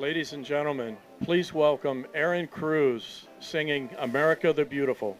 Ladies and gentlemen, please welcome Aaron Cruz singing America the Beautiful.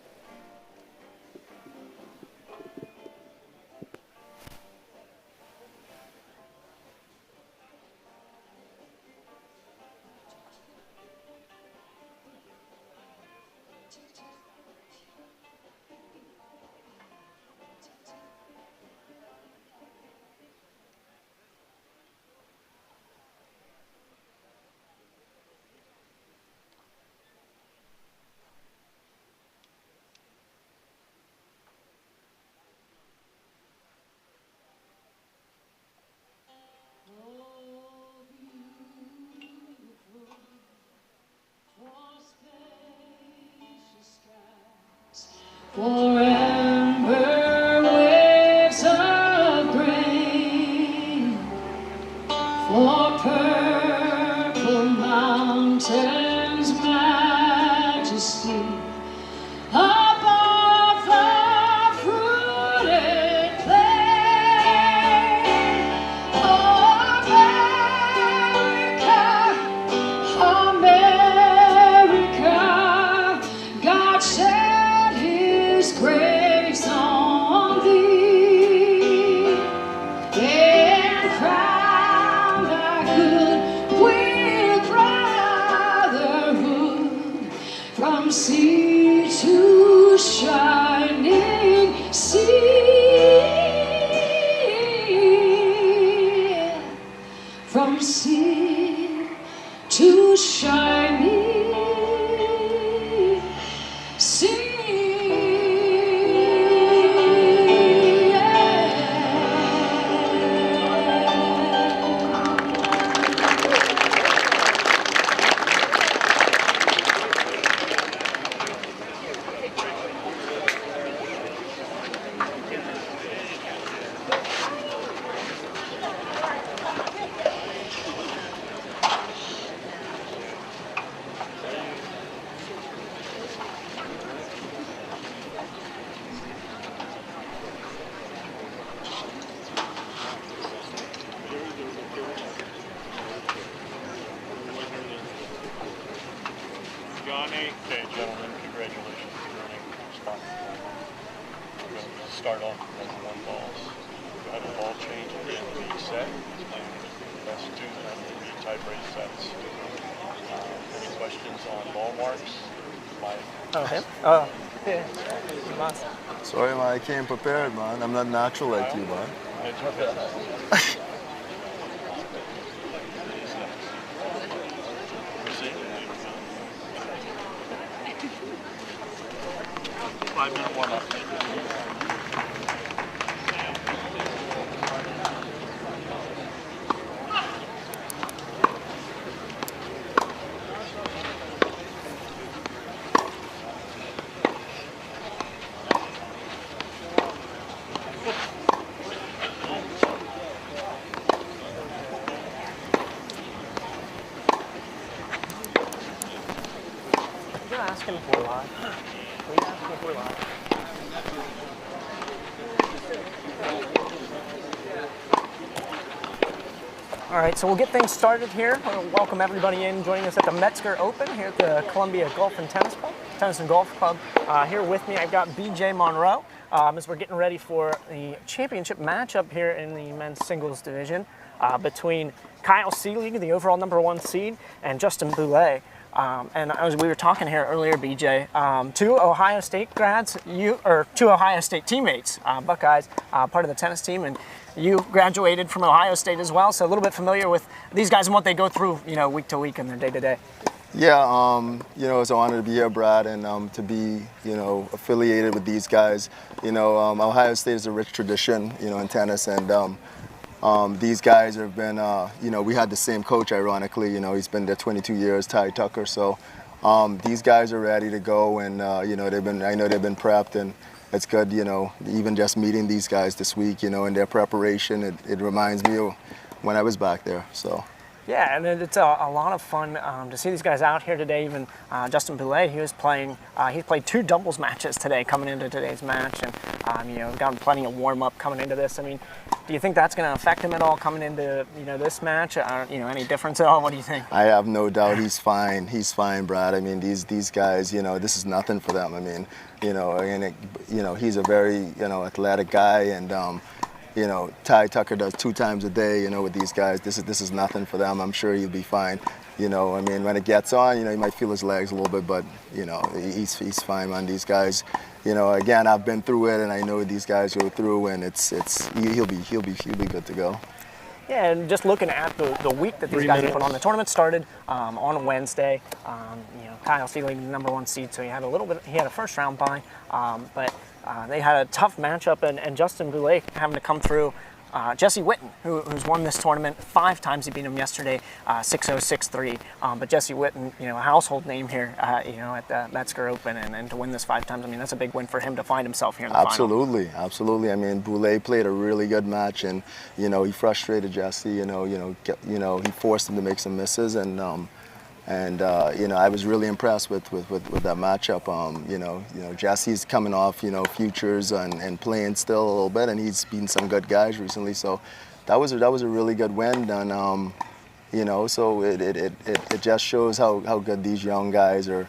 For amber waves of grain, for purple mountains' majesty, above the fruited plain. Oh, America, America, God shed His grace on thee, and crown thy good with brotherhood, from sea to shining sea, from sea to shining sea. Johnny. Okay, gentlemen, congratulations on winning spot. We're going to start off with one balls. We'll have a ball change at the end of each set. Best two and three tie-break sets. Any questions on ball marks? Oh, him? Oh, yeah. You must. Sorry, man, I came prepared, man. I'm not natural like you, man. Five-minute warm-up. You're asking if we're live. Are you asking if we're live? All right, so we'll get things started here. I want to welcome everybody in joining us at the Metzger Open here at the Columbia Golf and Tennis and Golf Club. Here with me, I've got BJ Monroe as we're getting ready for the championship matchup here in the men's singles division between Kyle Seelig, the overall #1 seed, and Justin Boulay. And as we were talking here earlier, BJ, two Ohio State grads, two Ohio State teammates, Buckeyes, part of the tennis team, and you graduated from Ohio State as well, so a little bit familiar with these guys and what they go through, week to week and their day to day. Yeah, it's an honor to be here, Brad, and to be, affiliated with these guys. Ohio State is a rich tradition, in tennis, and these guys have been, we had the same coach, ironically. He's been there 22 years, Ty Tucker. So these guys are ready to go, and I know they've been prepped, and it's good, even just meeting these guys this week, in their preparation. It reminds me of when I was back there. So. Yeah, and it's a lot of fun to see these guys out here today. Even Justin Boulay, he played 2 doubles matches today coming into today's match, and gotten plenty of warm up coming into this. I mean, Do you think that's going to affect him at all coming into this match? Any difference at all? What do you think? I have no doubt he's fine. He's fine, Brad. I mean, these guys, this is nothing for them. I mean, he's a very athletic guy, and Ty Tucker does 2 times a day. With these guys, this is nothing for them. I'm sure he'll be fine. I mean, when it gets on, he might feel his legs a little bit, but he's fine, man. These guys, again, I've been through it, and I know these guys go through, and he'll be good to go. Yeah, and just looking at the week that these guys put on, the tournament started on Wednesday. Kyle Seelig, the #1 seed, so he had a first round bye, but they had a tough matchup, and Justin Boulay having to come through. Jesse Witten, who's won this tournament 5 times, he beat him yesterday, 6-0, 6-3. But Jesse Witten, a household name here, at the Metzger Open, and to win this 5 times, I mean, that's a big win for him to find himself here in the final. Absolutely. I mean, Boulay played a really good match, and he frustrated Jesse. He forced him to make some misses, and I was really impressed with that matchup. Jesse's coming off futures and playing still a little bit, and he's beaten some good guys recently. So that was a really good win, and so it just shows how good these young guys are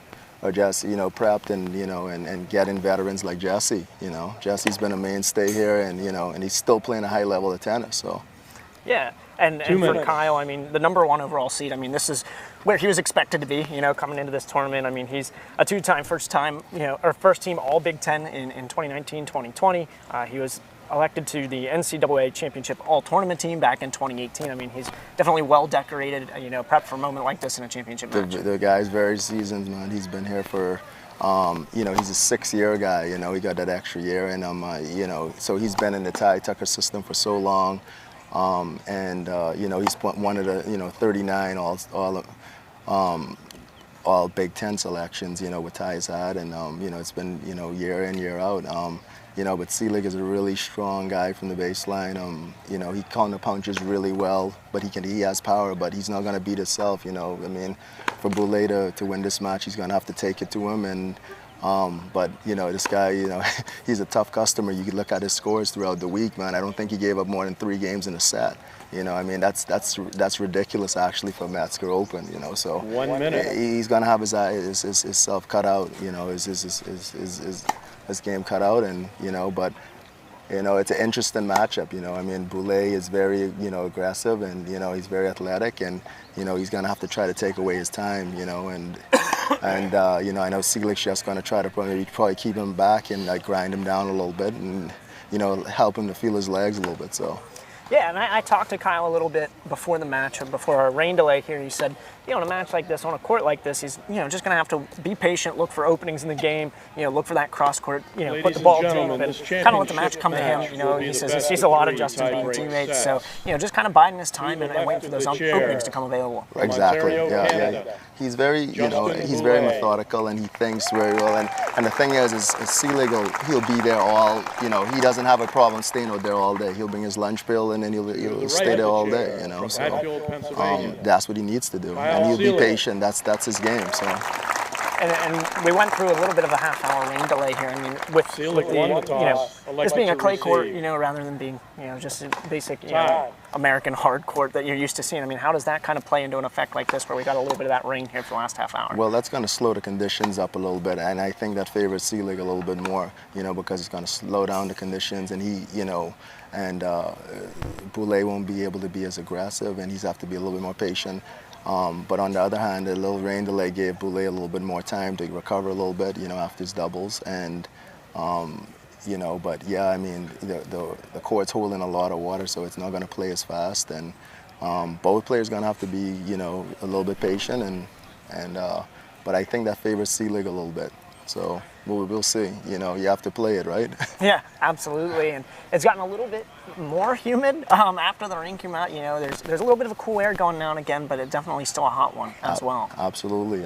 just prepped and getting veterans like Jesse. Jesse's been a mainstay here, and he's still playing a high level of tennis. So yeah. And for Kyle, I mean, the #1 overall seed, I mean, this is where he was expected to be, coming into this tournament. I mean, he's a 2-time first team All Big Ten in 2019, 2020. He was elected to the NCAA Championship All Tournament team back in 2018. I mean, he's definitely well decorated, prepped for a moment like this in a championship match. The guy's very seasoned, man. He's been here for, he's a 6-year guy, he got that extra year, and so he's been in the Ty Tucker system for so long. He's one of the 39 all Big Ten selections with Ty's had, and it's been year in, year out. But Seelig is a really strong guy from the baseline. He counter punches really well, but he has power, but he's not going to beat himself. I mean, for Boulay to win this match, he's going to have to take it to him, and but this guy, he's a tough customer. You can look at his scores throughout the week, man. I don't think he gave up more than 3 games in a set. I mean, that's ridiculous actually for Metzger Open. So 1 minute. He's gonna have his self cut out. His game cut out, and but. It's an interesting matchup. I mean, Boulay is very, aggressive, and he's very athletic, and he's gonna have to try to take away his time, and I know Seelig's just gonna try to probably keep him back and grind him down a little bit, and help him to feel his legs a little bit. So. Yeah, and I talked to Kyle a little bit before the match, or before our rain delay here. He said, in a match like this, on a court like this, he's just going to have to be patient, look for openings in the game, look for that cross court, put the ball deep, and kind of let the match come to him. He says he sees a lot of Justin being teammates, so just kind of biding his time and waiting for those openings to come available. Exactly. Yeah. He's very, he's very methodical, and he thinks very well. And the thing is Seelig, he'll be there all, he doesn't have a problem staying out there all day. He'll bring his lunch pail, and then he'll stay there all day, So that's what he needs to do, and he'll be patient. That's his game. So. And we went through a little bit of a half-hour rain delay here. I mean, with the, this being a clay court, rather than being, just a basic, American hard court that you're used to seeing. I mean, how does that kind of play into an effect like this, where we got a little bit of that rain here for the last half hour? Well, that's going to slow the conditions up a little bit, and I think that favors Seelig a little bit more, because it's going to slow down the conditions, and Boulay won't be able to be as aggressive, and he's have to be a little bit more patient. But on the other hand, the little rain delay gave Boulay a little bit more time to recover a little bit, after his doubles. And, but yeah, I mean, the court's holding a lot of water, so it's not going to play as fast. And both players are going to have to be, a little bit patient. But I think that favors Seelig a little bit. So we'll see. You have to play it, right? Yeah, absolutely. And it's gotten a little bit more humid after the rain came out. There's a little bit of a cool air going now and again, but it's definitely still a hot one as well. Absolutely.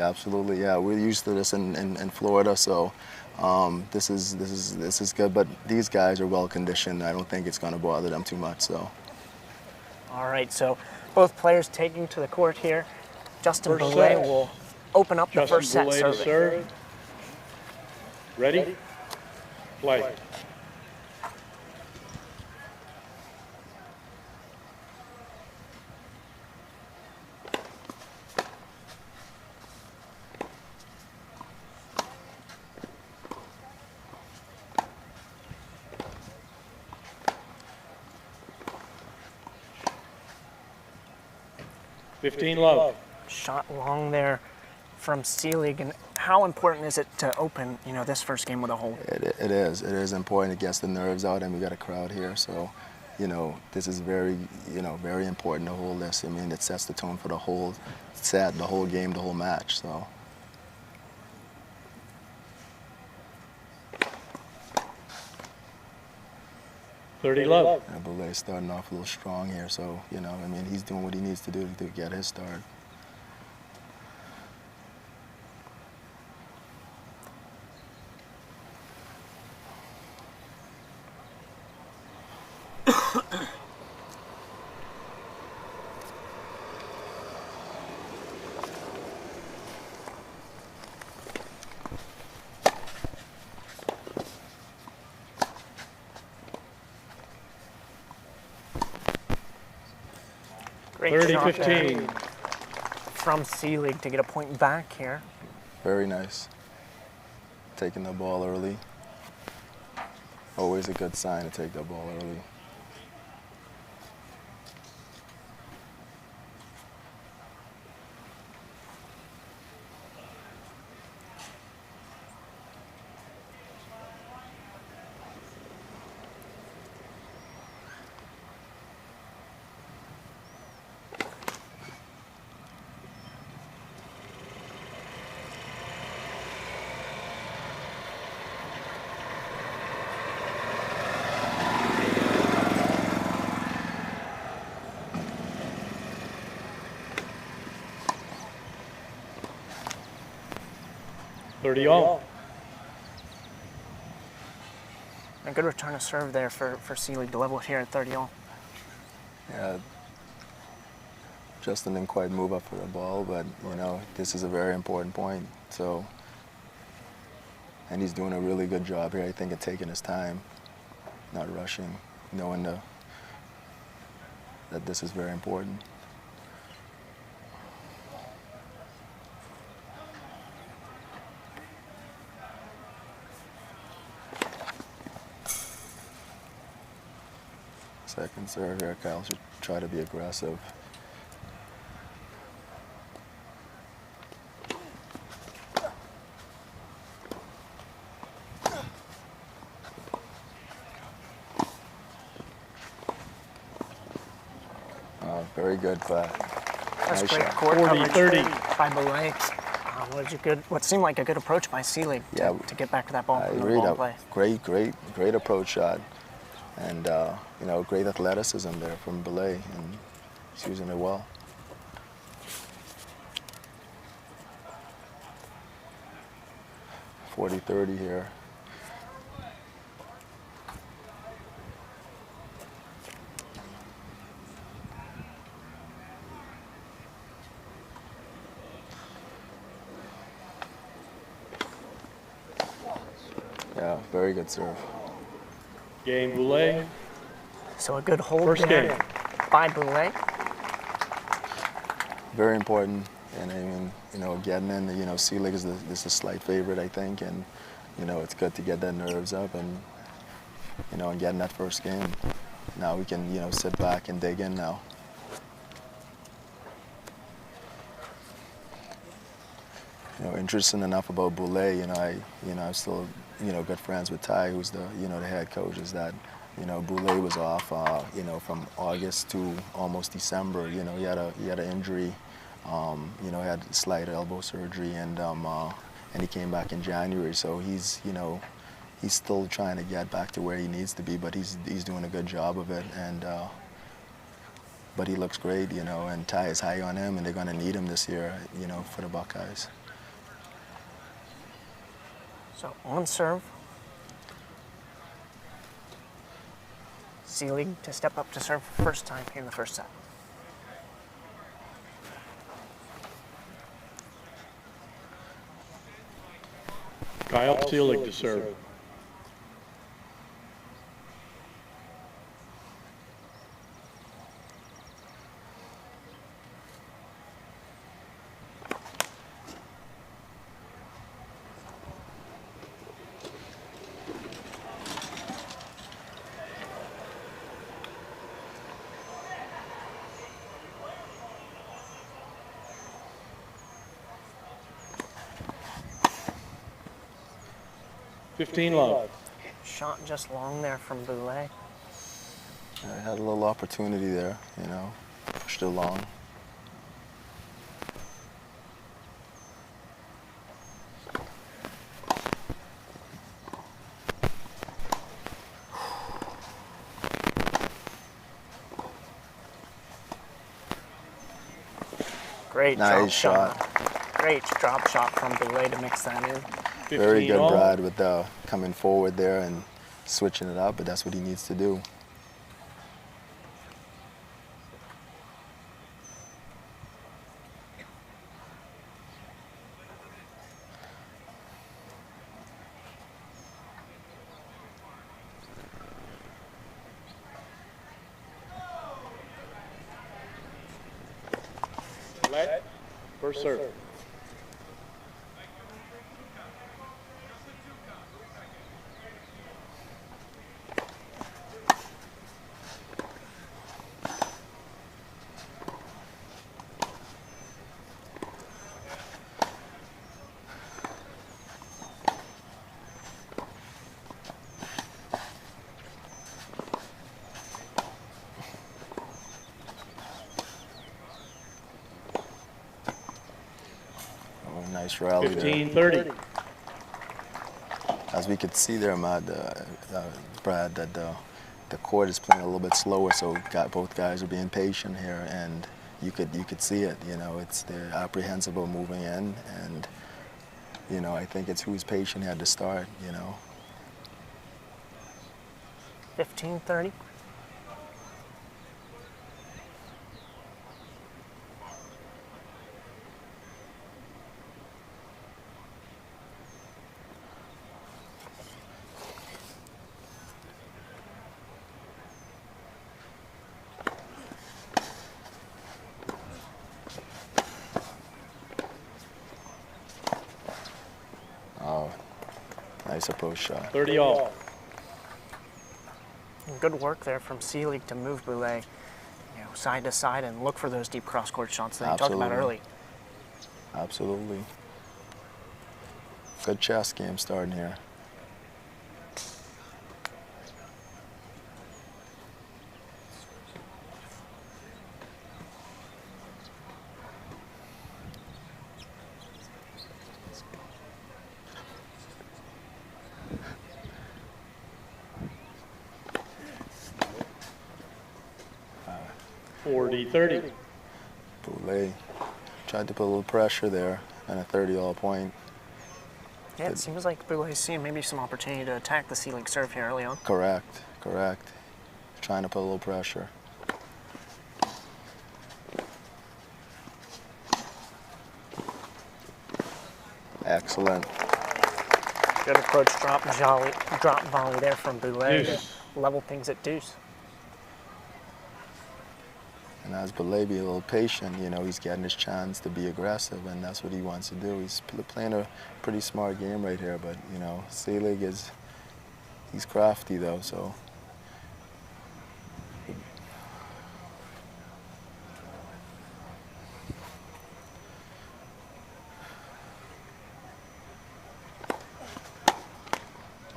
Yeah, we're used to this in Florida, so this is good. But these guys are well conditioned. I don't think it's going to bother them too much. So. All right. So both players taking to the court here. Justin Boulay will open up the first set serving. Ready? Play. 15 love. Shot long there from Seelig, and how important is it to open, this first game with a hold? It is. It is important. It gets the nerves out, and we got a crowd here, so this is very, very important to hold this. I mean, it sets the tone for the whole set, the whole game, the whole match. So. Love. Boulet's starting off a little strong here, so I mean, he's doing what he needs to do to get his start. Great shot 30-15. from Seelig to get a point back here. Very nice. Taking the ball early. Always a good sign to take the ball early. All. A good return of serve there for Seelig to level it here at 30-all. Yeah. Justin didn't quite move up for the ball, but this is a very important point. So, and he's doing a really good job here, I think, of taking his time, not rushing, knowing that this is very important. Second serve here, Kyle should try to be aggressive. Very good That's nice great shot. court 40-30. coverage by Boulet. What seemed like a good approach by Seelig to get back to that ball I from the agree. ball play. Great approach shot, and great athleticism there from Boulet, and he's using it well. .40-30 here. Yeah, very good serve. Game Boulet. So a good hold First there game. by Boulet. Very important, and I mean, getting in, Seelig is the slight favorite, I think, and it's good to get their nerves up and and getting that first game. Now we can sit back and dig in now. Interesting enough about Boulet, I'm still good friends with Ty, who's the the head coach, is that Boulet was off from August to almost December. He had an injury, he had slight elbow surgery, and he came back in January. So he's still trying to get back to where he needs to be, but he's doing a good job of it, and but he looks great, and Ty is high on him, and they're going to need him this year, for the Buckeyes. So on serve. Seelig to step up to serve for the first time here in the first set. Kyle Seelig to serve. 15 love. Shot just long there from Boulay. I had a little opportunity there, you know, pushed it along. Great Nice drop shot. Great drop shot from Boulay to mix that in. 15 Very good, all. Brad, with coming forward there and switching it up, but that's what he needs to do. Let. First serve. Oh, nice rally there. 15-30. As we could see there, Brad, that the court is playing a little bit slower, so both guys are being patient here, and you could see it. You know, they're apprehensive of moving in, and you know, I think it's who's patient had to start. You know. 15-30. Oh, nice approach shot. 30 all. Good work there from Seelig to move Boulay, side to side and look for those deep cross-court shots that you talked about Absolutely. early. Absolutely. Good chess game starting here. Uh, 40-30. Boulay tried to put a little pressure there and a 30-all point. Yeah, it seems like Boulay's seeing maybe some opportunity to attack the Seelig serve here early on. Correct. Trying to put a little pressure. Excellent. Good approach drop volley there from Boulay to Deuce. level things at deuce. And as Boulay be a little patient, you know, he's getting his chance to be aggressive, and that's what he wants to do. He's playing a pretty smart game right here, but, you know, Seelig he's crafty, though, so.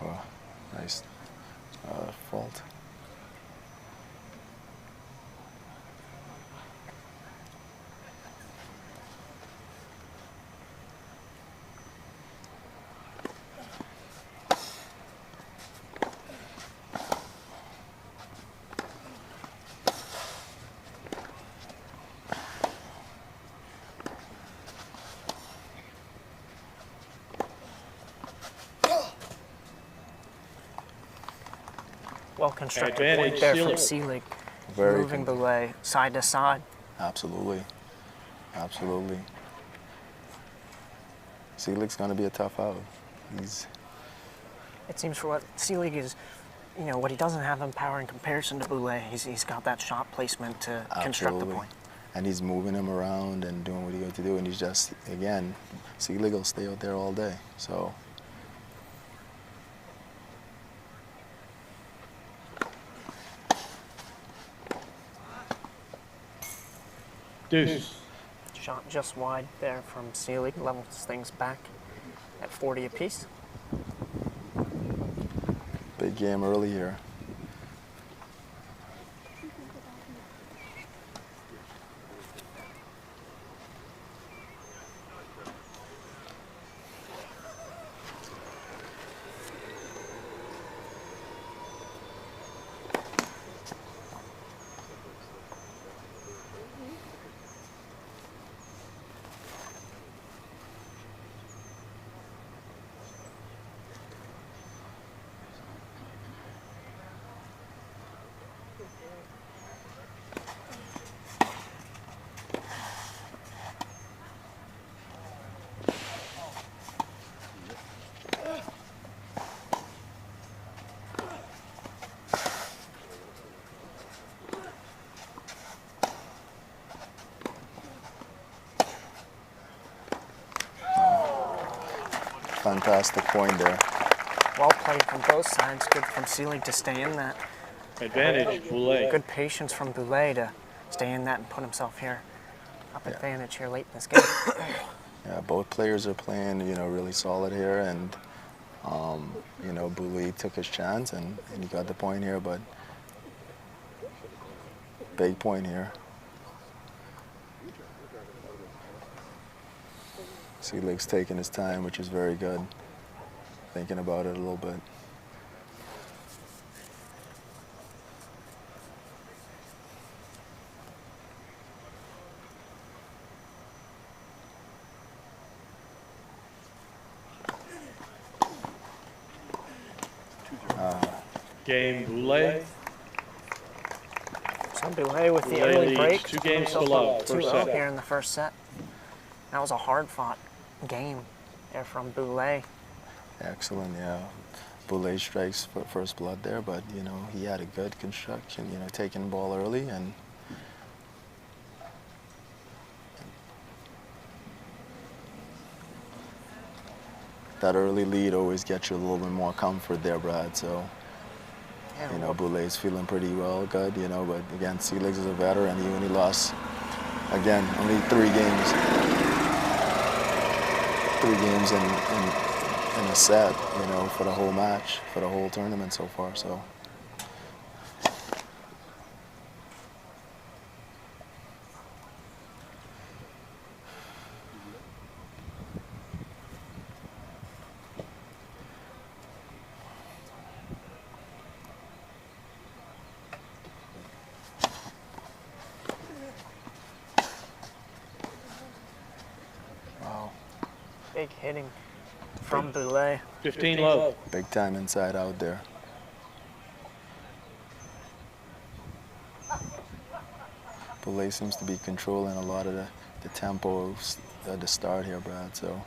Oh, nice fault. Well constructed Advantage, point there from Seelig. Seelig, Very moving Boulay side to side. Absolutely. Seelig's going to be a tough out. It seems for what Seelig is, what he doesn't have in power in comparison to Boulay, he's got that shot placement to construct the Absolutely. point. And he's moving him around and doing what he got to do, and he's just, again, Seelig will stay out there all day. So. Deuce. Shot just wide there from Seelig, levels things back at 40 apiece. game early here. Fantastic point there. Well played from both sides. Good from Seelig to stay in that. Advantage, Boulay. Good patience from Boulay to stay in that and put himself here. Up advantage here late in this game. Yeah, both players are playing, you know, really solid here, and you know, Boulay took his chance and he got the point here, but big point here. Seelig's taking his time, which is very good. Thinking about it a little bit. Game, Boulay. So Boulay with the Boulay early leads break. 2 games to himself love, up first 2-0 set. here in the first set. That was a hard-fought game there from Boulay. Excellent, yeah. Boulay strikes for first blood there, but you know, he had a good construction, you know, taking the ball early, and that early lead always gets you a little bit more comfort there, Brad. So, Yeah, you know, Boulay's feeling pretty well, good, you know, but again, Seelig is a veteran. He only lost, again, only 3 games. 3 games in a set, you know, for the whole match, for the whole tournament so far, so. Wow, big hitting from Boulay. 15 love. big time inside out there. Boulay seems to be controlling a lot of the tempo at the start here, Brad, so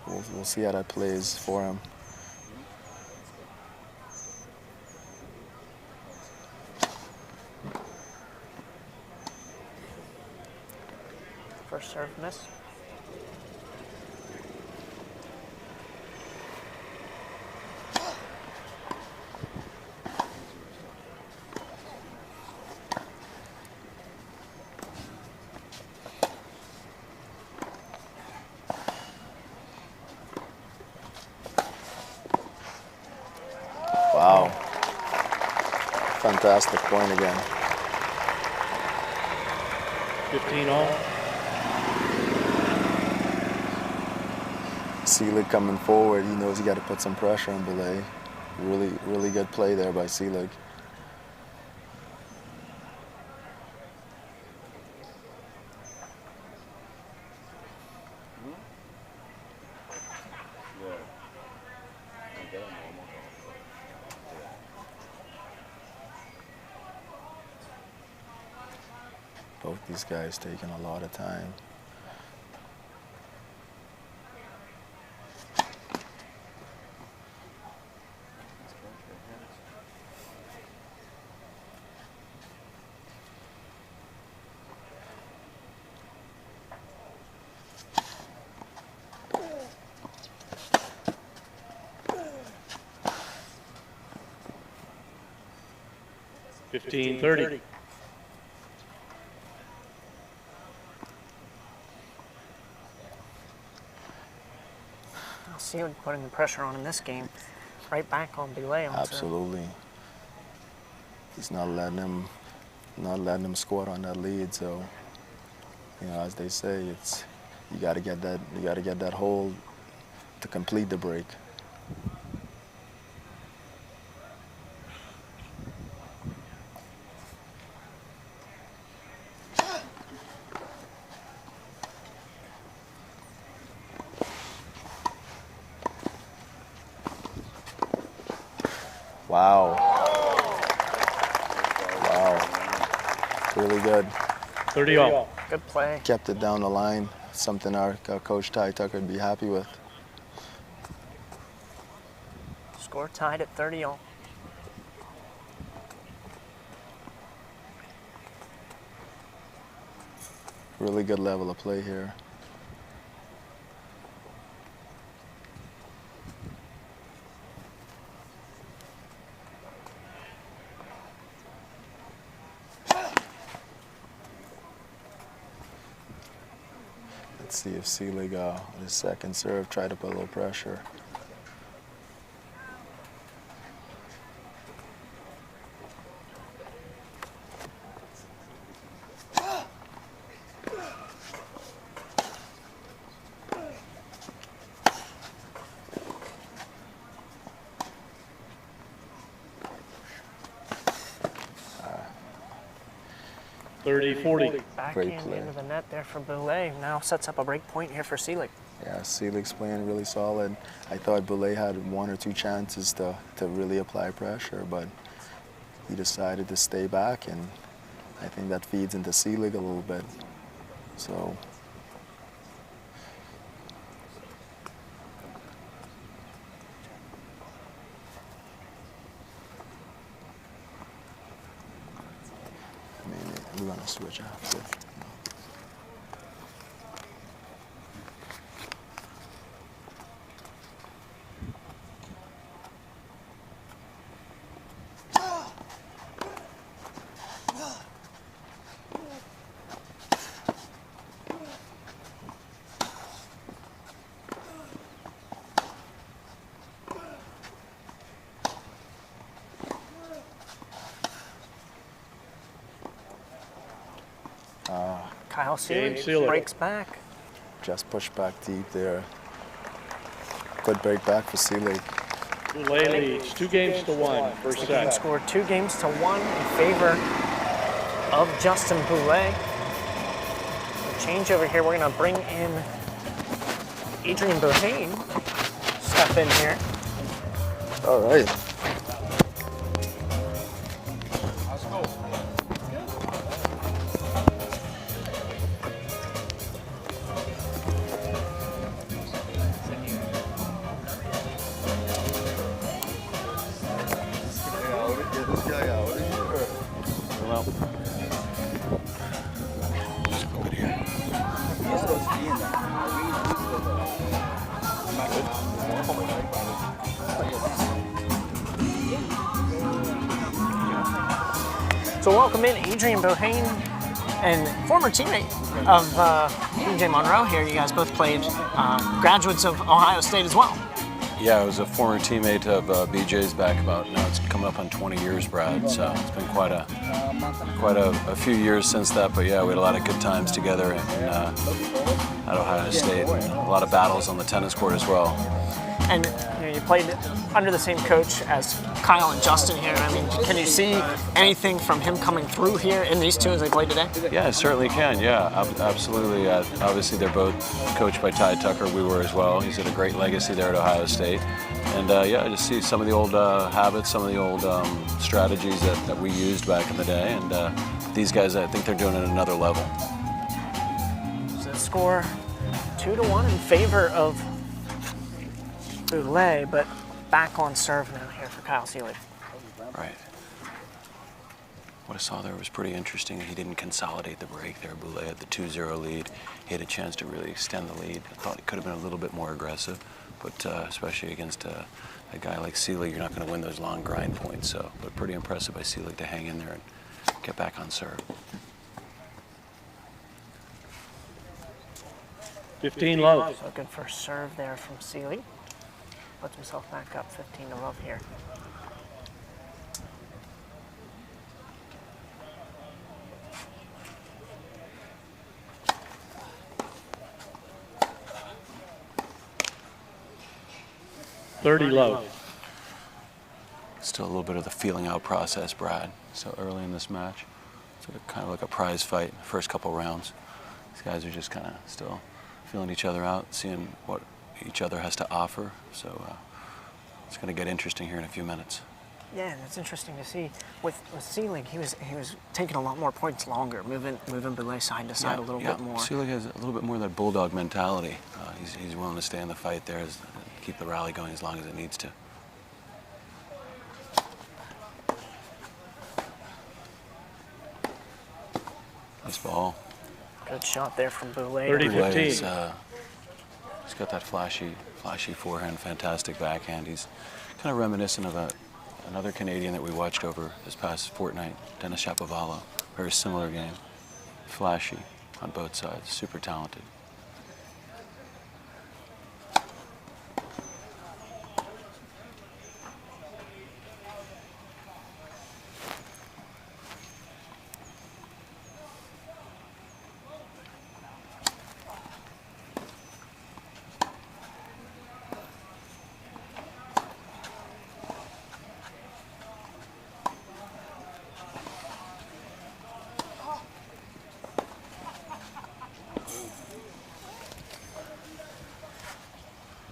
we'll see how that plays for him. First serve miss. Wow. Fantastic point again. 15 all. Seelig coming forward, he knows he got to put some pressure on Boulay. Really, really good play there by Seelig. Both these guys taking a lot of time. Fifteen 30. Seelig putting the pressure on in this game. right back on Belay. Absolutely. He's not letting him squat on that lead. So, you know, as they say, it's you got to get that hold to complete the break. Wow. Wow. Really good. 30 all. Good play. Kept it down the line. Something our coach Ty Tucker would be happy with. Score tied at 30 all. Really good level of play here. Let's see if Seelig, on his second serve, tried to put a little pressure. Back Great in play. into the net there for Belay. Now sets up a break point here for Seelig. Yeah, Seelig's playing really solid. I thought Belay had 1 or 2 chances to really apply pressure, but he decided to stay back, and I think that feeds into Seelig a little bit. So. I mean, we're gonna switch after. Kyle Game Seelig Seelig. breaks back. Just pushed back deep there. Good break back for Seelig. Belay leads 2-1, first set. Scored 2-1 in favor of Justin Belay. Change over here. We're going to bring in Adrian Bohane. Step in here. All right. So welcome in Adrian Bohane, and former teammate of BJ Monroe here. You guys both played graduates of Ohio State as well. Yeah, I was a former teammate of BJ's back about, now it's coming up on 20 years, Brad, so it's been quite a few years since that, but yeah, we had a lot of good times together at Ohio State, and a lot of battles on the tennis court as well. And you played under the same coach as Kyle and Justin here. I mean, can you see anything from him coming through here in these two as they play today? Yeah, I certainly can, yeah, absolutely. Obviously, they're both coached by Ty Tucker. We were as well. He's had a great legacy there at Ohio State. And yeah, I just see some of the old habits, some of the old strategies that we used back in the day. And these guys, I think they're doing it at another level. So the score 2-1 in favor of Belay, but back on serve now here for Kyle Seelig. Right. What I saw there was pretty interesting. He didn't consolidate the break there. Belay had the 2-0 lead. He had a chance to really extend the lead. I thought he could have been a little bit more aggressive, but especially against a guy like Seelig, you're not going to win those long grind points. So, but pretty impressive by Seelig to hang in there and get back on serve. 15 love. So good first serve there from Seelig. puts himself back up 15 to love here. Love. Still a little bit of the feeling out process, Brad. So early in this match. It's kind of like a prize fight, first couple rounds. These guys are just kind of still feeling each other out, seeing what each other has to offer. So it's going to get interesting here in a few minutes. Yeah, and it's interesting to see with Seelig, he was taking a lot more points longer, moving Boulet side to side a little bit more. Seelig has a little bit more of that bulldog mentality. He's willing to stay in the fight there, keep the rally going as long as it needs to. Nice ball. Good shot there from Boulet. 30-15. He's got that flashy forehand, fantastic backhand. He's kind of reminiscent of another Canadian that we watched over this past fortnight, Denis Shapovalov. Very similar game. Flashy on both sides, super talented.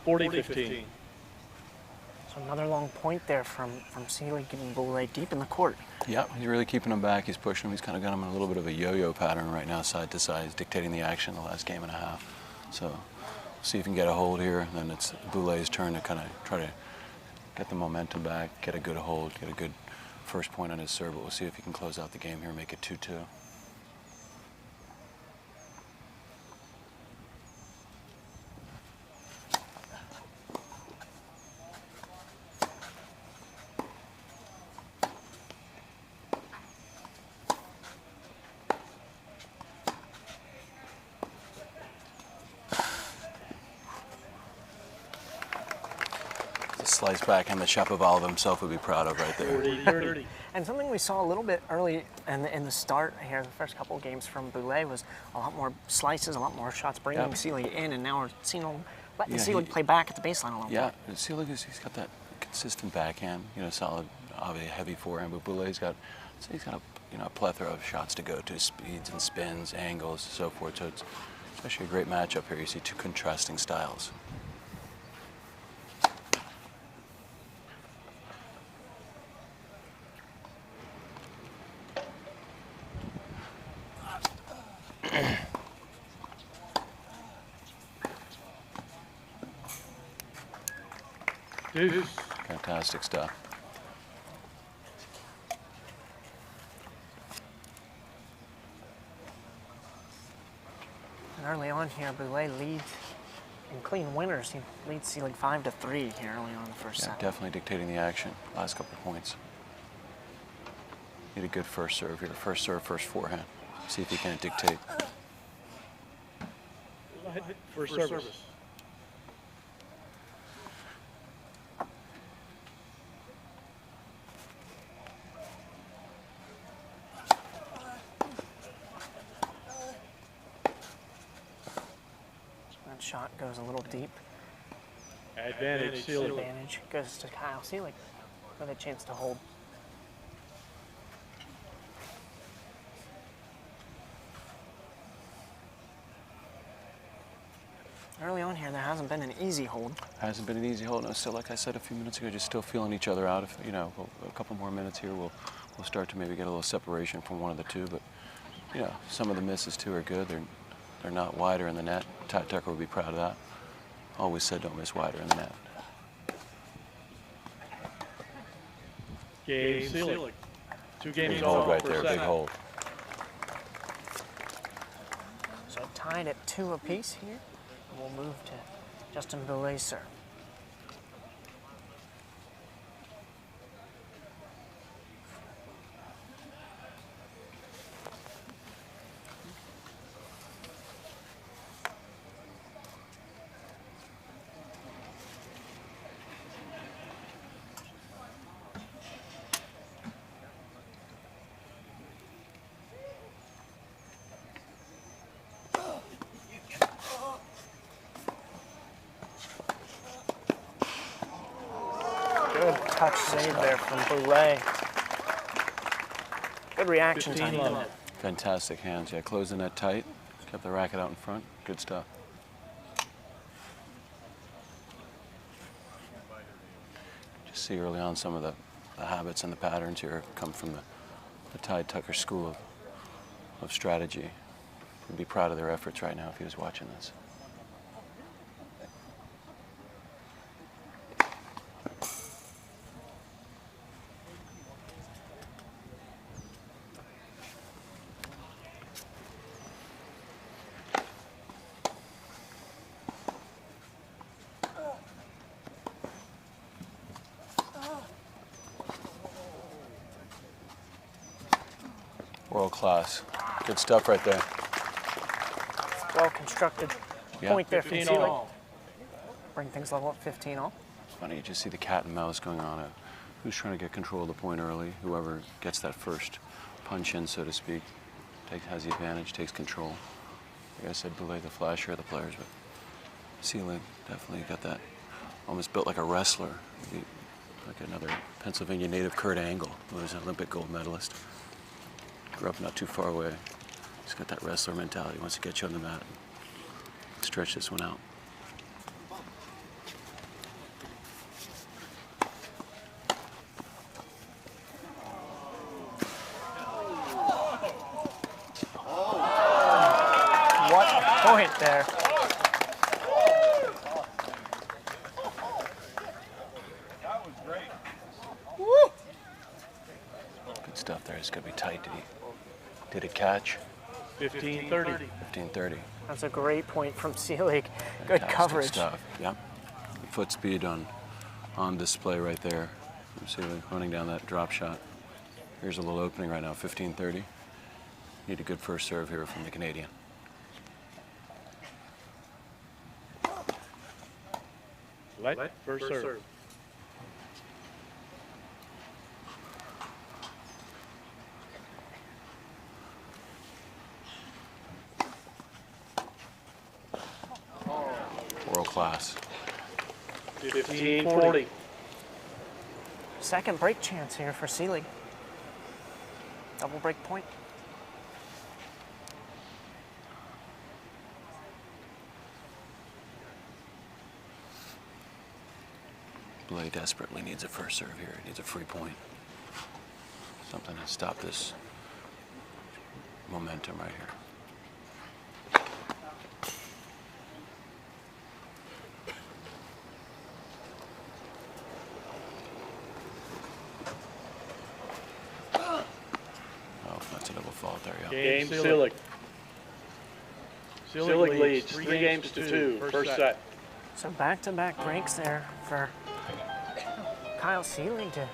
$40-15. So another long point there from Seelig getting Boulet deep in the court. Yeah, he's really keeping him back. He's pushing him. He's kind of got him in a little bit of a yo-yo pattern right now, side to side. He's dictating the action the last game and a half. So see if he can get a hold here. And then it's Boulet's turn to kind of try to get the momentum back, get a good hold, get a good first point on his serve. But we'll see if he can close out the game here and make it 2-2. Slice backhand that Shapovalov himself would be proud of right there. 40-30. And something we saw a little bit early in the start here, the first couple of games from Boulet, was a lot more slices, a lot more shots bringing Seelig in, and now we're letting Seelig play back at the baseline a little bit. Seelig, he's got that consistent backhand, solid, obviously heavy forehand, but Boulet's got a plethora of shots to go to, speeds and spins, angles, so forth. So it's especially a great matchup here. You see two contrasting styles. Fantastic stuff. And early on here, Boulet leads in clean winners. He leads Seelig 5-3 here early on in the first set. Definitely dictating the action. Last couple of points. Need a good first serve here. First serve, first forehand. See if he can dictate. First service. That shot goes a little deep. Advantage, Seelig. Advantage goes to Kyle Seelig with a chance to hold. Early on here, there hasn't been an easy hold. Hasn't been an easy hold. No, still, like I said a few minutes ago, just still feeling each other out. If a couple more minutes here, we'll start to maybe get a little separation from one of the two. But some of the misses too are good. They're not wider in the net. Pat Tucker would be proud of that. Always said don't miss wider in the net. Game Seelig. 2 games Big hold right for there, a big second. hold. So tied at 2 apiece here. We'll move to Justin Boulet's serve. touch save there from Boulay. Good reaction time. Fantastic hands. Yeah, closed the net tight. Kept the racket out in front. Good stuff. Just see early on some of the habits and the patterns here come from the Tide Tucker school of strategy. We'd be proud of their efforts right now if he was watching this. World class. Good stuff right there. Well constructed Yeah. point there from Seelig. Bring things level up 15 all. It's funny, you just see the cat and mouse going on. Who's trying to get control of the point early? Whoever gets that first punch in, so to speak, has the advantage, takes control. Like I said, Boulay the flasher of the players, but Seelig definitely got that. Almost built like a wrestler. Maybe like another Pennsylvania native, Kurt Angle, who was an Olympic gold medalist. Grew up not too far away. He's got that wrestler mentality. Wants to get you on the mat. Stretch this one out. What a point there. Good stuff there. It's going to be tight. Did it catch? 15-30. 15-30. That's a great point from Seelig. Good Fantastic coverage. Stuff. Yeah. Foot speed on display right there. Seelig running down that drop shot. Here's a little opening right now, 15-30. Need a good first serve here from the Canadian. Let first serve. World class. 15-40. Second break chance here for Seelig. Double break point. Boulay desperately needs a first serve here. He needs a free point. Something to stop this momentum right here. Oh, that's a double fault there, yeah. Game Seelig. Seelig leads 3 games to 2. First set. So back-to-back breaks there for Kyle Seelig to.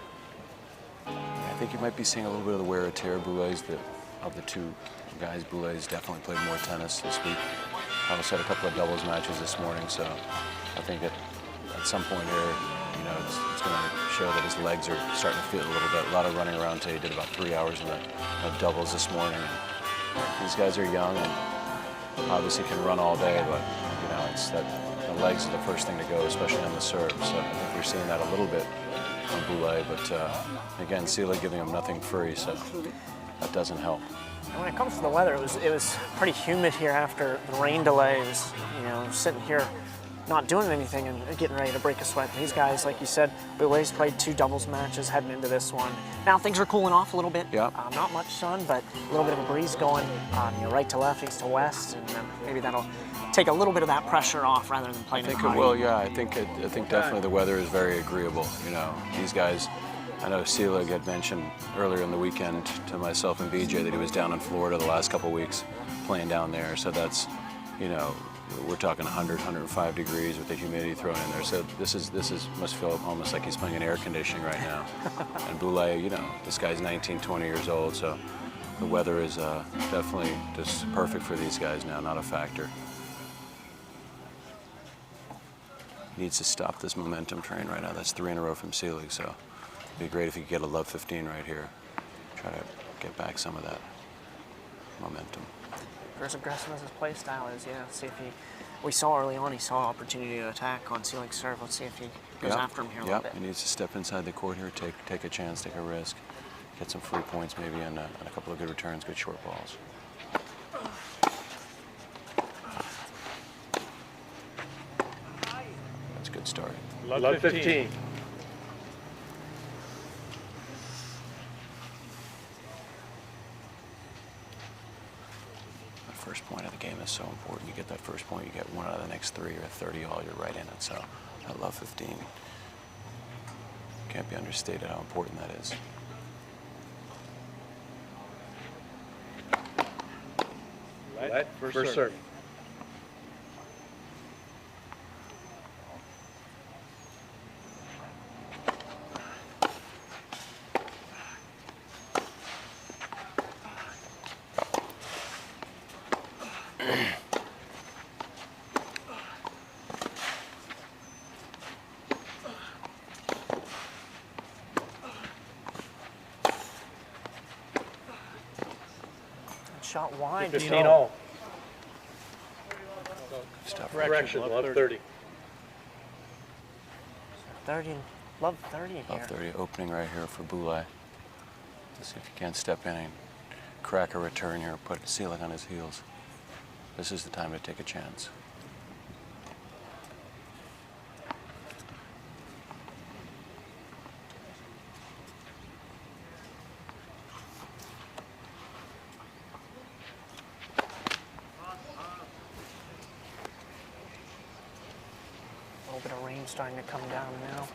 I think you might be seeing a little bit of the wear and tear. Boulay's of the two guys. Boulay's definitely played more tennis this week. I also had a couple of doubles matches this morning, so I think at some point here, you know, it's going to show that his legs are starting to feel a little bit. A lot of running around today. He did about 3 hours in the doubles this morning. And these guys are young and obviously can run all day, but you know, it's that the legs are the first thing to go, especially on the serve. So I think we're seeing that a little bit on Boulay, but again, Seelig giving him nothing free, so that doesn't help. And when it comes to the weather, it was pretty humid here after the rain delay. It was, you know, sitting here not doing anything and getting ready to break a sweat. These guys, like you said, Boulay's played 2 doubles matches heading into this one. Now things are cooling off a little bit. Yeah. Not much sun, but a little bit of a breeze going, you know, right to left, east to west, and maybe that'll take a little bit of that pressure off rather than playing. I think it will. Yeah, I think definitely the weather is very agreeable. You know, these guys. I know Seelig had mentioned earlier in the weekend to myself and BJ that he was down in Florida the last couple of weeks playing down there. So that's, you know, we're talking 100, 105 degrees with the humidity thrown in there. So this must feel almost like he's playing in air conditioning right now. And Boulay, you know, this guy's 19, 20 years old, so the weather is definitely just perfect for these guys now, not a factor. Needs to stop this momentum train right now. That's 3 in a row from Seelig, so it'd be great if he could get a love 15 right here. Try to get back some of that momentum. For as aggressive as his play style is, yeah. Let's see if we saw early on, he saw opportunity to attack on Selig's serve. Let's see if he goes after him here a little bit. He needs to step inside the court here, take a chance, take a risk, get some free points maybe, and a couple of good returns, good short balls. That's a good start. Love 15. First point of the game is so important. You get that first point, you get one out of the next 3 or 30 all, you're right in it. So I love 15. Can't be understated how important that is. Let first serve. Shot wide. 15 all. Stuff. Correction, love 30. 30, love 30 here. Love 30 opening right here for Boulay. Let's see if he can't step in and crack a return here, put Selig on his heels. This is the time to take a chance. A little bit of rain starting to come down now.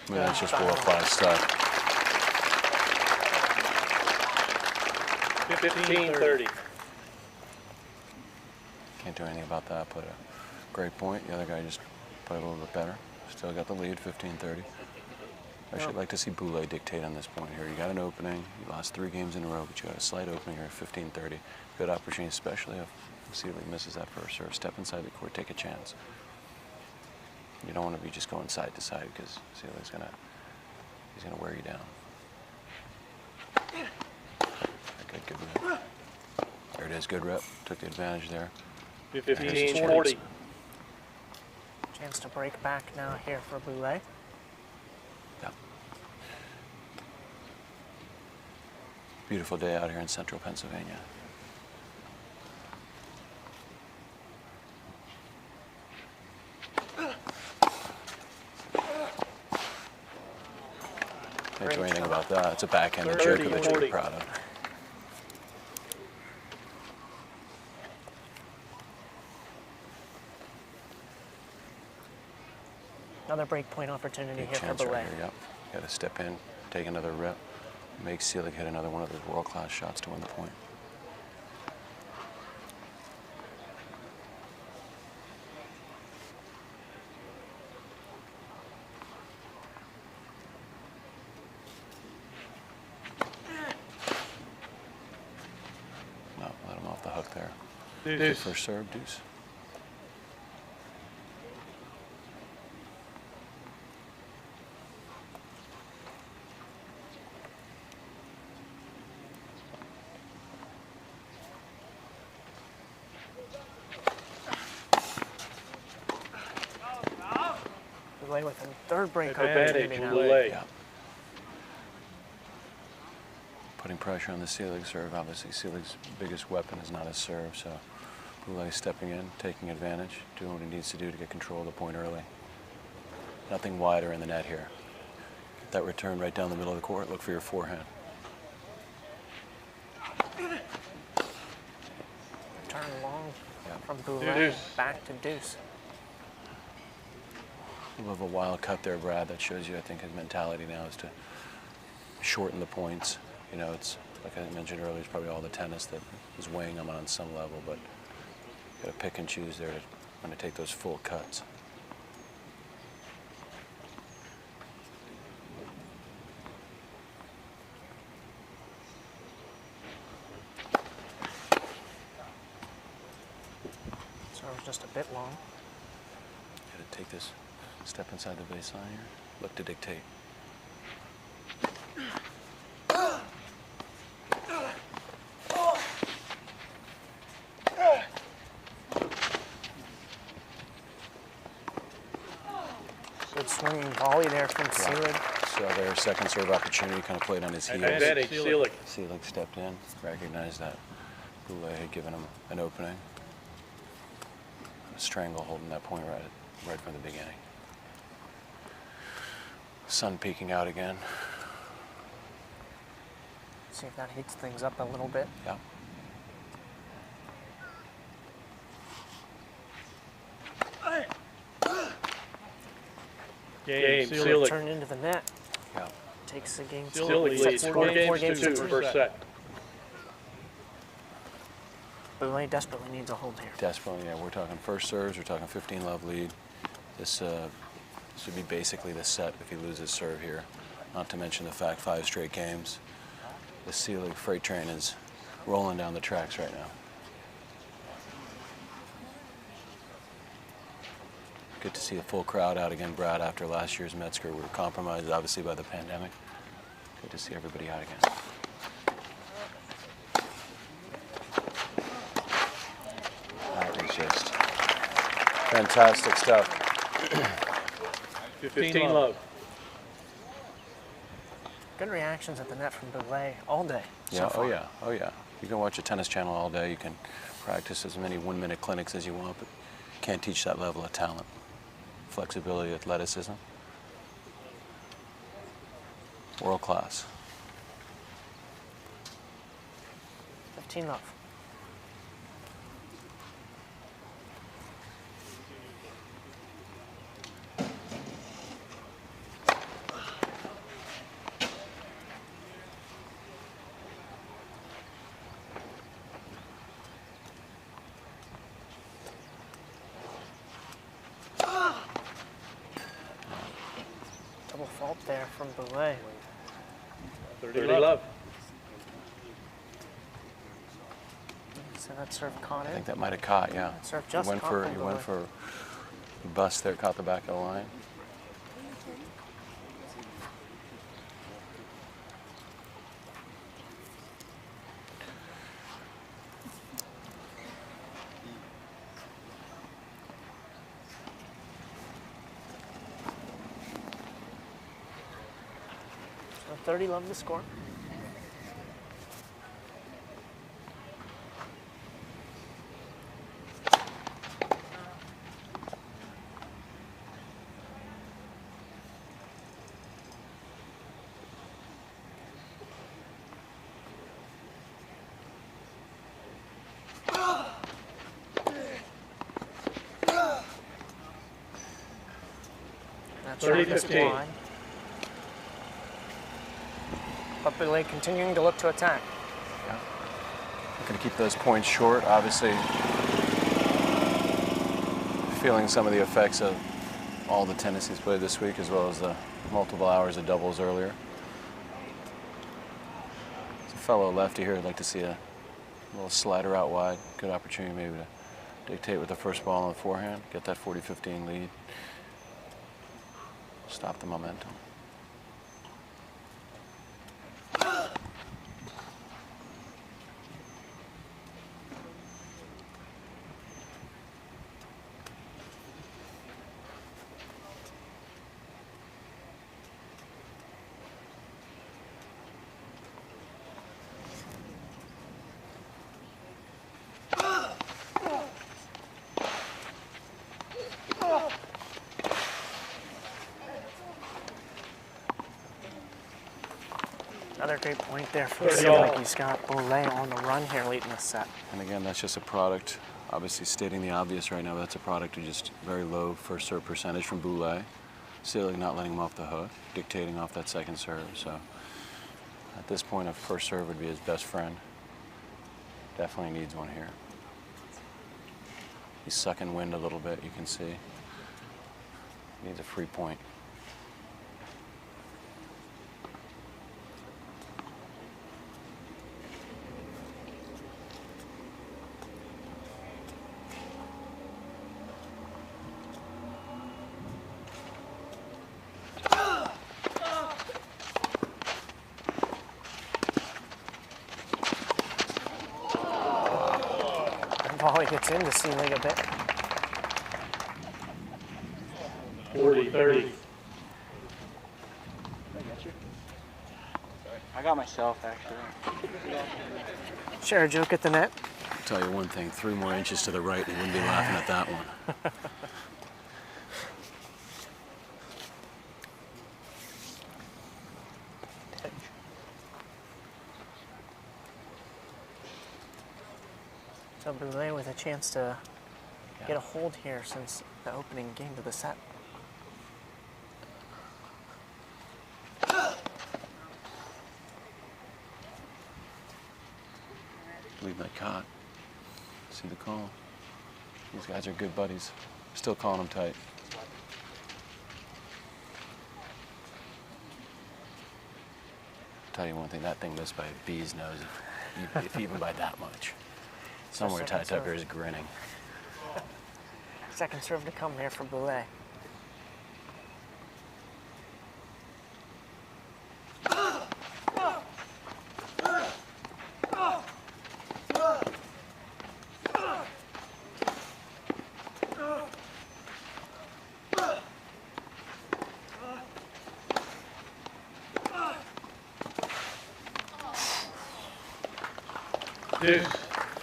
Maybe that's just 4 or 5 stuff. 15-30. Can't do anything about that, but a great point. The other guy just played a little bit better. Still got the lead, 15-30. I should like to see Boulay dictate on this point here. You got an opening. You lost 3 games in a row, but you got a slight opening here at 15-30. Good opportunity, especially if Selig misses that first serve. Step inside the court, take a chance. You don't want to be just going side to side because Selig's he's gonna wear you down. Okay, good rep. There it is, good rep. Took the advantage there. 15-40. Chance to break back now here for Boulay. Yeah. Beautiful day out here in central Pennsylvania. Can't do anything about that. It's a backhand that Djokovic would be proud of. Another break point opportunity Big here for chance Boulay. right here, yep. Got to step in, take another rip, make Selig hit another one of those world-class shots to win the point. No, let him off the hook there. Good first serve, deuce. Boulay with a third break Advantage, opportunity now. Boulay. Yeah. Putting pressure on the Selig serve. Obviously, Selig's biggest weapon is not his serve, so Boulay stepping in, taking advantage, doing what he needs to do to get control of the point early. Nothing wider in the net here. Get that return right down the middle of the court. Look for your forehand. from Boulay. Deuce. Back to deuce. A little of a wild cut there, Brad. That shows you, I think, his mentality now is to shorten the points. You know, it's like I mentioned earlier, it's probably all the tennis that is weighing him on some level, but you got to pick and choose there to when to take those full cuts. So it was just a bit long. Got to take this step inside the baseline here. Look to dictate. Good swinging volley there from Seelig. So their second serve opportunity kind of played on his heels. Advantage, Seelig. Seelig stepped in, recognized that Boulay had given him an opening. A strangle holding that point right from the beginning. Sun peeking out again. See if that heats things up a little bit. Yeah. Game, Seelig Seelig. turned into the net. Yeah. Takes the game. Seelig leads Sets 4 four games to 2 to first set. Boulay desperately needs a hold here. Desperately, yeah. We're talking first serves, we're talking 15-love lead. This would be basically the set if he loses serve here. Not to mention the fact 5 straight games. The Seelig freight train is rolling down the tracks right now. Good to see a full crowd out again, Brad, after last year's Metzger. We were compromised, obviously, by the pandemic. Good to see everybody out again. That was just fantastic stuff. 15 love. Good reactions at the net from Boulay all day. Yeah, So far. oh yeah, oh yeah. You can watch a tennis channel all day. You can practice as many 1-minute clinics as you want, but you can't teach that level of talent. Flexibility, athleticism. World class. 15 love. Double fault there from Boulay. 30 love. So that serve caught I in. think that might have caught, yeah. That serve just He went caught for from he Boulay. went for the bust there, caught the back of the line. So 30 love the score. That's 30-15. wide. But Boulay continuing to look to attack. Going to keep those points short, obviously feeling some of the effects of all the tennis he's played this week, as well as the multiple hours of doubles earlier. As a fellow lefty here, I'd like to see a little slider out wide. Good opportunity maybe to dictate with the first ball on the forehand, get that 40-15 lead, stop the momentum. Another great point there from Good Seelig. ball. He's got Boulay on the run here late in the set. And again, that's just a product Obviously stating the obvious right now, but that's a product of just very low first serve percentage from Boulay. Selig not letting him off the hook, dictating off that second serve. So at this point, a first serve would be his best friend. Definitely needs one here. He's sucking wind a little bit, you can see. Needs a free point. Volley gets into Selig a bit. 40-30. I got myself, actually. Share a joke at the net. I'll tell you one thing, 3 more inches to the right, he wouldn't be laughing at that one. So Boulay with a chance to get a hold here since the opening game of the set. Believe they caught. See the call. These guys are good buddies. Still calling them tight. Tell you one thing, that thing missed by a bee's nose, if even by that much. Somewhere second Ty Tucker serve. is grinning. Second serve to come here for Boulay. Deuce.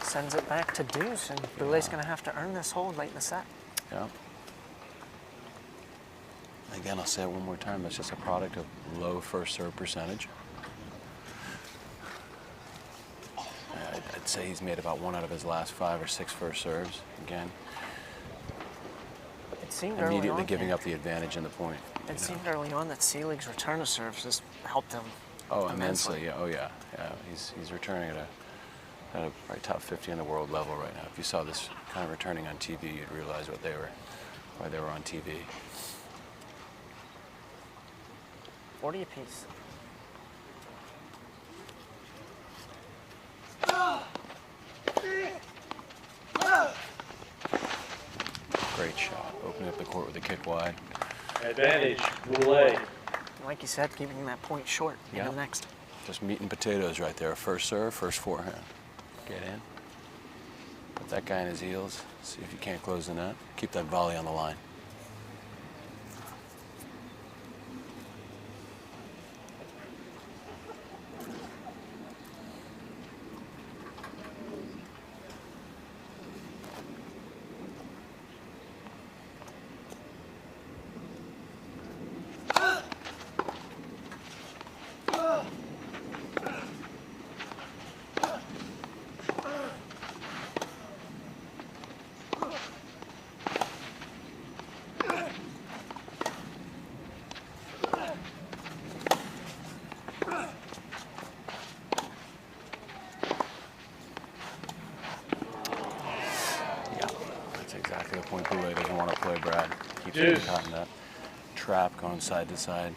Sends it back to deuce, and Boulay's going to have to earn this hold late in the set. Yeah. Again, I'll say it one more time, that's just a product of low first serve percentage. I'd say he's made about 1 out of his last 5 or 6 first serves. Again, It seemed early immediately on, giving up the advantage in the point. It seemed early on that Selig's return of serves has helped him. Oh, immensely. Yeah. Oh, yeah. Yeah. He's returning at a probably top 50 in the world level right now. If you saw this kind of returning on TV, you'd realize why they were on TV. 40 apiece. Great shot. Opening up the court with a kick wide. Advantage, Boulay. Like you said, keeping that point short in Yeah. the next. Just meat and potatoes right there. First serve, first forehand. Get in. Put that guy in his heels. See if you can't close the net. Keep that volley on the line. Exactly the point Boulay doesn't want to play, Brad. Keeps getting caught in that trap going side to side.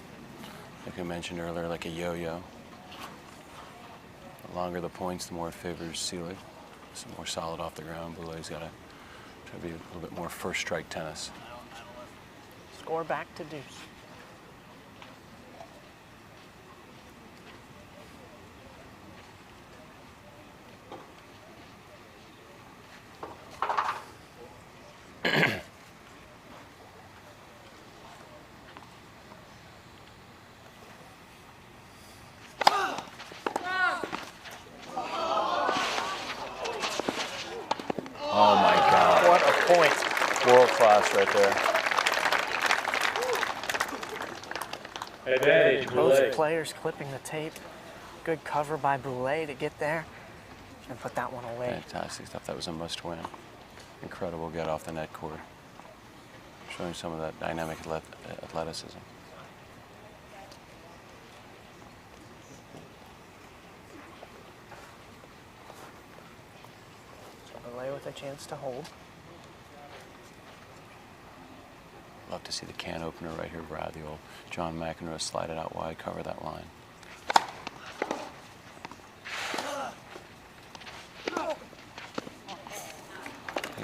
Like I mentioned earlier, like a yo-yo. The longer the points, the more it favors Selig. Some more solid off the ground. Boulay's got to try to be a little bit more first strike tennis. Score back to deuce. Oh my God. What a point. World class right there. Advantage, Boulay. Both players clipping the tape. Good cover by Boulay to get there and put that one away. Fantastic stuff. That was a must win. Incredible get off the net court. Showing some of that dynamic athleticism. Boulay with a chance to hold. Love to see the can opener right here, Brad. The old John McEnroe slide it out wide, cover that line.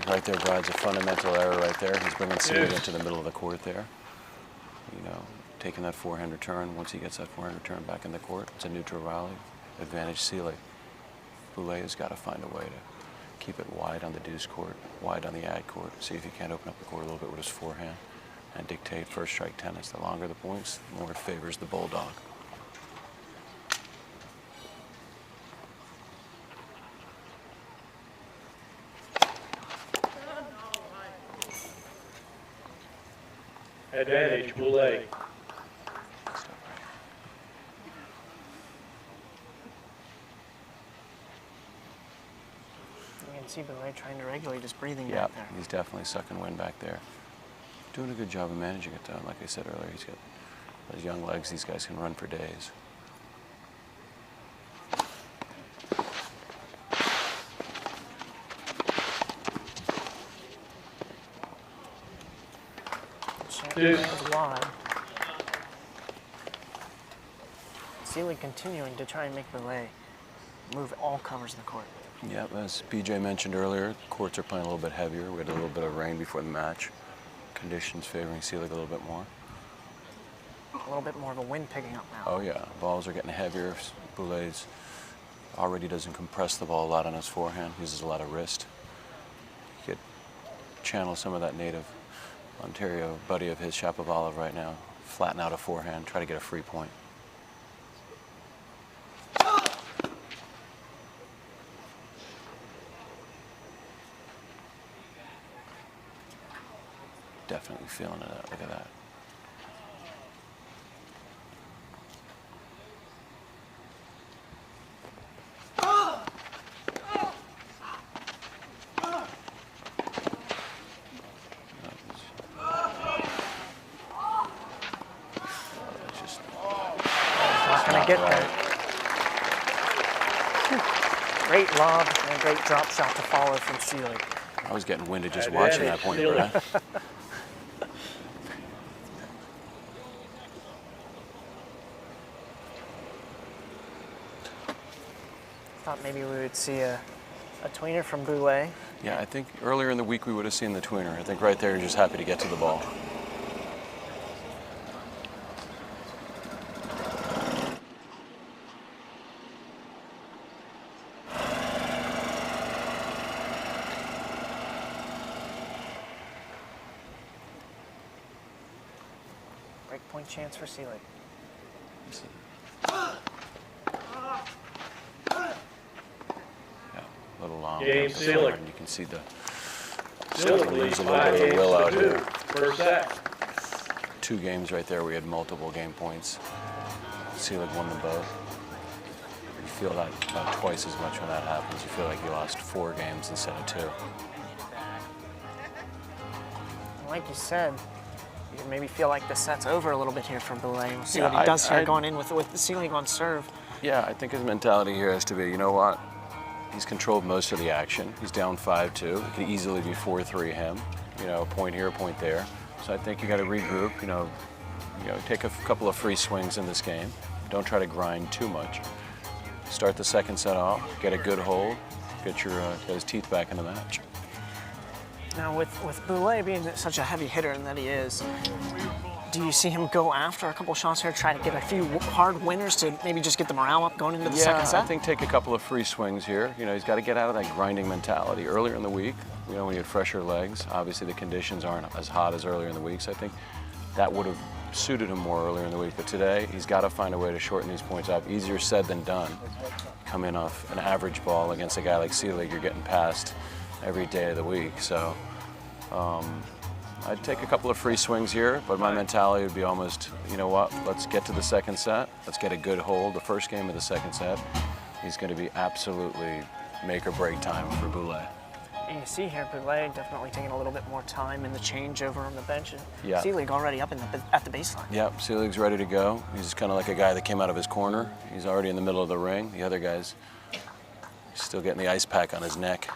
Right there, Brad's a fundamental error right there. He's bringing Seelig into the middle of the court there. You know, taking that forehand return. Once he gets that forehand return back in the court, it's a neutral rally. Advantage Seelig. Boulay has got to find a way to keep it wide on the deuce court, wide on the ad court. See if he can't open up the court a little bit with his forehand and dictate first strike tennis. The longer the points, the more it favors the Bulldog. Advantage, Boulay. You can see Boulay trying to regulate his breathing Yeah, back there. he's definitely sucking wind back there. Doing a good job of managing it, though. Like I said earlier, he's got those young legs. These guys can run for days. Is wide. Seelig continuing to try and make Boulay move all covers of the court. Yeah, as BJ mentioned earlier, courts are playing a little bit heavier. We had a little bit of rain before the match. Conditions favoring Seelig a little bit more. A little bit more of a wind picking up now. Oh yeah, balls are getting heavier. Boulay's already doesn't compress the ball a lot on his forehand. Uses a lot of wrist. He could channel some of that native Ontario buddy of his, Shapovalov, right now. Flatten out a forehand, try to get a free point. Definitely feeling it out. Look at that. Get there. Great lob and a great drop shot to follow from Seelig. I was getting winded just watching that point, Brad. Thought maybe we would see a tweener from Boulay. Yeah, I think earlier in the week we would have seen the tweener. I think right there you're just happy to get to the ball. Breakpoint chance for Seelig. Yeah, a little long. Game, Seelig. And you can see the Seelig lose leads a little 5 bit of the will out games to 2. here. First set. 2 games right there. We had multiple game points. Seelig won them both. You feel that about twice as much when that happens. You feel like you lost 4 games instead of 2. Like you said, you maybe feel like the set's over a little bit here for Boulay. We'll see Yeah, what he does here I- going in with the Seelig on serve. Yeah, I think his mentality here has to be, you know what? He's controlled most of the action. He's down 5-2. It could easily be 4-3 him. You know, a point here, a point there. So I think you got to regroup. You know, take a couple of free swings in this game. Don't try to grind too much. Start the second set off. Get a good hold. Get his teeth back in the match. Now, with Boulay being such a heavy hitter that he is, do you see him go after a couple shots here, try to get a few hard winners to maybe just get the morale up going into the second set? I think take a couple of free swings here. You know, he's got to get out of that grinding mentality. Earlier in the week, you know, when you had fresher legs, obviously the conditions aren't as hot as earlier in the week, so I think that would have suited him more earlier in the week. But today, he's got to find a way to shorten these points up. Easier said than done. Come in off an average ball against a guy like Seelig, you're getting passed every day of the week. So I'd take a couple of free swings here, but my mentality would be almost, you know what, let's get to the second set. Let's get a good hold. The first game of the second set, he's going to be absolutely make or break time for Boulay. And you see here, Boulay definitely taking a little bit more time in the changeover on the bench. And Yeah. Seelig already up at the baseline. Yep, Selig's ready to go. He's kind of like a guy that came out of his corner. He's already in the middle of the ring. The other guy's still getting the ice pack on his neck.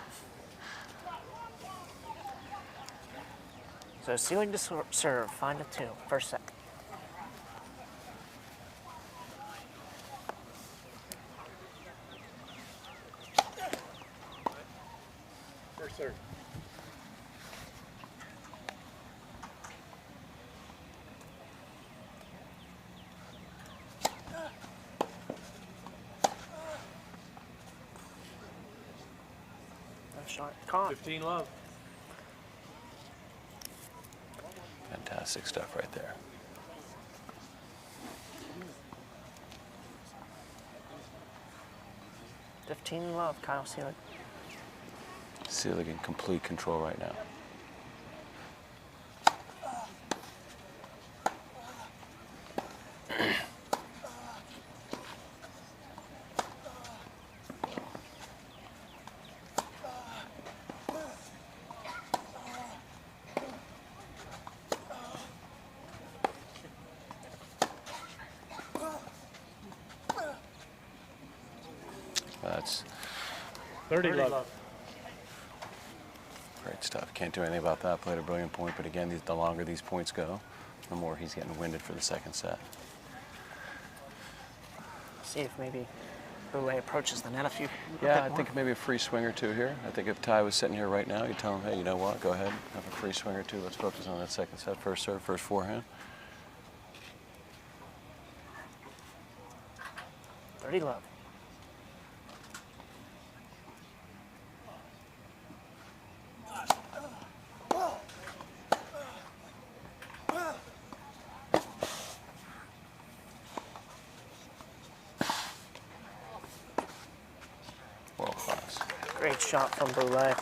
So Seelig to serve, 5-2, first set. First serve. No shot caught. 15 love. Fantastic stuff right there. Love, Kyle Seelig. Seelig in complete control right now. That's 30 love. great stuff. Can't do anything about that. Played a brilliant point, but again, the longer these points go, the more he's getting winded for the second set. See if maybe Boulay approaches the net a Yeah, bit I more. think maybe a free swing or two here. I think if Ty was sitting here right now, you'd tell him, hey, you know what? Go ahead, have a free swing or two. Let's focus on that second set. First serve, first forehand. 30 love. World class. Great shot from Boulay.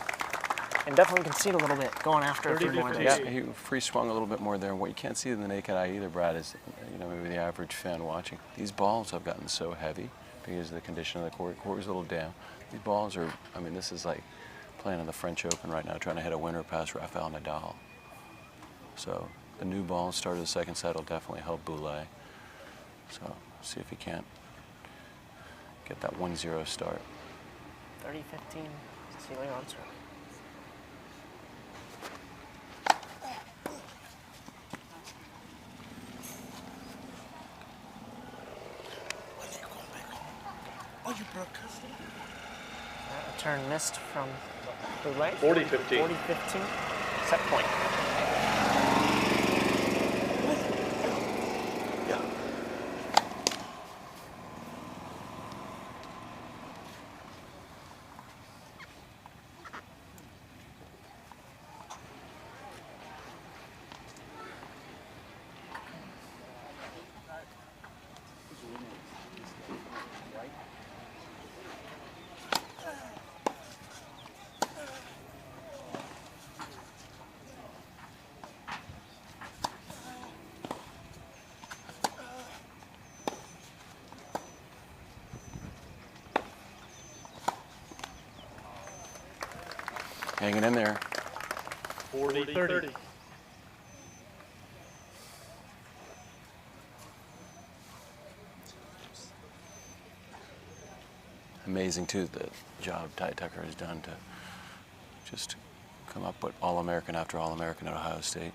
And definitely concede a little bit, going after a few more of 30-15. those. Yeah, he free swung a little bit more there. And what you can't see in the naked eye either, Brad, is maybe the average fan watching. These balls have gotten so heavy because of the condition of the court. Court was a little down. These balls are, this is like playing in the French Open right now, trying to hit a winner past Rafael Nadal. So the new ball start of the second set will definitely help Boulay. So see if he can't get that 1-0 start. 30-15, Seelig on serve. That return missed from Boulay. 40-15. 40-15, set point. Hanging in there. 40-30. Amazing, too, the job Ty Tucker has done to just come up with All-American after All-American at Ohio State.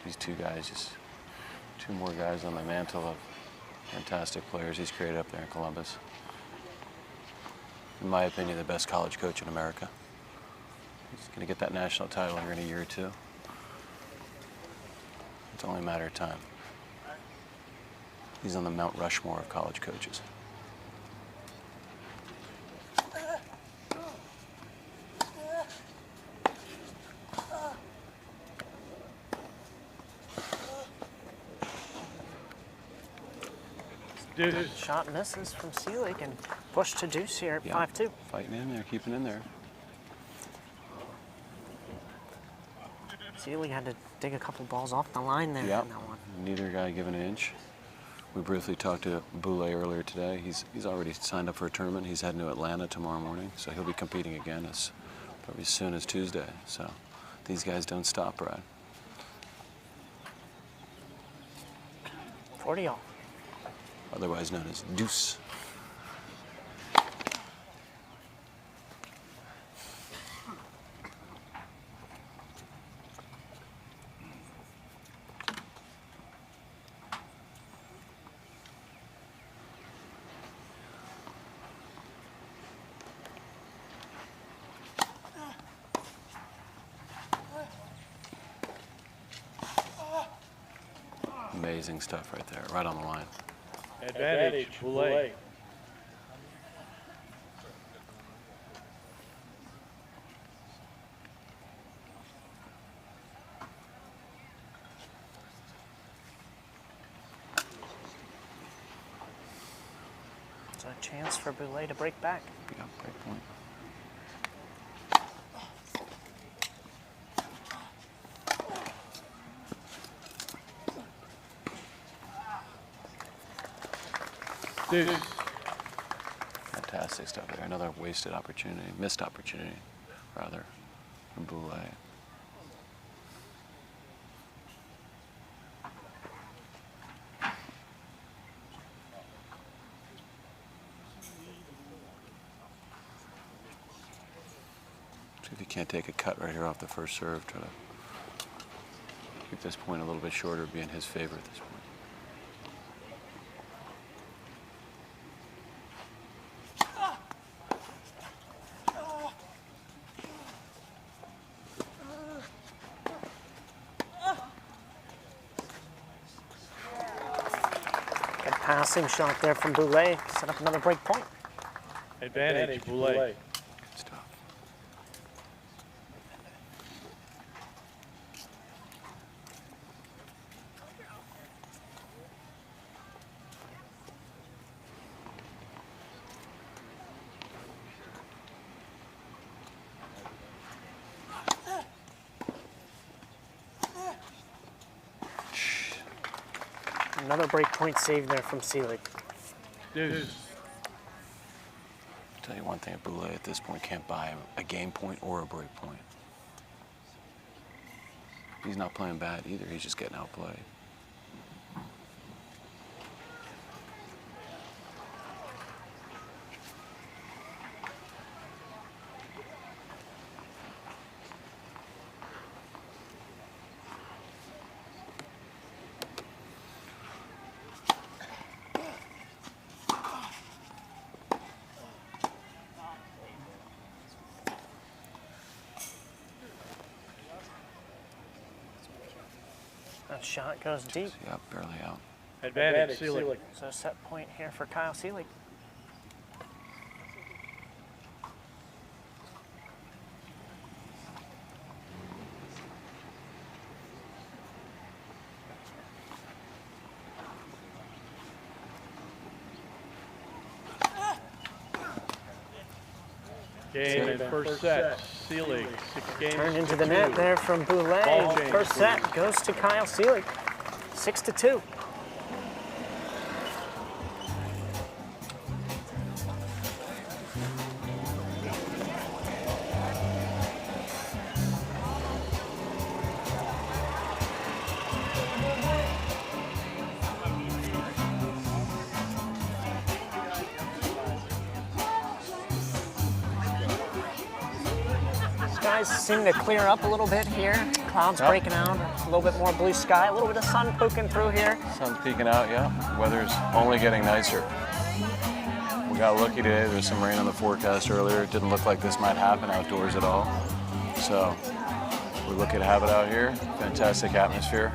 These two guys, just two more guys on the mantle of fantastic players he's created up there in Columbus. In my opinion, the best college coach in America. He's going to get that national title here in a year or two. It's only a matter of time. He's on the Mount Rushmore of college coaches. Dude. Shot misses from Seelig and push to deuce here at Yeah. 5-2. Fighting in there, keeping in there. Seelig had to dig a couple balls off the line there Yeah. in that one. Neither guy giving an inch. We briefly talked to Boulay earlier today. He's already signed up for a tournament. He's heading to Atlanta tomorrow morning, so he'll be competing again probably as soon as Tuesday. So these guys don't stop, Brad. 40 all. Otherwise known as deuce. Amazing stuff right there, right on the line. Advantage, Boulay. It's a chance for Boulay to break back. Yeah, break point. Deuce. Fantastic stuff there. Another wasted opportunity, missed opportunity, rather, from Boulay. See if he can't take a cut right here off the first serve. Try to keep this point a little bit shorter, be in his favor at this point. Good passing shot there from Boulay. Set up another break point. Advantage, Boulay. Good stuff. Another break point save there from Seelig. Deuce. I'll tell you one thing, Boulay at this point can't buy a game point or a break point. He's not playing bad either, he's just getting outplayed. That shot goes deep. Yep, barely out. Advantage, Seelig. So set point here for Kyle Seelig. Game in first set. Seelig, 6 games. Turned into to the net 2. there from Boulay. Ball change, First set goes to Kyle Seelig. 6-2. Skies seem to clear up a little bit here. Clouds breaking out, a little bit more blue sky, a little bit of sun poking through here. Sun's peeking out, yeah. Weather's only getting nicer. We got lucky today. There's some rain on the forecast earlier. It didn't look like this might happen outdoors at all. So we're lucky to have it out here. Fantastic atmosphere.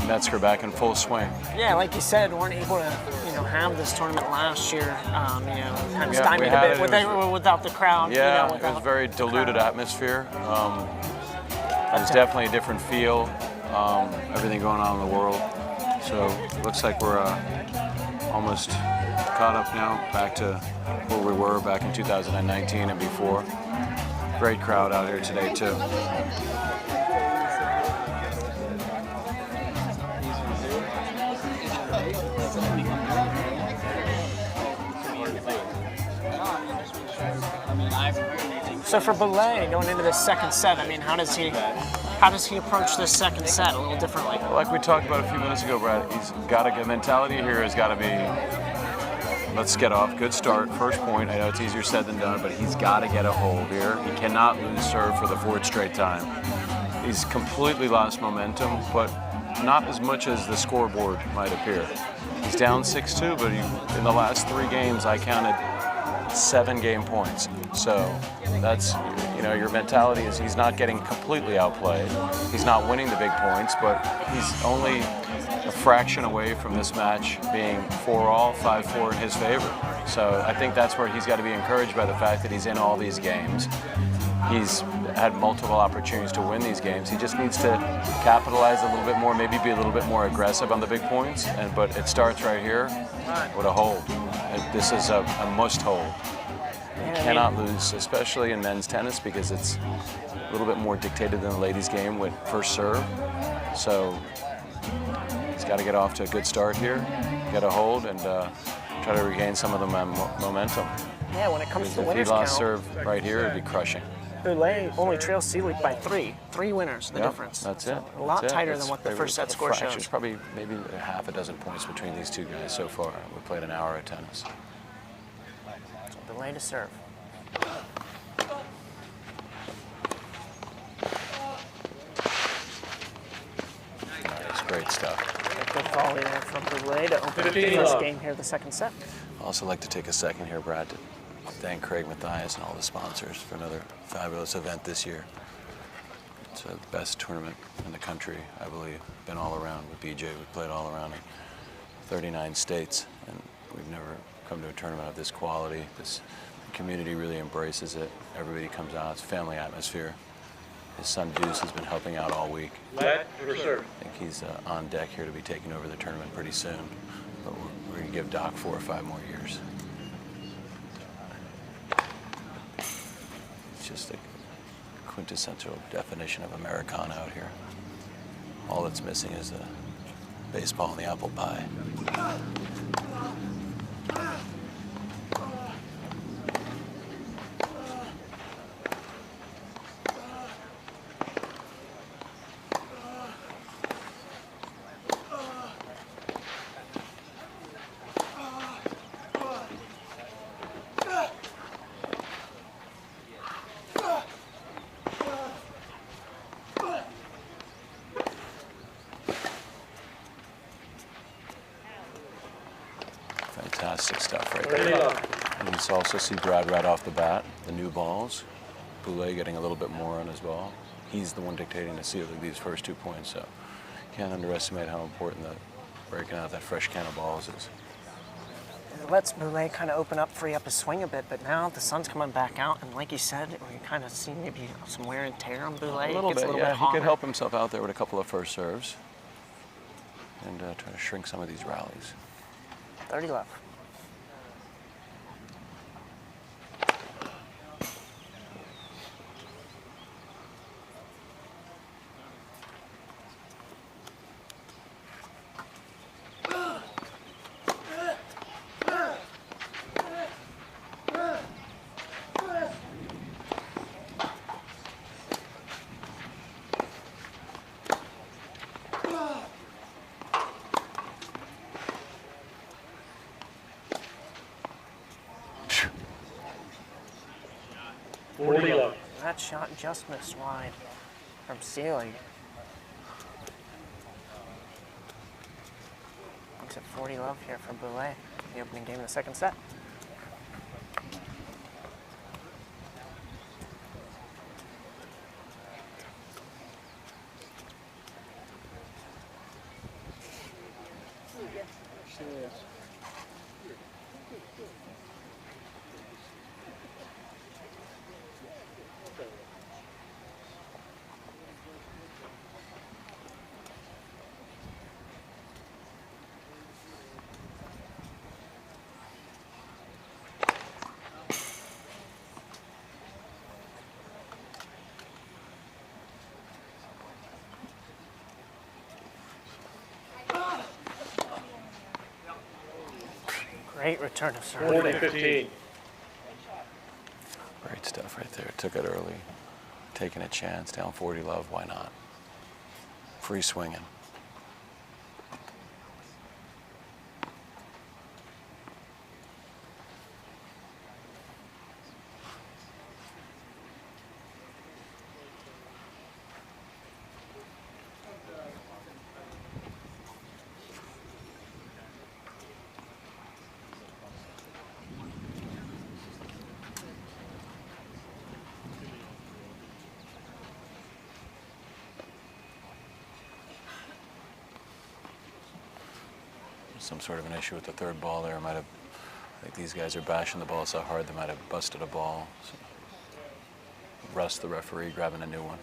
Metzger back in full swing. Yeah, like you said, weren't able to, have this tournament last year. Kind of Yeah, stymied we a had bit it. without the crowd. Yeah, it without was very diluted crowd. atmosphere. It was definitely a different feel. Everything going on in the world. So looks like we're almost caught up now, back to where we were back in 2019 and before. Great crowd out here today too. So for Boulay going into this second set, I mean, how does he approach this second set a little differently? Like we talked about a few minutes ago, Brad, he's got a good mentality here. Has got to be, let's get off, good start, first point. I know it's easier said than done, but he's got to get a hold here. He cannot lose serve for the fourth straight time. He's completely lost momentum, but not as much as the scoreboard might appear. He's down 6-2, but in the last 3 games, I counted 7 game points. So that's, your mentality is he's not getting completely outplayed. He's not winning the big points, but he's only a fraction away from this match being 4-all, 5-4 in his favor. So I think that's where he's got to be encouraged by the fact that he's in all these games. He's had multiple opportunities to win these games. He just needs to capitalize a little bit more, maybe be a little bit more aggressive on the big points. But it starts right here with a hold. This is a must hold. You cannot lose, especially in men's tennis, because it's a little bit more dictated than the ladies' game with first serve. So he's got to get off to a good start here, get a hold, and try to regain some of the momentum. Yeah, when it comes to the If winners he lost count, serve right here, it'd be crushing. Boulay only trails Seelig by 3. 3 winners, the Yep, difference. That's So it. a lot That's it. tighter It's than what the probably first set a score fraction. shows. It's probably maybe half a dozen points between these two guys so far. We played an hour of tennis. Boulay to serve. It's great stuff. Good volley there from Boulay to open the first game here, the second set. I'd also like to take a second here, Brad, to thank Craig Mathias and all the sponsors for another fabulous event this year. It's the best tournament in the country, I believe. Been all around with BJ. We played all around in 39 states, and we've never come to a tournament of this quality. The community really embraces it. Everybody comes out. It's a family atmosphere. His son Deuce has been helping out all week. I think he's on deck here to be taking over the tournament pretty soon, but we're going to give Doc 4 or 5 more years. It's just a quintessential definition of Americana out here. All that's missing is the baseball and the apple pie. Fantastic stuff right there. And you also see Brad right off the bat, the new balls. Boulay getting a little bit more on his ball. He's the one dictating to Seelig these first 2 points, so can't underestimate how important that breaking out that fresh can of balls is. It lets Boulay kind of open up, free up his swing a bit, but now the sun's coming back out, and like you said, we kind of see maybe some wear and tear on Boulay. A little It gets bit, a little yeah. bit He could hotter. help himself out there with a couple of first serves and try to shrink some of these rallies. 30 left. That shot just missed wide from Seelig. Looks at 40 love here for Boulay, the opening game of the second set. Great return of serve. 40-15. Great stuff right there. Took it early. Taking a chance. Down 40 love. Why not? Free swinging. Some sort of an issue with the third ball there. I think these guys are bashing the ball so hard they might have busted a ball. So Russ, the referee, grabbing a new one.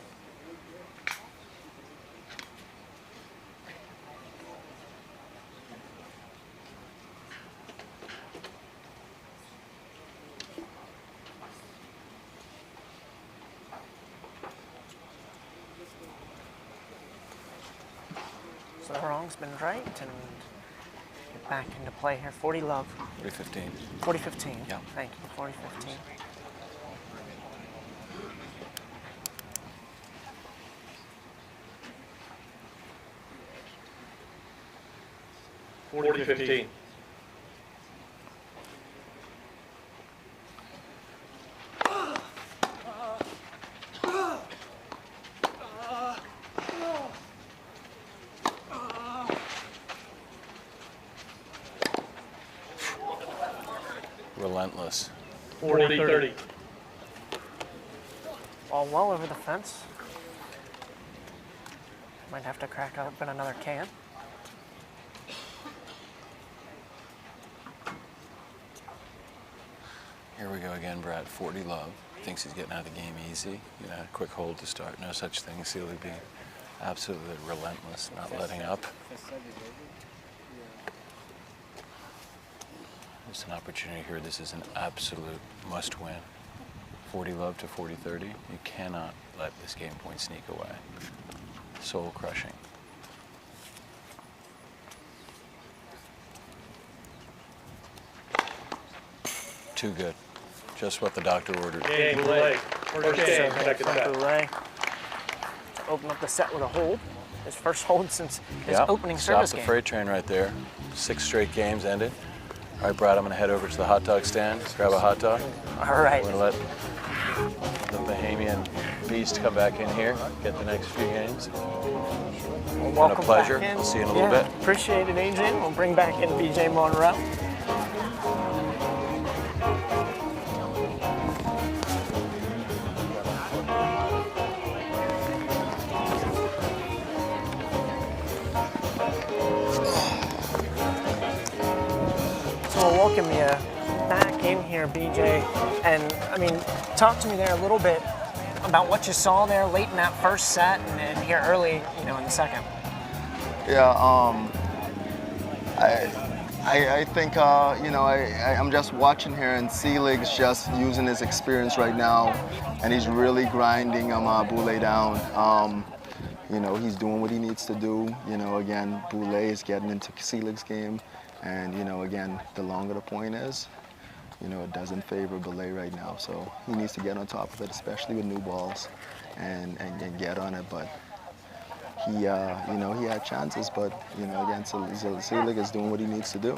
So the wrong's been right, and get back into play here. 40 love. 40-15. 40-15. Yeah. Thank you. 40-15. $40-15. Relentless. 40-30. Ball well over the fence. Might have to crack open another can. Here we go again, Brad. 40 love. Thinks he's getting out of the game easy. You know, quick hold to start. No such thing. Sealy being absolutely relentless, not letting up. There's an opportunity here. This is an absolute must-win. 40 love to 40-30. You cannot let this game point sneak away. Soul crushing. Too good. Just what the doctor ordered. Game, Boulay. First game, second set. Boulay. Open up the set with a hold. His first hold since his Yep. opening Stop service the game. freight train right there. 6 straight games ended. All right, Brad, I'm going to head over to the hot dog stand, grab a hot dog. All right. We're going to let the Bahamian beast come back in here, get the next few games. Well, Been welcome a pleasure. back in. We'll see you in a little bit. Appreciate it, Adrian. We'll bring back in BJ Monroe. So we'll welcome you back in here, BJ. And I mean, talk to me there a little bit about what you saw there late in that first set and here early, in the second. Yeah, I think, I'm just watching here, and Selig's just using his experience right now, and he's really grinding Boulay down. He's doing what he needs to do. Again, Boulay is getting into Selig's game, and, again, the longer the point is, it doesn't favor Boulay right now. So he needs to get on top of it, especially with new balls, and get on it. But he had chances, but, again, Selig is doing what he needs to do.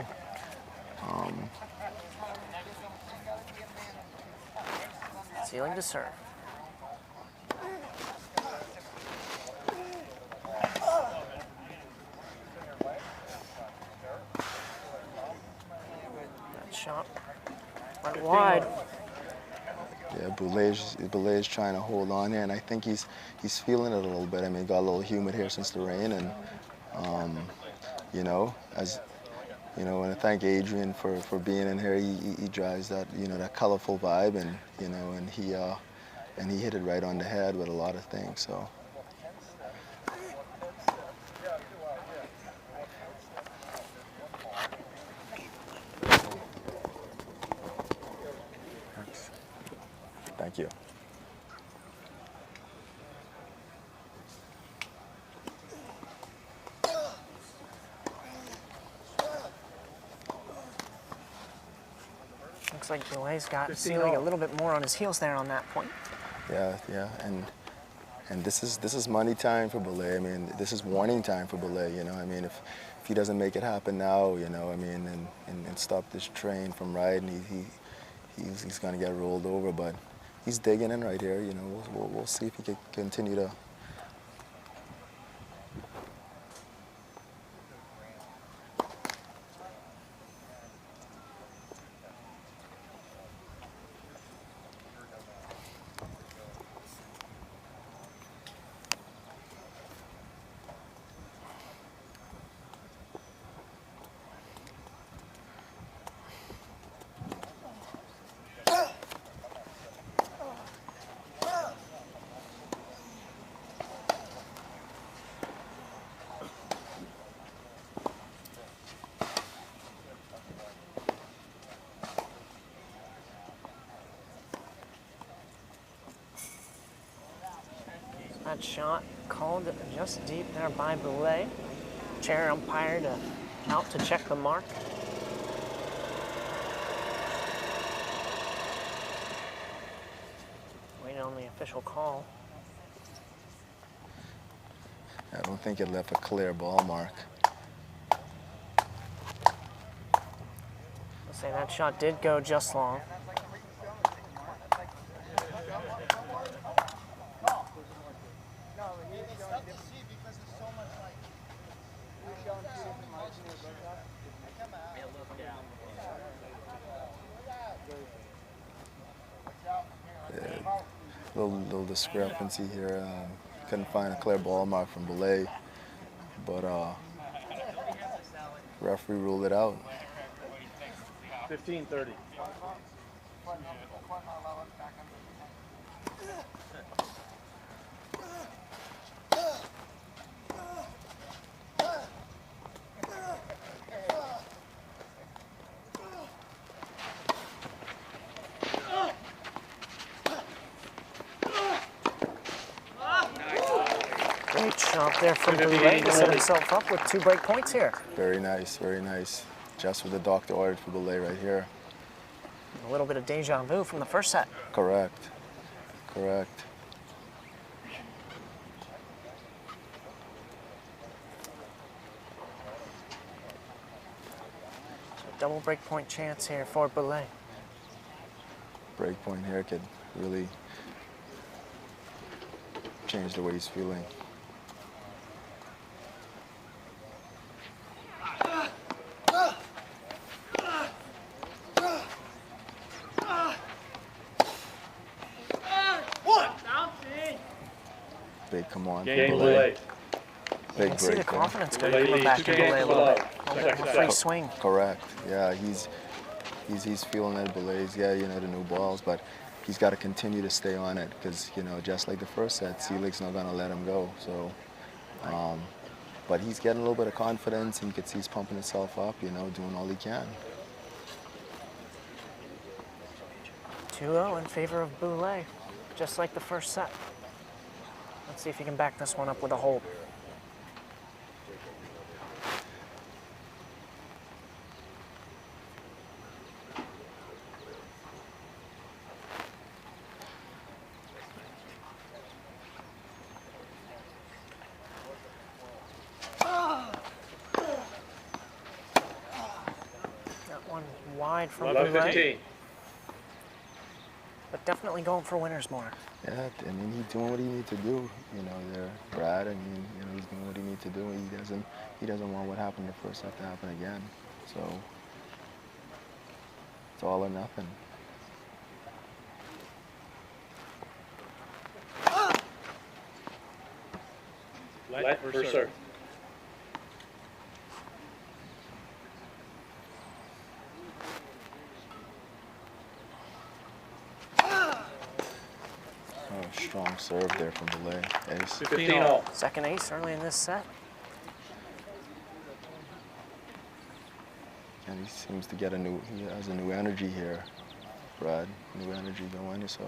Sealing to serve. That shot went wide. Yeah, Boulay's trying to hold on here, and I think he's feeling it a little bit. I mean, it got a little humid here since the rain, and and I thank Adrian for being in here. He drives that that colorful vibe, and and he hit it right on the head with a lot of things. So. Thank you. Looks like Boulet's got Seelig a little bit more on his heels there on that point. Yeah, yeah, and this is money time for Boulet. I mean, this is warning time for Boulet. You know, I mean, if he doesn't make it happen now, you know, I mean, and stop this train from riding, he's gonna get rolled over. But he's digging in right here. You know, we'll see if he can continue to. That shot called just deep there by Boulet. Chair umpire out to check the mark. Waiting on the official call. I don't think it left a clear ball mark. I'll say that shot did go just long. Little discrepancy here. Couldn't find a clear ball mark from Boulet, but referee ruled it out. 15:30. Great shot there from Boulet to set himself up with 2 break points here. Very nice, very nice. Just what the doctor ordered for Boulet right here. A little bit of deja vu from the first set. Correct, correct. So double break point chance here for Boulet. Break point here could really change the way he's feeling. Big, come on. Boulet. Big You see break the there. confidence coming back to Boulet a little bit. A little bit of a free swing. Correct. Yeah, he's feeling it. Boulet's got, you know, the new balls, but he's got to continue to stay on it because, you know, just like the first set, Seelig's not going to let him go. So, but he's getting a little bit of confidence, and you can see he's pumping himself up, you know, doing all he can. 2-0 in favor of Boulet, just like the first set. Let's see if he can back this one up with a hold. That one wide from Boulet, but definitely going for winner's mark. Yeah, I mean, he's doing what he needs to do, you know, there, Brad. I mean, you know, he's doing what he needs to do. He doesn't want what happened the first set to happen again. So it's all or nothing. Light for serve. Strong serve there from Boulet. Ace. 15-all. Second ace early in this set. And he seems to get he has a new energy here, Brad. New energy going, so.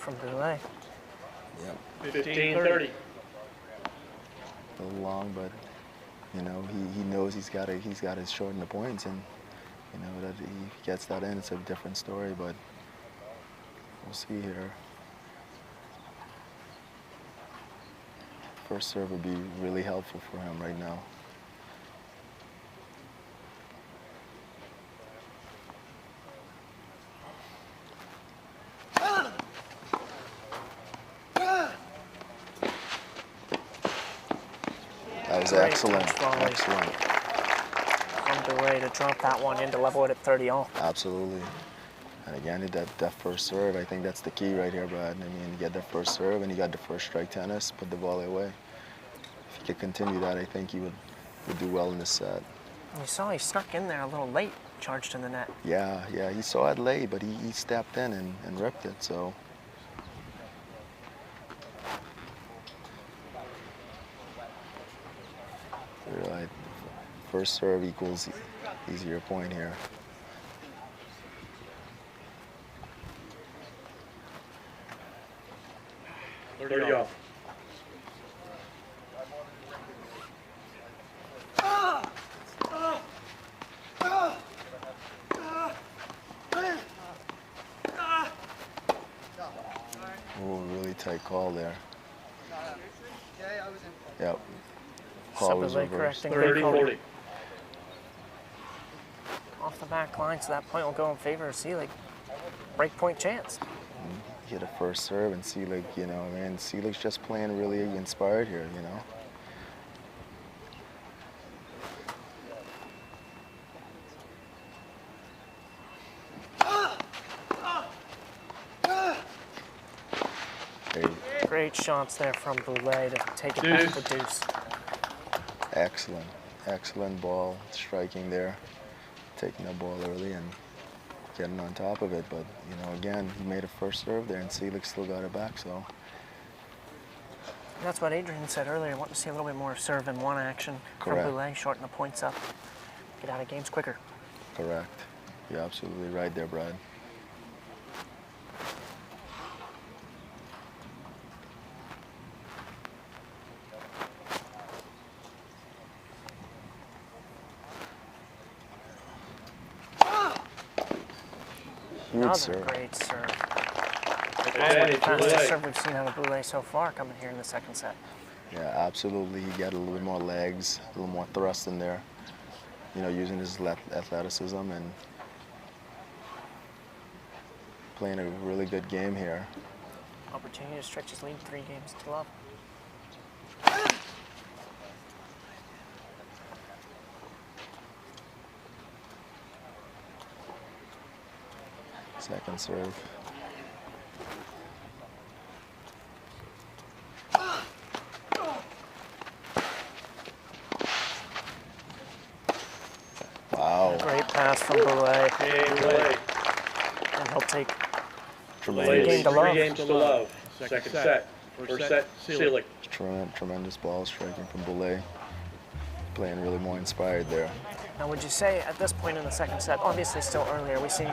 from Boulay. Yep. 15-30. A little long, but you know he knows he's got to shorten the points, and you know that he gets that in, it's a different story. But we'll see here. First serve would be really helpful for him right now. That was excellent. Excellent. From Boulay to drop that one in to level it at 30-all. Absolutely. And again, that first serve, I think that's the key right here, Brad. I mean, you get that first serve and you got the first strike tennis, put the volley away. If he could continue that, I think he would do well in this set. You saw he snuck in there a little late, charged in the net. Yeah, he saw it late, but he stepped in and ripped it, so. Right. First serve equals easier point here. There you go. Oh, really tight call there. Yep. Call was Boulay reversed. correcting. Great call. 30-40. Off the back line, so that point will go in favor of Seelig. Break point chance. Hit a first serve and Seelig, you know, man, Seelig's just playing really inspired here, you know. Great shots there from Boulay to take it back to deuce. Excellent, excellent ball striking there, taking the ball early and getting on top of it. But you know, again, he made a first serve there, and Seelig still got it back. So That's what Adrian said earlier. Want to see a little bit more serve in one action Correct. from Boulay, shorten the points up, get out of games quicker. correct. You're absolutely right there, Brad. Huge Another serve. great serve. Advantage, Fastest Boulay. serve we've seen out of Boulay so far coming here in the second set. Yeah, absolutely. He got a little bit more legs, a little more thrust in there. You know, using his athleticism and playing a really good game here. Opportunity to stretch his lead 3 games to love. Second serve. Wow. Great pass from Boulay, Game Boulay. and he'll take Tremendous, game to love. 3 games to love. Second set. First set, Seelig. tremendous ball striking from Boulay. Playing really more inspired there. Now, would you say at this point in the second set, obviously still early, are we seeing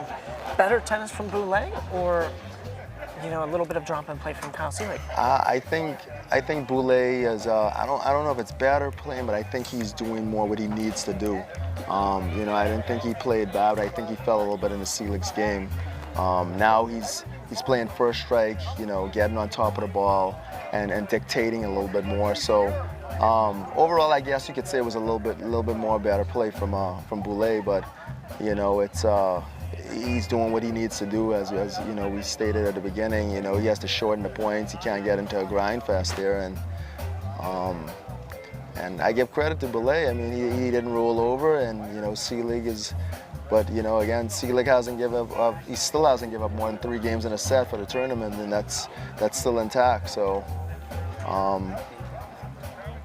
better tennis from Boulay, or you know, a little bit of drop in play from Kyle Seelig? I think Boulay is. I don't know if it's better playing, but I think he's doing more what he needs to do. You know, I didn't think he played bad, but I think he fell a little bit into Seelig's game. Now he's playing first strike. You know, getting on top of the ball and dictating a little bit more. So overall, I guess you could say it was a little bit more better play from Boulay, but you know, it's. He's doing what he needs to do, as you know, we stated at the beginning. You know, he has to shorten the points. He can't get into a grind fast there, and I give credit to Boulay. I mean, he didn't roll over, and you know, Seelig is. But you know, again, Seelig hasn't given up. He still hasn't given up more than 3 games in a set for the tournament, and that's still intact. So,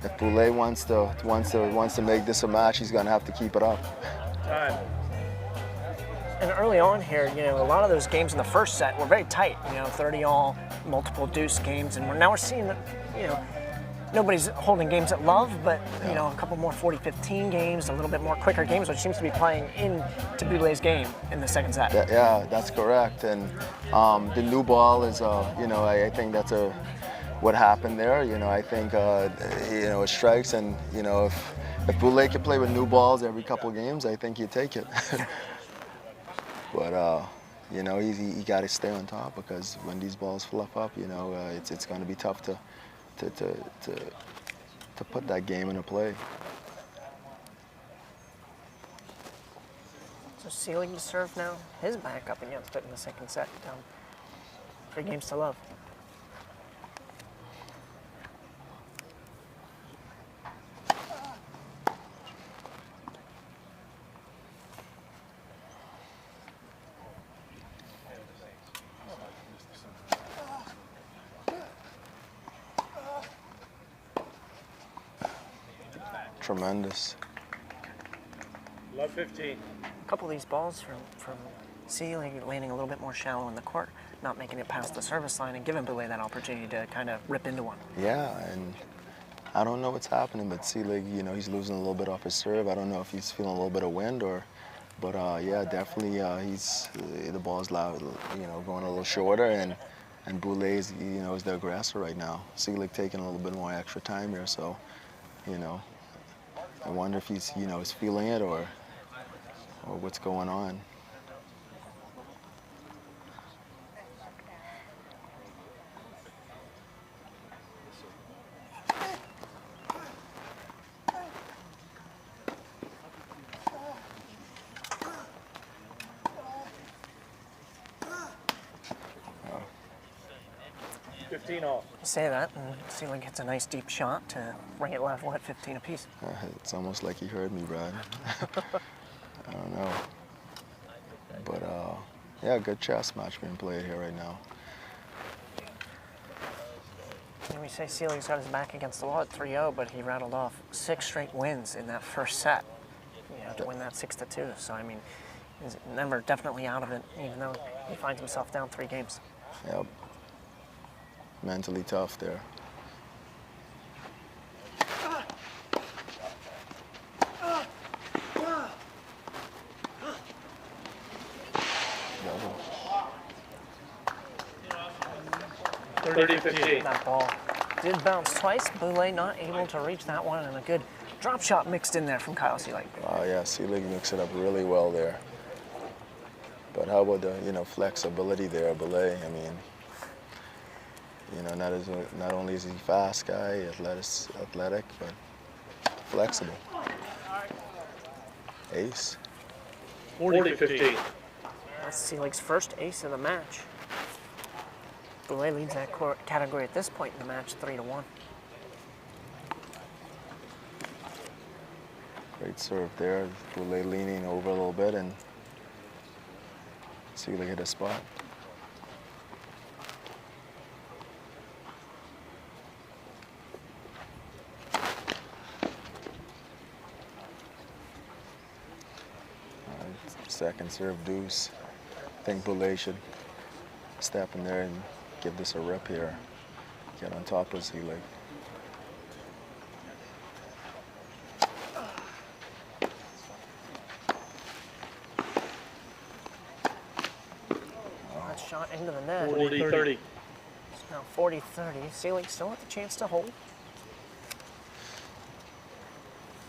if Boulay wants to make this a match, he's gonna have to keep it up. Time. And early on here, you know, a lot of those games in the first set were very tight, you know, 30-all, multiple deuce games, and now we're seeing that, you know, nobody's holding games at love, but you know, a couple more 40-15 games, a little bit more quicker games, which seems to be playing into Boulet's game in the second set. Yeah, that's correct. And the new ball is, you know, I think that's what happened there. You know, I think, you know, it strikes, and you know, if Boulet could play with new balls every couple games, I think he'd take it. But you know, he got to stay on top, because when these balls fluff up, you know, it's going to be tough to put that game into play. So Seelig to serve now. His back up against it in the second set. 3 games to love. Tremendous. Love 15. A couple of these balls from Seelig landing a little bit more shallow in the court, not making it past the service line, and giving Boulet that opportunity to kind of rip into one. Yeah, and I don't know what's happening, but Seelig, you know, he's losing a little bit off his serve. I don't know if he's feeling a little bit of wind but yeah, definitely the ball's loud, you know, going a little shorter, and Boulet, you know, is the aggressor right now. Seelig taking a little bit more extra time here, so, you know, I wonder if he's, you know, is feeling it or what's going on. All. You say that, and Seelig hits a nice deep shot to bring it level at 15 apiece. It's almost like he heard me, Brad. I don't know. But, yeah, good chess match being played here right now. And we say Seelig's got his back against the wall at 3-0, but he rattled off 6 straight wins in that first set. You know, to win that 6-2. So, I mean, he's never definitely out of it, even though he finds himself down 3 games. Yep. Mentally tough there. Double. 30-15. That ball did bounce twice. Boulet not able to reach that one, and a good drop shot mixed in there from Kyle Seelig. Oh yeah, Seelig mixed it up really well there. But how about the, you know, flexibility there, Boulet? I mean, you know, not only is he a fast guy, athletic, but flexible. Ace. 40-15. That's Seelig's first ace of the match. Boulet leads that category at this point in the match, 3-1. Great serve there. Boulet leaning over a little bit, and Seelig hit a spot. Second serve deuce. I think Boulet should step in there and give this a rip here. Get on top of Seelig. That shot into the net. 40-30. It's now 40-30. Seelig still with the chance to hold.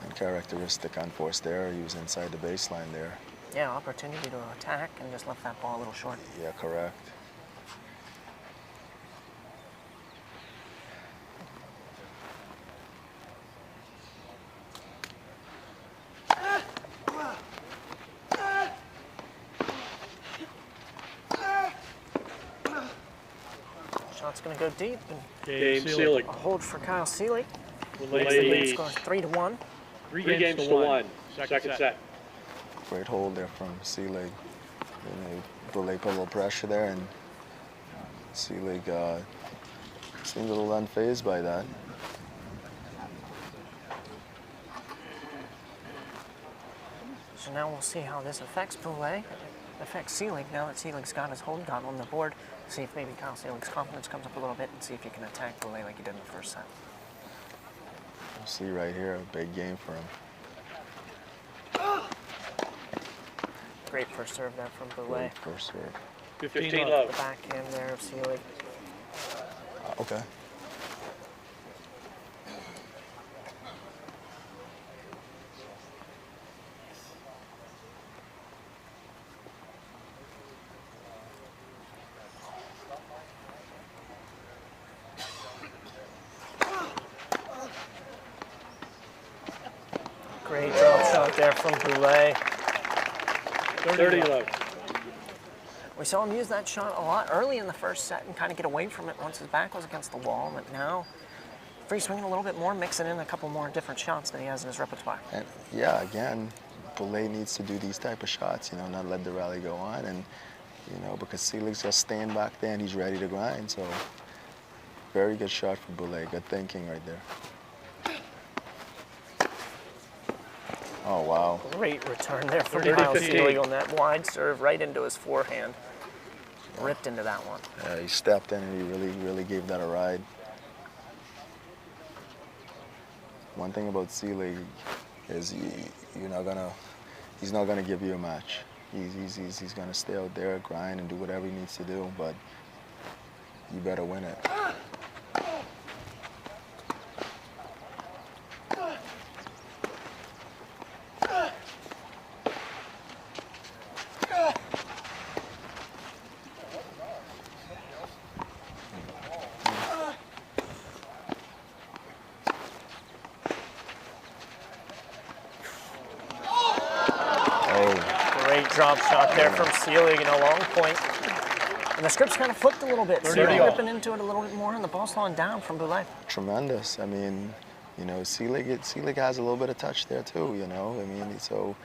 Uncharacteristic unforced error. He was inside the baseline there. Yeah, opportunity to attack and just left that ball a little short. Yeah, correct. Shot's going to go deep. And Game Seelig. a hold for Kyle Seelig. Boulet The lead leads scores 3-1. 3 games to 1. Second set. Great hold there from Seelig. You know, Boulet put a little pressure there, and Seelig seemed a little unfazed by that. So now we'll see how this affects Boulet. Affects Seelig now that Seelig's got his hold, got on the board. See if maybe Kyle Seelig's confidence comes up a little bit and see if he can attack Boulet like he did in the first set. See right here, a big game for him. Great first serve there from Boulay. Great first serve. 15 The love. backhand there of Seelig. Okay. Great drop shot there from Boulay. 30 love. We saw him use that shot a lot early in the first set and kind of get away from it once his back was against the wall. But now, free swinging a little bit more, mixing in a couple more different shots that he has in his repertoire. And yeah, again, Boulay needs to do these type of shots, you know, not let the rally go on. And, you know, because Selig's just staying back there and he's ready to grind. So, very good shot for Boulay. Good thinking right there. Oh, wow. Great return there from 30, Kyle 58. Seelig on that wide serve right into his forehand. Ripped into that one. Yeah, he stepped in and he really gave that a ride. One thing about Seelig is he's not gonna give you a match. He's gonna stay out there, grind, and do whatever he needs to do, but you better win it. Great drop shot there from Seelig in a long point. And the script's kind of flipped a little bit. Seelig ripping into it a little bit more, and the ball slowing down from Boulay. Tremendous. I mean, you know, Seelig has a little bit of touch there too, you know. I mean, so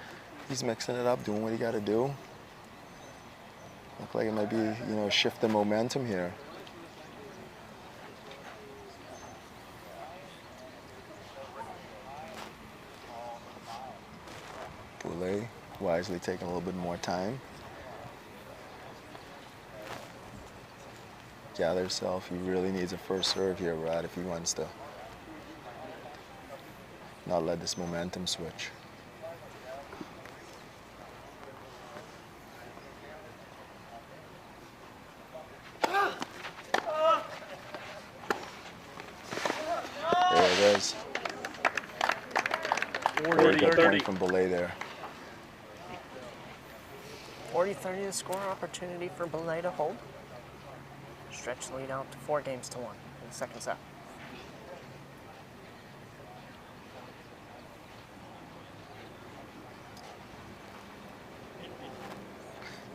he's mixing it up, doing what he got to do. Look like it might be, you know, shift the momentum here. Boulay wisely taking a little bit more time. Gather himself. He really needs a first serve here, Brad, if he wants to not let this momentum switch. There it is. Very good point from Boulay there. 40-30 the score, opportunity for Boulay to hold. Stretch the lead out to 4-1 in the second set.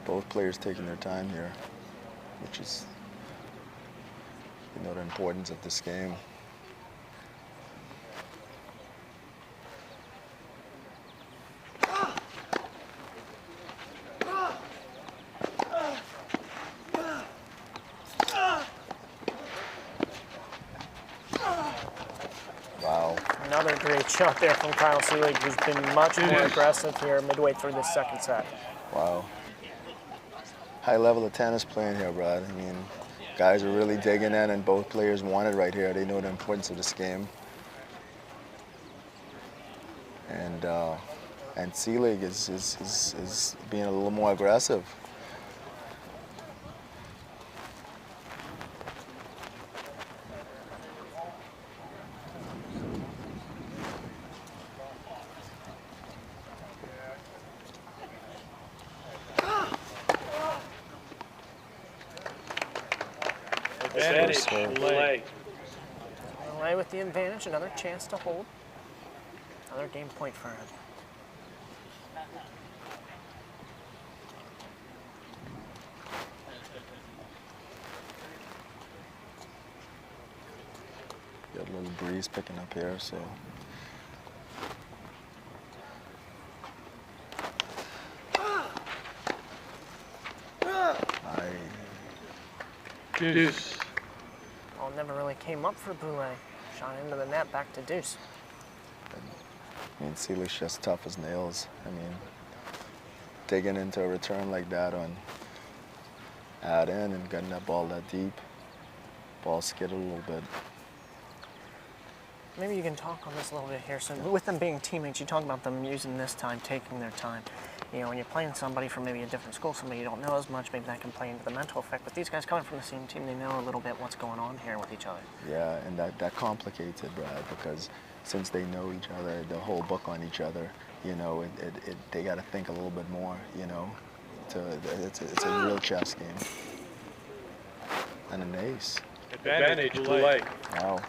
Both players taking their time here, which is, you know, the importance of this game. Wow. Another great shot there from Kyle Seelig, who's been much more aggressive here midway through this second set. Wow. High level of tennis playing here, Brad. I mean, guys are really digging in, and both players want it right here. They know the importance of this game. And Seelig is being a little more aggressive. Advantage, Boulay. Boulay with the advantage, another chance to hold. Another game point for him. Got a little breeze picking up here, so. Deuce. Ball never really came up for Boulay. Shot into the net, back to deuce. I mean, Selig's just tough as nails. I mean, digging into a return like that on add in and getting that ball that deep, ball skid a little bit. Maybe you can talk on this a little bit here. So with them being teammates, you talk about them using this time, taking their time. You know, when you're playing somebody from maybe a different school, somebody you don't know as much, maybe that can play into the mental effect. But these guys coming from the same team, they know a little bit what's going on here with each other. Yeah, and that complicates it, Brad, because since they know each other, the whole book on each other, you know, they got to think a little bit more, you know. It's a real chess game. And an ace. Advantage, Boulay. Wow.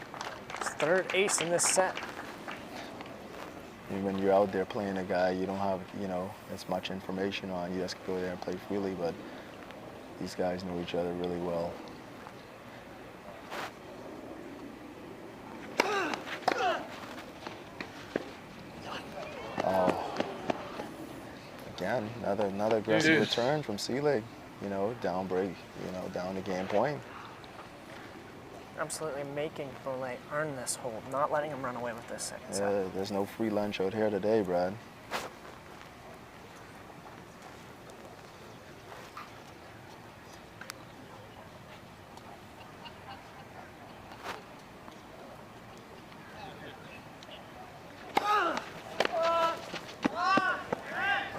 Third ace in this set. And when you're out there playing a guy you don't have, you know, as much information on, you just go there and play freely, but these guys know each other really well. Oh. Again, another aggressive return from Seelig. You know, down break, you know, down the game point. Absolutely making Boulay earn this hold, not letting him run away with this second set. Yeah, there's no free lunch out here today, Brad.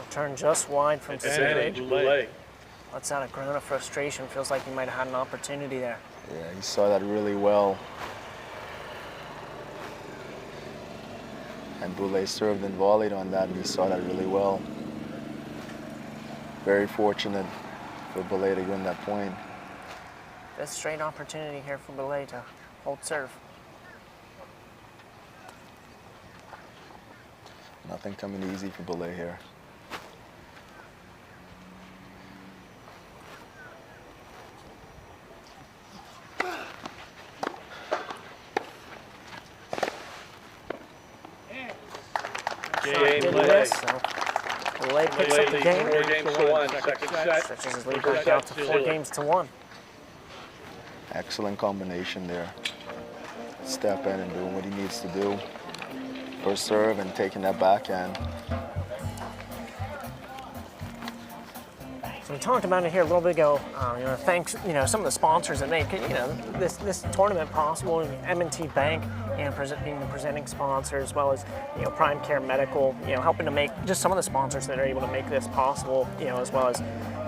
Return just wide from Advantage, Seelig. Boulay. Lets out a groan of frustration. Feels like he might have had an opportunity there. Yeah, he saw that really well. And Boulay served and volleyed on that, and he saw that really well. Very fortunate for Boulay to win that point. Fifth straight opportunity here for Boulay to hold serve. Nothing coming easy for Boulay here. Didn't miss, so Boulay picks up the game. 4 games to 1. Second set. Stretches his lead back out to 4 games to 1. Excellent combination there. Step in and doing what he needs to do. First serve and taking that backhand. So we talked about it here a little bit ago. You know, thanks, you know, some of the sponsors that make, you know, this tournament possible. M&T Bank, you know, being the presenting sponsor, as well as, you know, Prime Care Medical, you know, helping to make just some of the sponsors that are able to make this possible. You know, as well as,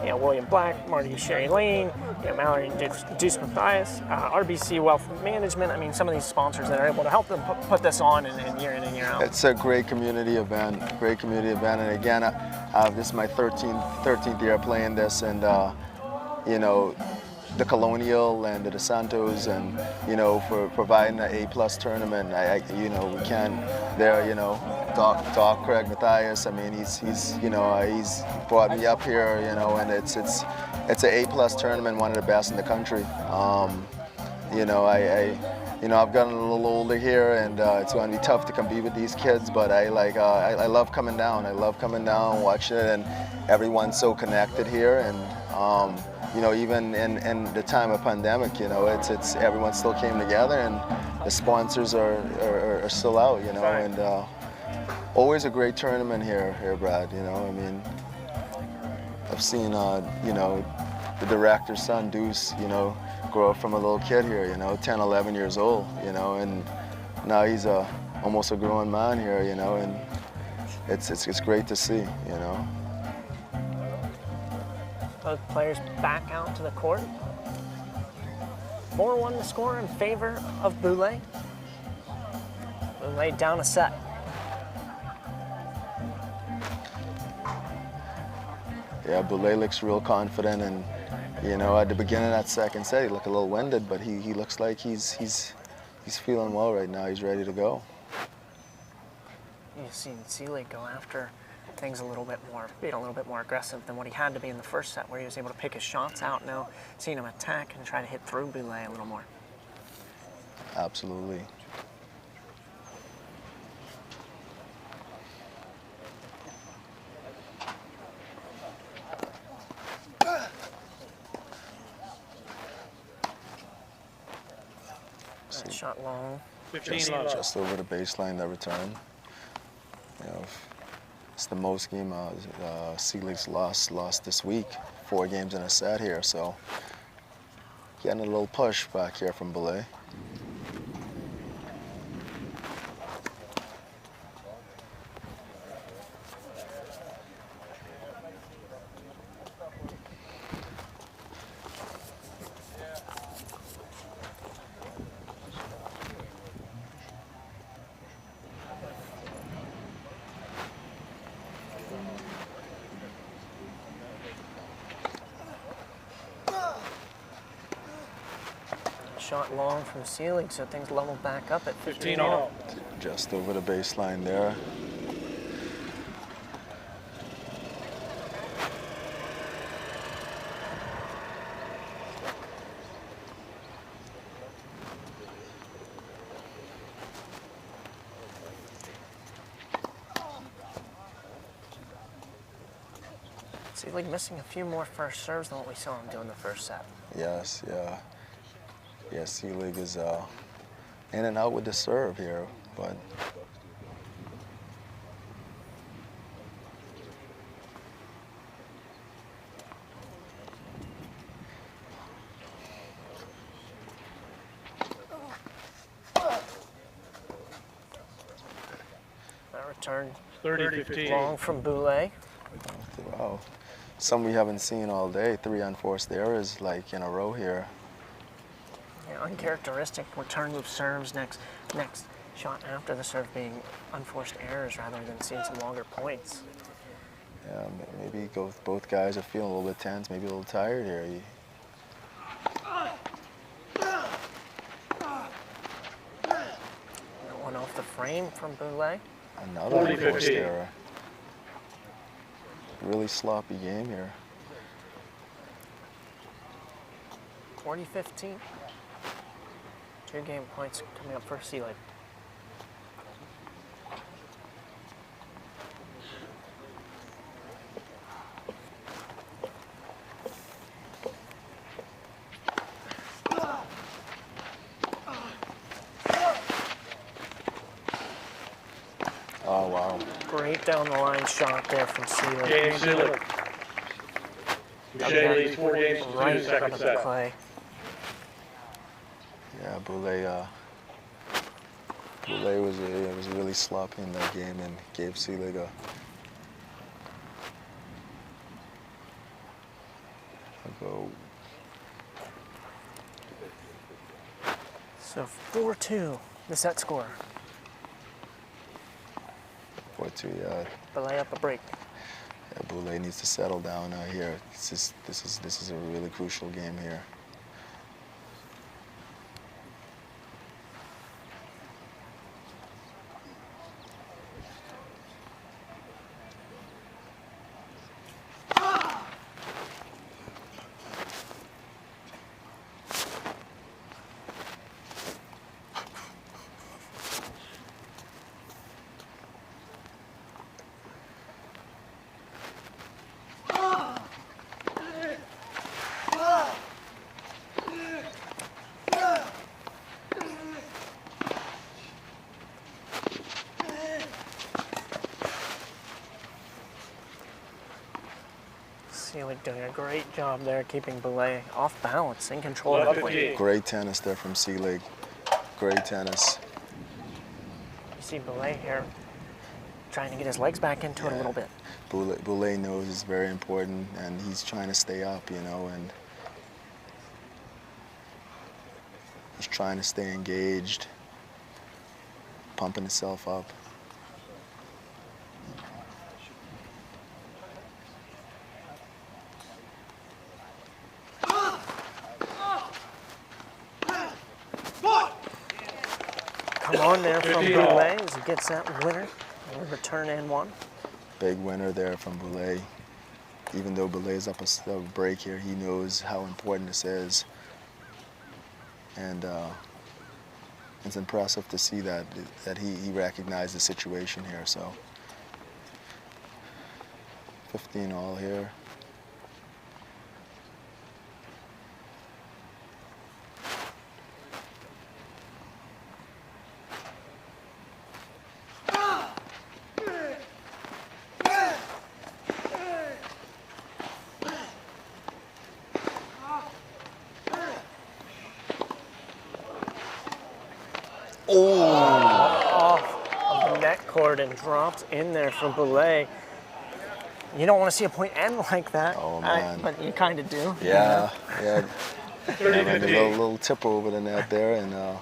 you know, William Black, Marty Sherry Lane, you know, Mallory Deuce Mathias, RBC Wealth Management. I mean, some of these sponsors that are able to help them put this on and year in and year out. It's a great community event, And again, this is my 13th year playing this, and you know, the Colonial and the DeSantos, and you know, for providing an A+ tournament. You know, we can't. There, you know, Doc Craig Mathias. I mean, he's you know, he's brought me up here. You know, and it's an A+ tournament, one of the best in the country. You know, you know, I've gotten a little older here, and it's going to be tough to compete with these kids. But I love coming down. I love coming down, watching it, and everyone's so connected here. And you know, even in the time of pandemic, you know, it's everyone still came together, and the sponsors are still out. You know, and always a great tournament here, Brad. You know, I mean, I've seen you know, the director's son, Deuce, you know, grow up from a little kid here, you know, 10, 11 years old, you know, and now he's almost a grown man here, you know, and it's great to see, you know. Both players back out to the court. 4-1 the score in favor of Boulay. Boulay down a set. Yeah, Boulay looks real confident, and you know, at the beginning of that second set, he looked a little winded, but he looks like he's feeling well right now. He's ready to go. You've seen Seelig go after things a little bit more, being a little bit more aggressive than what he had to be in the first set, where he was able to pick his shots out. Now, seeing him attack and try to hit through Boulay a little more. Absolutely. Shot long. 15 love. Just over the baseline, that return. You know, it's the most game Seelig's lost this week. 4 games in a set here, so getting a little push back here from Boulay. shot long from ceiling, so things level back up at 15 15 all. Just over the baseline there. Seelig missing a few more first serves than what we saw him do in the first set. Yes, yeah. Yeah, Seelig is in and out with the serve here, but That return 30-15. long from Boulay. wow. Some we haven't seen all day. 3 unforced errors like in a row here. Yeah, uncharacteristic return move serves next shot after the serve being unforced errors rather than seeing some longer points. Yeah, maybe both guys are feeling a little bit tense, maybe a little tired here. One off the frame from Boulay. Another unforced error. Really sloppy game here. 40-15. 2 game points coming up for Seelig. Oh, wow. Great down the line shot there from Seelig. Game Seelig. Boucher leads 4 games to 2 Right in the second out of the set. clay. Yeah, Boulay was really sloppy in that game and gave Seelig a go. So 4-2, the set score. 4-2, yeah. Boulay up a break. Yeah, Boulay needs to settle down here. This is a really crucial game here. Seelig doing a great job there, keeping Boulay off balance, in control of the point. 15. Great tennis there from Seelig. Great tennis. You see Boulay here trying to get his legs back into it a little bit. Boulay knows it's very important, and he's trying to stay up, you know, and he's trying to stay engaged, pumping himself up. Come on there from Boulay as he gets that winner. Return and 1. Big winner there from Boulay. Even though Boulay's up a break here, he knows how important this is. And it's impressive to see that he recognized the situation here. So 15 all here. Off of the net cord and dropped in there for Boulay. You don't want to see a point end like that. Oh, man. But you kind of do. Yeah, yeah. 30-15. A little tip over the net there, and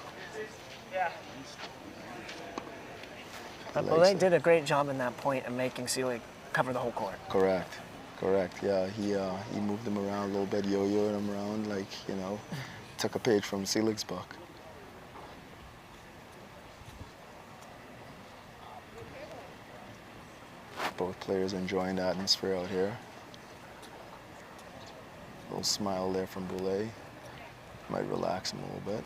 But Boulay did a great job in that point of making Seelig cover the whole court. correct. Yeah, he moved him around a little bit, yo-yoed him around, like, you know, took a page from Selig's book. Both players enjoying the atmosphere out here. A little smile there from Boulay. Might relax him a little bit.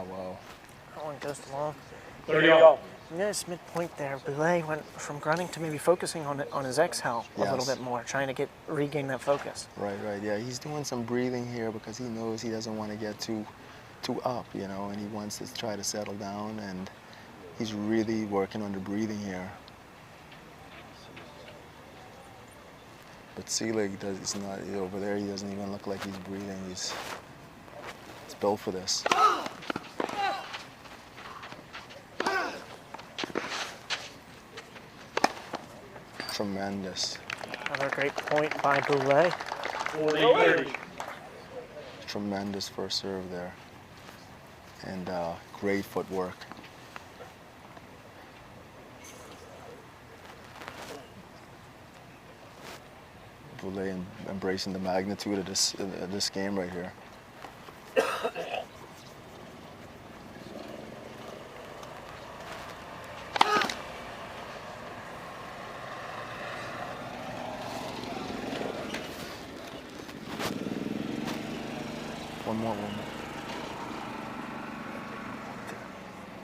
Wow. That one goes long. 30 all. Yes, midpoint there. Boulay went from grunting to maybe focusing on his exhale a little Yes. bit more, trying to regain that focus. Right. Yeah, he's doing some breathing here because he knows he doesn't want to get too up, you know, and he wants to try to settle down, and he's really working on the breathing here. But Selig is not over there. He doesn't even look like he's breathing. He's built for this. Tremendous. Another great point by Boulay. 40-30. Tremendous first serve there. And great footwork. Boulay embracing the magnitude of this game right here. One more.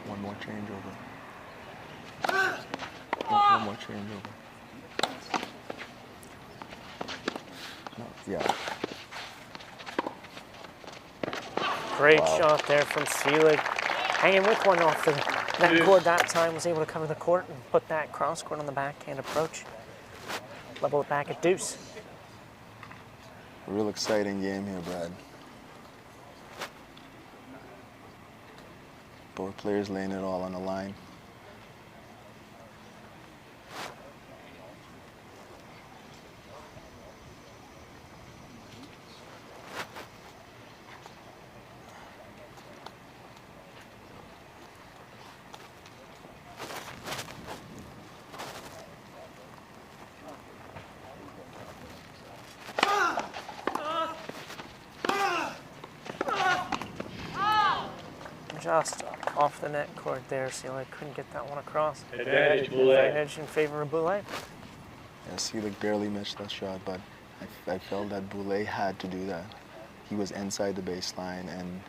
One more changeover. One more changeover. No, yeah. Great Wow. shot there from Selig. Hanging with one off the net cord that time, was able to cover the court and put that cross court on the backhand approach. Level it back at deuce. A real exciting game here, Brad. Both players laying it all on the line. Just off the net cord there, Selig couldn't get that one across. Advantage, Boulay. Advantage in favor of Boulay. Yeah, Selig barely missed that shot, but I felt that Boulay had to do that. He was inside the baseline, and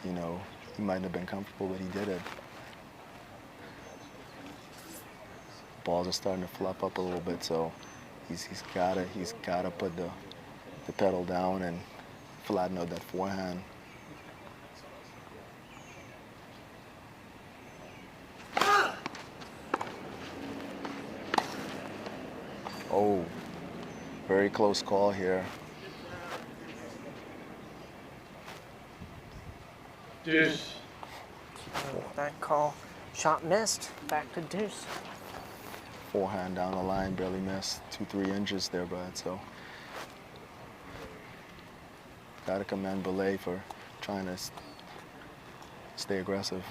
you know, he might have been comfortable, but he did it. Balls are starting to flop up a little bit, so he's gotta put the pedal down and flatten out that forehand. Oh, very close call here. Deuce. That call, shot missed, back to deuce. Forehand down the line, barely missed. 2-3 inches there, Brad, so. Gotta commend Boulay for trying to stay aggressive.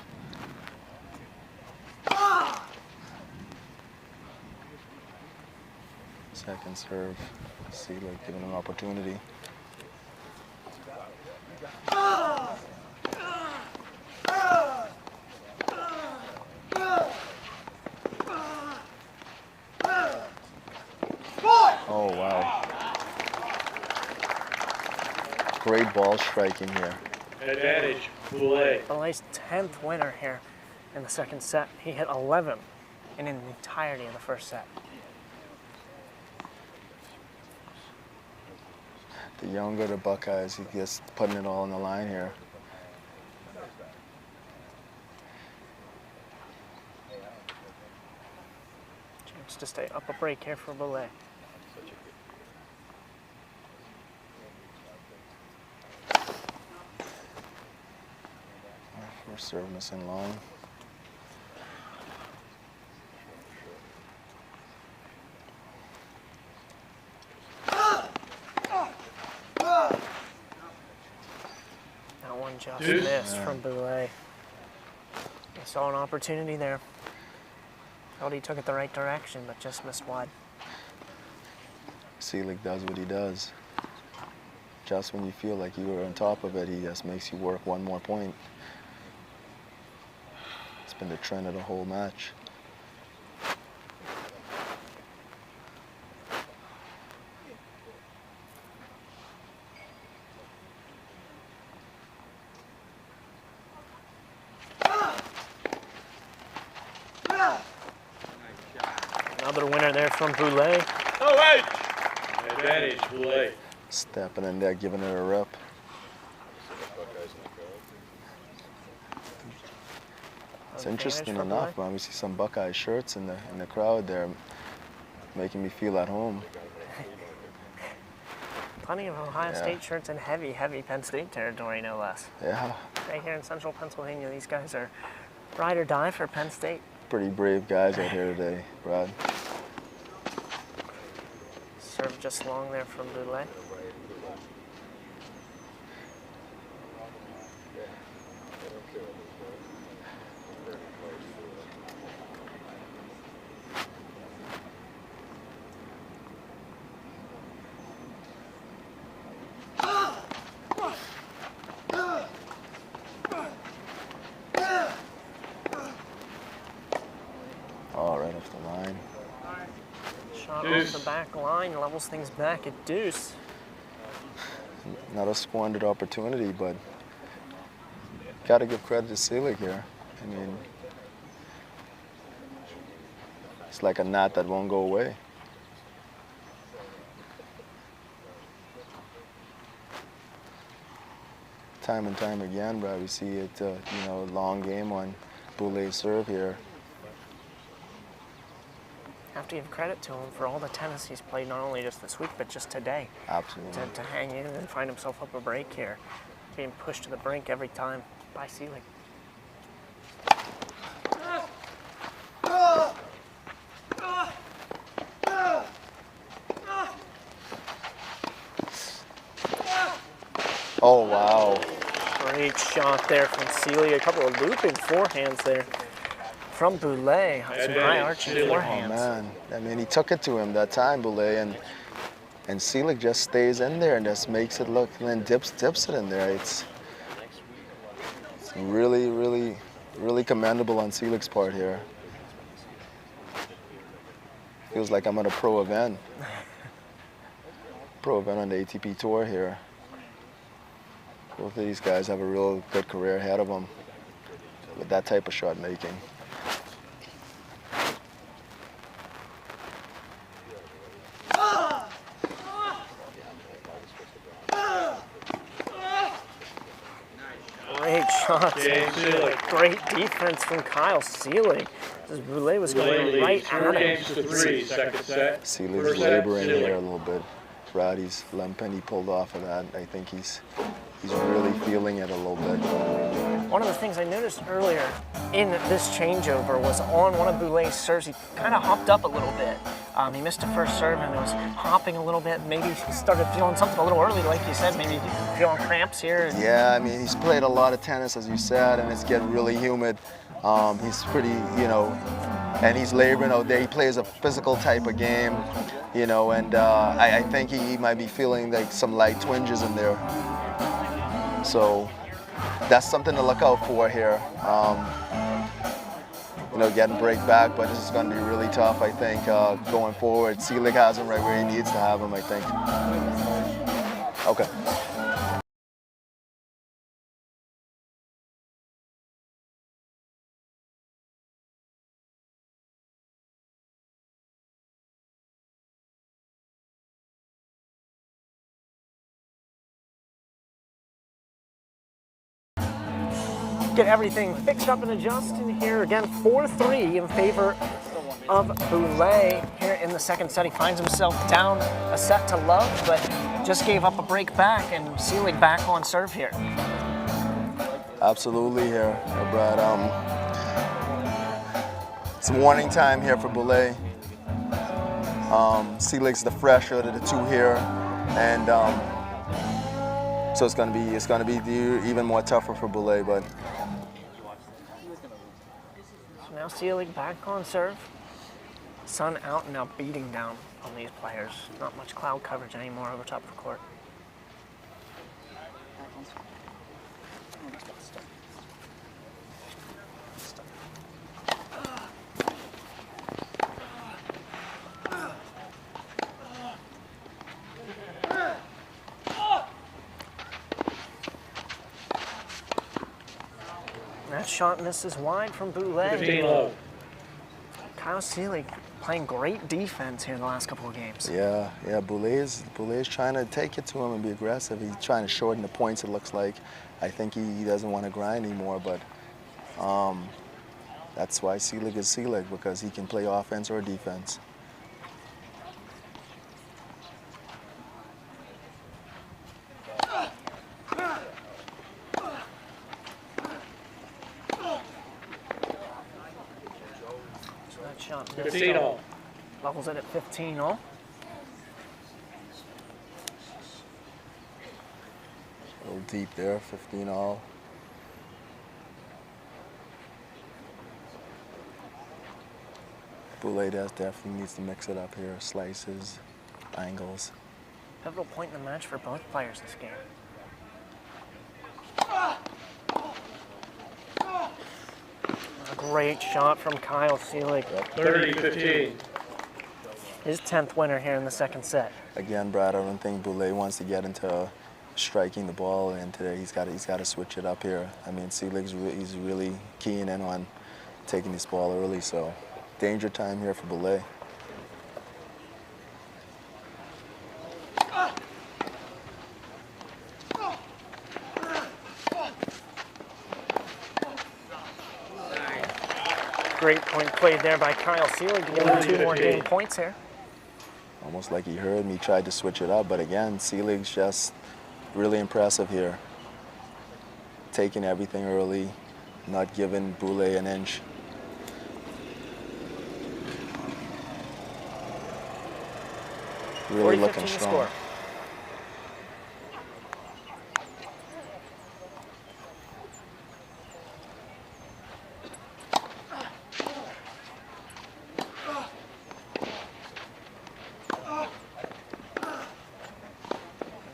Second serve, Selig giving him an opportunity. Oh, wow. Great ball striking here. Advantage, Boulay. Boulay's 10th winner here in the second set. He hit 11 in the entirety of the first set. The younger the Buckeyes, he gets putting it all on the line here. Chance to stay up a break here for Boulay. First serve missing long. Just missed from Boulay. I saw an opportunity there. Thought he took it the right direction, but just missed wide. Seelig does what he does. Just when you feel like you were on top of it, he just makes you work one more point. It's been the trend of the whole match. Another winner there from Boulay. Advantage, Boulay. Stepping in there, giving it a rip. It's interesting enough, man. We see some Buckeye shirts in the crowd there, making me feel at home. Plenty of Ohio State shirts in heavy, heavy Penn State territory, no less. Yeah. Right here in central Pennsylvania, these guys are ride or die for Penn State. Pretty brave guys out here today, Brad. Serve just long there from Boulay. All right off the line. Shot off the back line, levels things back at deuce. Not a squandered opportunity, but got to give credit to Seelig here. I mean, it's like a knot that won't go away. Time and time again, Brad, we see it, you know, long game on Boulay's serve here. Have to give credit to him for all the tennis he's played, not only just this week, but just today. Absolutely. To hang in and find himself up a break here. Being pushed to the brink every time by Seelig. Oh, wow. Great shot there from Seelig. A couple of looping forehands there from Boulay. Some high arching Oh, forehands. man. I mean, he took it to him that time, Boulay, and Seelig just stays in there and just makes it look, and then dips it in there. It's really, really, really commendable on Seelig's part here. Feels like I'm at a pro event. Pro event on the ATP Tour here. Both of these guys have a real good career ahead of them with that type of shot making. Great shot. Great defense from Kyle Seelig. This Boulay was going right at him. Second set. Seelig's laboring here a little bit. Brad, Lempenny pulled off of that. I think he's really feeling it a little bit. One of the things I noticed earlier in this changeover was on one of Boulay's serves, he kind of hopped up a little bit. He missed a first serve and was hopping a little bit. Maybe he started feeling something a little early, like you said, maybe feeling cramps here. Yeah, I mean, he's played a lot of tennis, as you said, and it's getting really humid. He's pretty, you know, and he's laboring out there. He plays a physical type of game, you know, and I think he might be feeling like some light twinges in there. So that's something to look out for here. You know, getting break back, but this is going to be really tough, I think, going forward. Seelig has him right where he needs to have him, I think. Okay. Get everything fixed up and adjusted here. Again, 4-3 in favor of Boulay here in the second set. He finds himself down a set to love, but just gave up a break back, and Seelig back on serve here. Absolutely here, Brad. Some warning time here for Boulay. Seelig's the fresher of the two here, and So it's gonna be even more tougher for Boulay, but So now Seelig back on serve. Sun out and now beating down on these players. Not much cloud coverage anymore over top of the court. That shot misses wide from Boulay. Kyle Seelig playing great defense here in the last couple of games. yeah, Boulay is trying to take it to him and be aggressive. He's trying to shorten the points, it looks like. I think he doesn't want to grind anymore, but that's why Seelig is Seelig, because he can play offense or defense. That shot misses. Levels it at 15 all. A little deep there, 15 all. Boulay definitely needs to mix it up here. Slices, angles. Pivotal point in the match for both players this game. A great shot from Kyle Seelig. 30-15. His 10th winner here in the second set. Again, Brad, I don't think Boulay wants to get into striking the ball, and today he's got to switch it up here. I mean, Seelig's he's really keen in on taking this ball early, so danger time here for Boulay. Great point played there by Kyle Seelig to get 2 more game points here. Almost like he heard me, tried to switch it up, but again, Seelig's just really impressive here. Taking everything early, not giving Boulay an inch. Really looking 40-15 strong. score.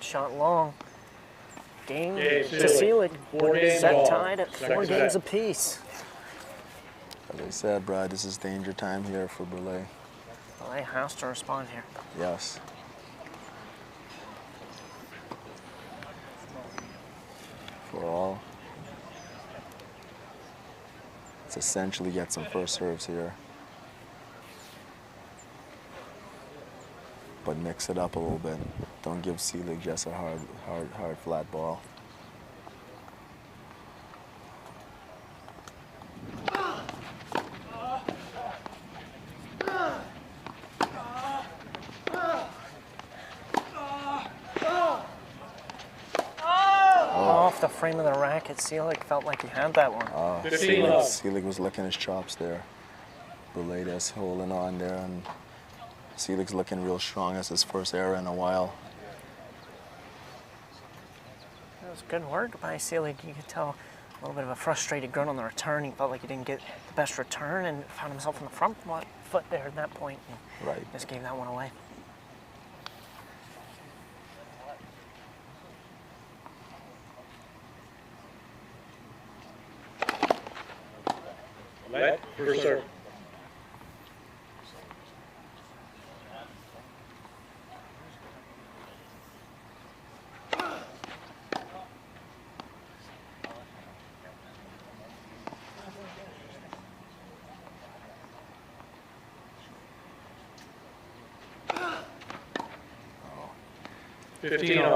Shot long. Game to Seelig. Set tied at 4 games apiece. As I said, Brad, this is danger time here for Boulay. Boulay has to respond here. Yes. For all. Let's essentially get some first serves here. But mix it up a little bit. Don't give Seelig just a hard flat ball. Off the frame of the racket, Seelig felt like he had that one. Seelig was licking his chops there. Boulay just holding on there, and Seelig's looking real strong. That's his first error in a while. It was good work by Seelig. You could tell a little bit of a frustrated grunt on the return. He felt like he didn't get the best return and found himself on the front foot there at that point. And Right. just gave that one away. Let for serve.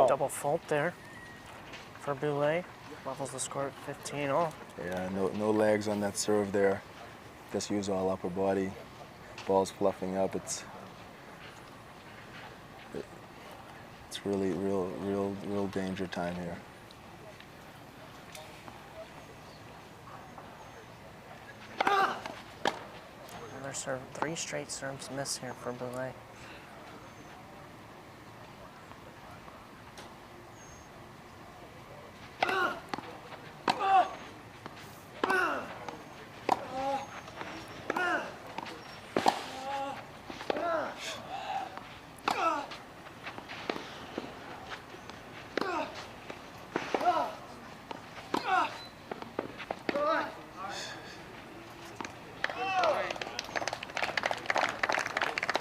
Double fault there for Boulay. Levels the score at 15 all. Yeah, no legs on that serve there. Just use all upper body. Ball's fluffing up. It's really real danger time here. Another serve, 3 straight serves miss here for Boulay.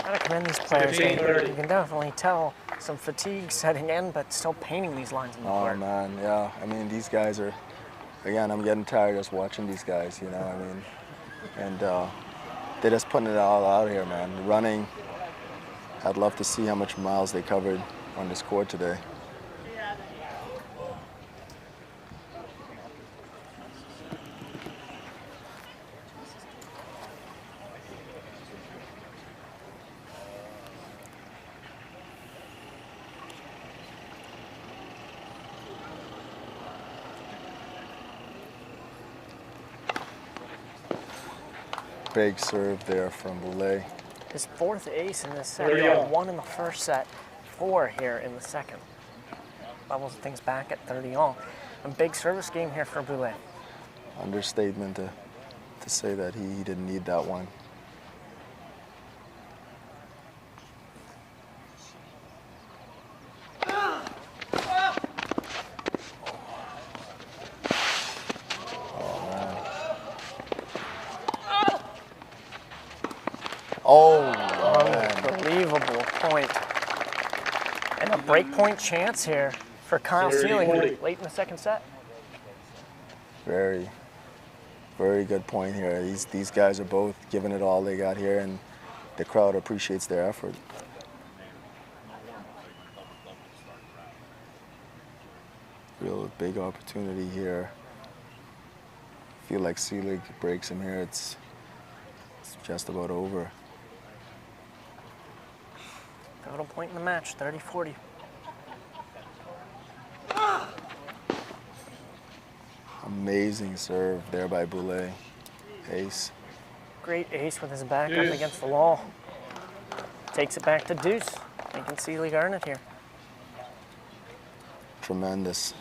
Gotta commend these players. You can definitely tell some fatigue setting in, but still painting these lines in the Oh court. man, yeah. I mean, these guys are. Again, I'm getting tired just watching these guys. You know, I mean, and they're just putting it all out here, man. Running. I'd love to see how much miles they covered on this court today. Big serve there from Boulay. His 4th ace in this set. He got 1 in the first set, 4 here in the second. Levels things back at 30 all. A big service game here for Boulay. Understatement to say that he didn't need that one. Oh, man. Unbelievable point. And a break point chance here for Kyle Seelig late in the second set. Very, very good point here. These guys are both giving it all they got here, and the crowd appreciates their effort. Real big opportunity here. Feel like Seelig breaks him here. It's just about over. Pivotal point in the match, 30-40. Amazing serve there by Boulay. Ace. Great ace with his back up against the wall. Takes it back to deuce. Making Seelig earn it here. Tremendous.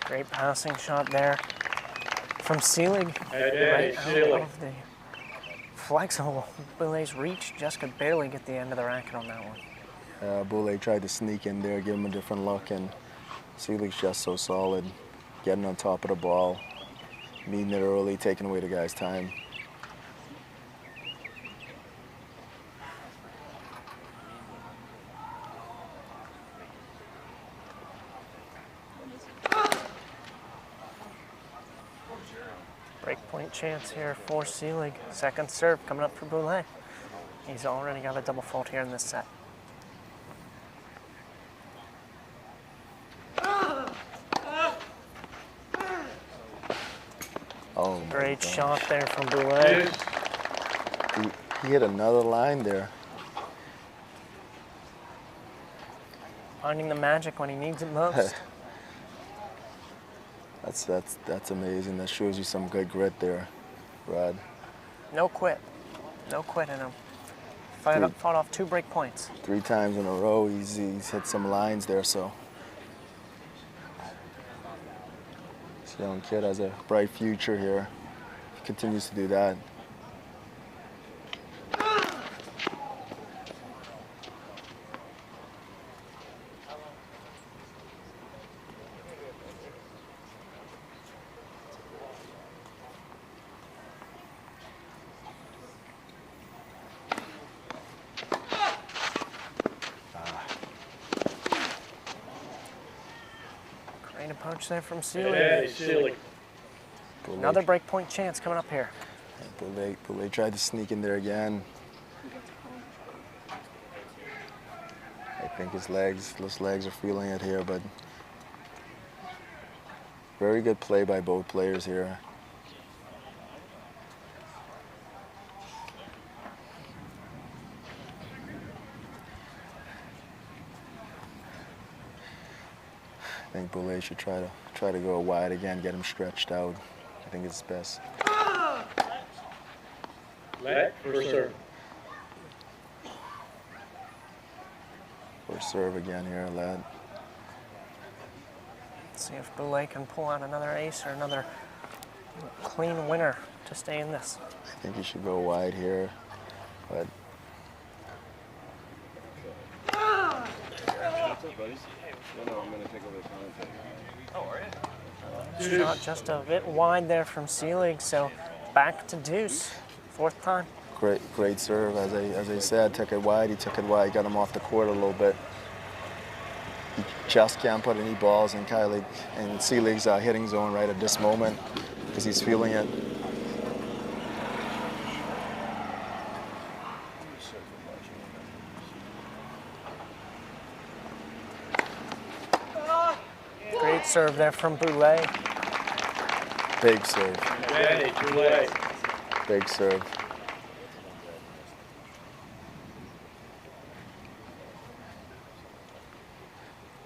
Great passing shot there from Seelig. Right out of the flexible Boulay's reach. Just could barely get the end of the racket on that one. Boulay tried to sneak in there, give him a different look, and Seelig's just so solid. Getting on top of the ball, meeting it early, taking away the guy's time. Breakpoint chance here for Seelig. Second serve coming up for Boulay. He's already got a double fault here in this set. Oh, Great shot there from Boulay. He hit another line there. Finding the magic when he needs it most. That's amazing. That shows you some good grit there, Brad. No quit. No quit in him. Fought off 2 break points. 3 times in a row, he's hit some lines there, so. This young kid has a bright future here. He continues to do that. Great approach there from Seelig. Another break point chance coming up here. Boulay tried to sneak in there again. I think his legs are feeling it here, but very good play by both players here. I think Boulay should try to go wide again, get him stretched out. I think it's best. Let for serve. For serve again here, lad. See if Boulay can pull out another ace or another clean winner to stay in this. I think he should go wide here, but buddy. No, I'm going to take over the commentary. Oh, are you? Shot just a bit wide there from Seelig, so back to deuce. Fourth time. Great serve. As I said, took it wide. He took it wide, got him off the court a little bit. He just can't put any balls in Seelig's hitting zone right at this moment because he's feeling it. Great serve there from Boulay. Big serve. Big serve.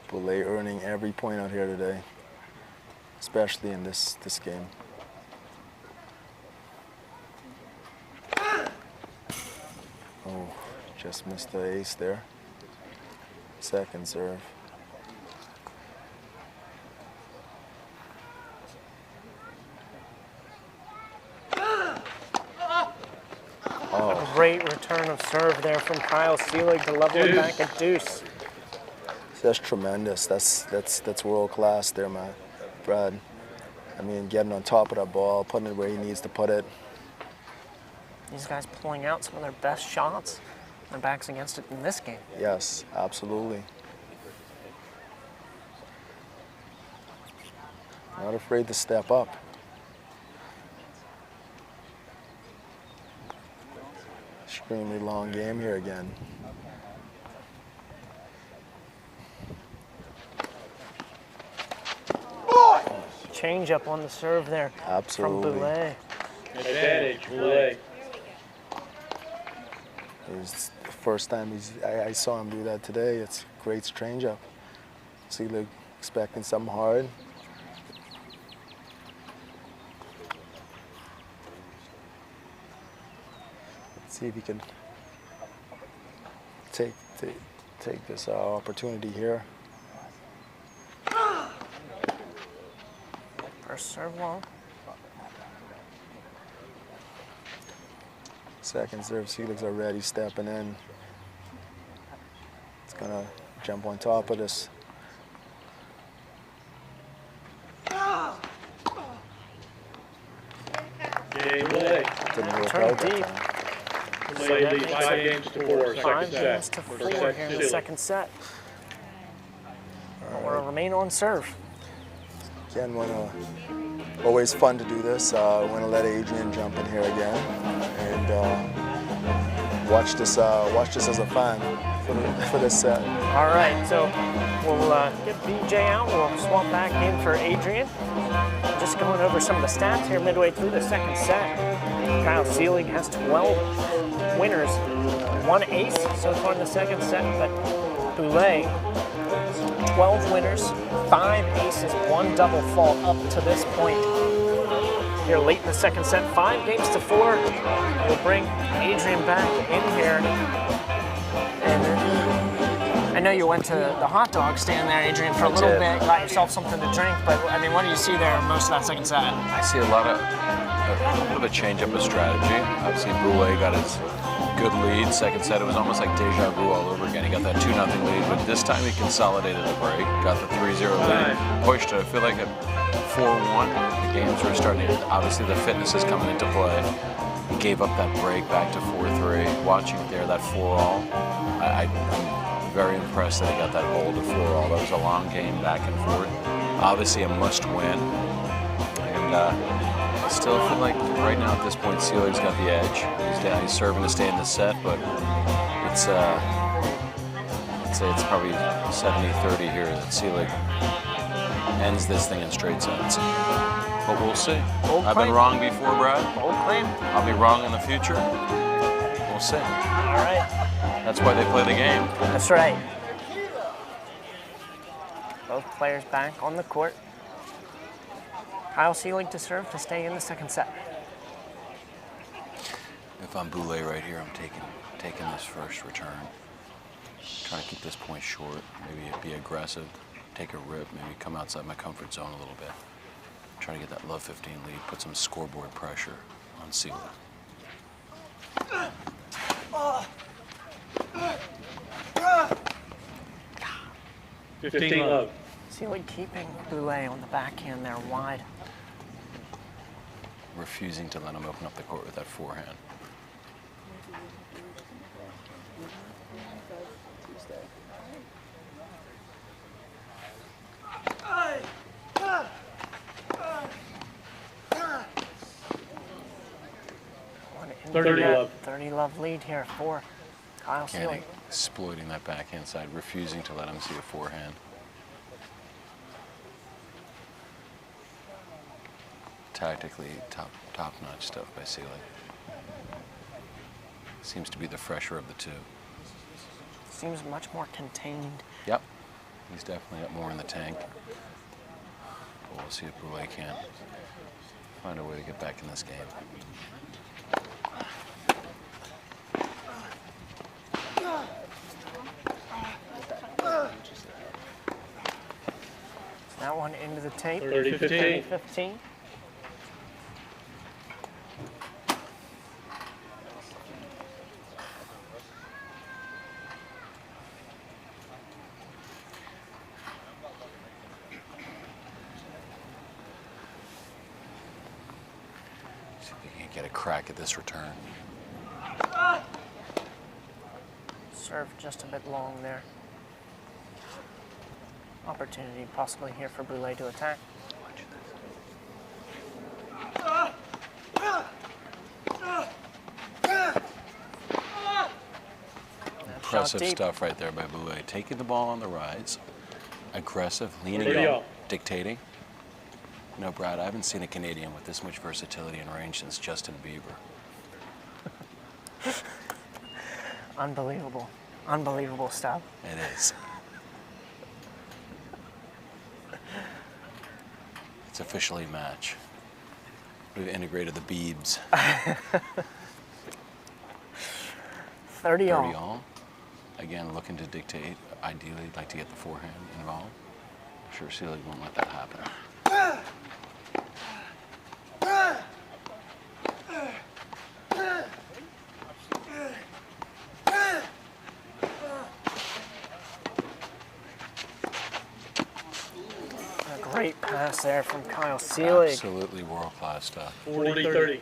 Boulay earning every point out here today, especially in this game. Oh, just missed the ace there. Second serve. Great return of serve there from Kyle Seelig to level it back at deuce. That's tremendous. That's world class there, man, Brad. I mean, getting on top of that ball, putting it where he needs to put it. These guys pulling out some of their best shots. Their backs against it in this game. Yes, absolutely. Not afraid to step up. Extremely long game here again. Change up on the serve there. Absolutely. From Boulay. Advantage, Boulay. It was the first time I saw him do that today. It's a great change up. Seelig expecting something hard. See if he can take this opportunity here. First serve long. Second serve, Seelig's already stepping in. It's gonna jump on top of this. Game play. Didn't work Turn out that deep. time. Play lead 5 games to 4, 5 second games set. to 4 here in the second set. We'll remain on serve. Again, always fun to do this. Want to let Adrian jump in here again and watch this as a fan for this set. All right, so we'll get BJ out. We'll swap back in for Adrian. Just going over some of the stats here midway through the second set. Kyle Seelig has 12 winners, 1 ace so far in the second set, but Boulay, 12 winners, 5 aces, 1 double fault up to this point. Here late in the second set, 5 games to 4. We'll bring Adrian back in here. And I know you went to the hot dog stand there, Adrian, for a little bit, got yourself something to drink, but I mean, what do you see there most of that second set? I see a little bit of a change up of strategy. Obviously, Boulay got his good lead. Second set, it was almost like deja vu all over again. He got that 2-0 lead, but this time he consolidated the break, got the 3-0 lead, pushed it. I feel like at 4-1, the games were starting to, obviously the fitness is coming into play. He gave up that break back to 4-3. Watching it there, that 4-all, I'm very impressed that he got that hold of 4-all. That was a long game back and forth. Obviously a must win. And I still feel like right now at this point, Seelig's got the edge. He's serving to stay in the set, but it's I'd say it's probably 70-30 here that Seelig ends this thing in straight sets. But we'll see. I've been wrong before, Brad. Bold claim. I'll be wrong in the future. We'll see. All right. That's why they play the game. That's right. Both players back on the court. Kyle Seelig to serve to stay in the second set. If I'm Boulay right here, I'm taking this first return. Trying to keep this point short. Maybe be aggressive, take a rip, maybe come outside my comfort zone a little bit. Try to get that love 15 lead, put some scoreboard pressure on Seelig. 15 love. Seelig keeping Boulay on the backhand there wide. Refusing to let him open up the court with that forehand. Into 30 that love. 30 love lead here for Kyle Seelig. Canning exploiting that backhand side, refusing to let him see a forehand. Tactically, top-notch stuff by Seelig. Seems to be the fresher of the two. Seems much more contained. Yep, he's definitely got more in the tank. But we'll see if Boulay can find a way to get back in this game. That one into the tape. 30-15. 15. See if he can get a crack at this return. Serve just a bit long there. Opportunity possibly here for Boulay to attack. Impressive stuff right there by Boulay. Taking the ball on the rise, aggressive, leaning Pretty up, all. dictating. You know, Brad, I haven't seen a Canadian with this much versatility and range since Justin Bieber. Unbelievable. Unbelievable stuff. It is. It's officially a match. We've integrated the Biebs. 30 all. 30 all. Again, looking to dictate. Ideally, like to get the forehand involved. I'm sure Seelig won't let that happen. A great pass there from Kyle Seelig. Absolutely world-class stuff. 40-30.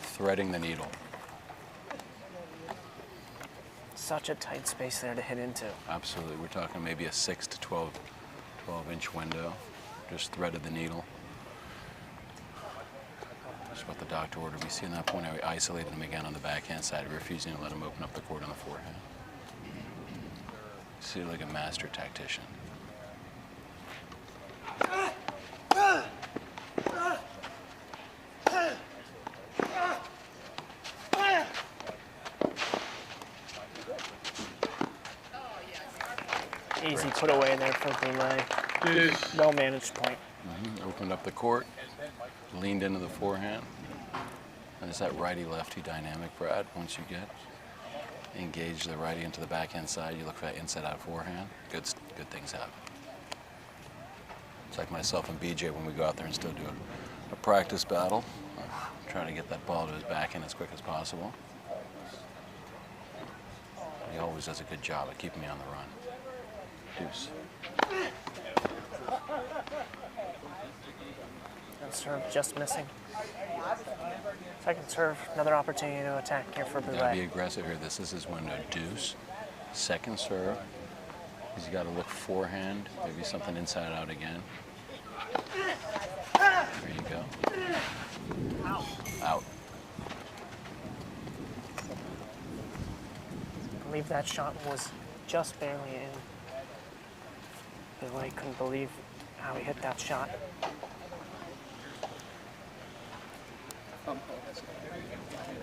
Threading the needle. Such a tight space there to hit into. Absolutely. We're talking maybe a 6 to 12-inch window. Just threaded the needle. That's what the doctor ordered. We see in that point how he isolated him again on the backhand side, refusing to let him open up the court on the forehand. See, like a master tactician. Easy put away there for Boulay. Deuce. Well managed point. Opened up the court, leaned into the forehand. And it's that righty-lefty dynamic, Brad. Once you get engage the righty into the backhand side, you look for that inside-out forehand. Good things happen. It's like myself and BJ when we go out there and still do a practice battle, trying to get that ball to his backhand as quick as possible. He always does a good job at keeping me on the run. Deuce. And serve just missing. Second serve, another opportunity to attack here for Gotta be Boulay. aggressive here. This is his window. Deuce. Second serve. He's got to look forehand. Maybe something inside out again. There you go. Out. I believe that shot was just barely in. Boulay couldn't believe how he hit that shot.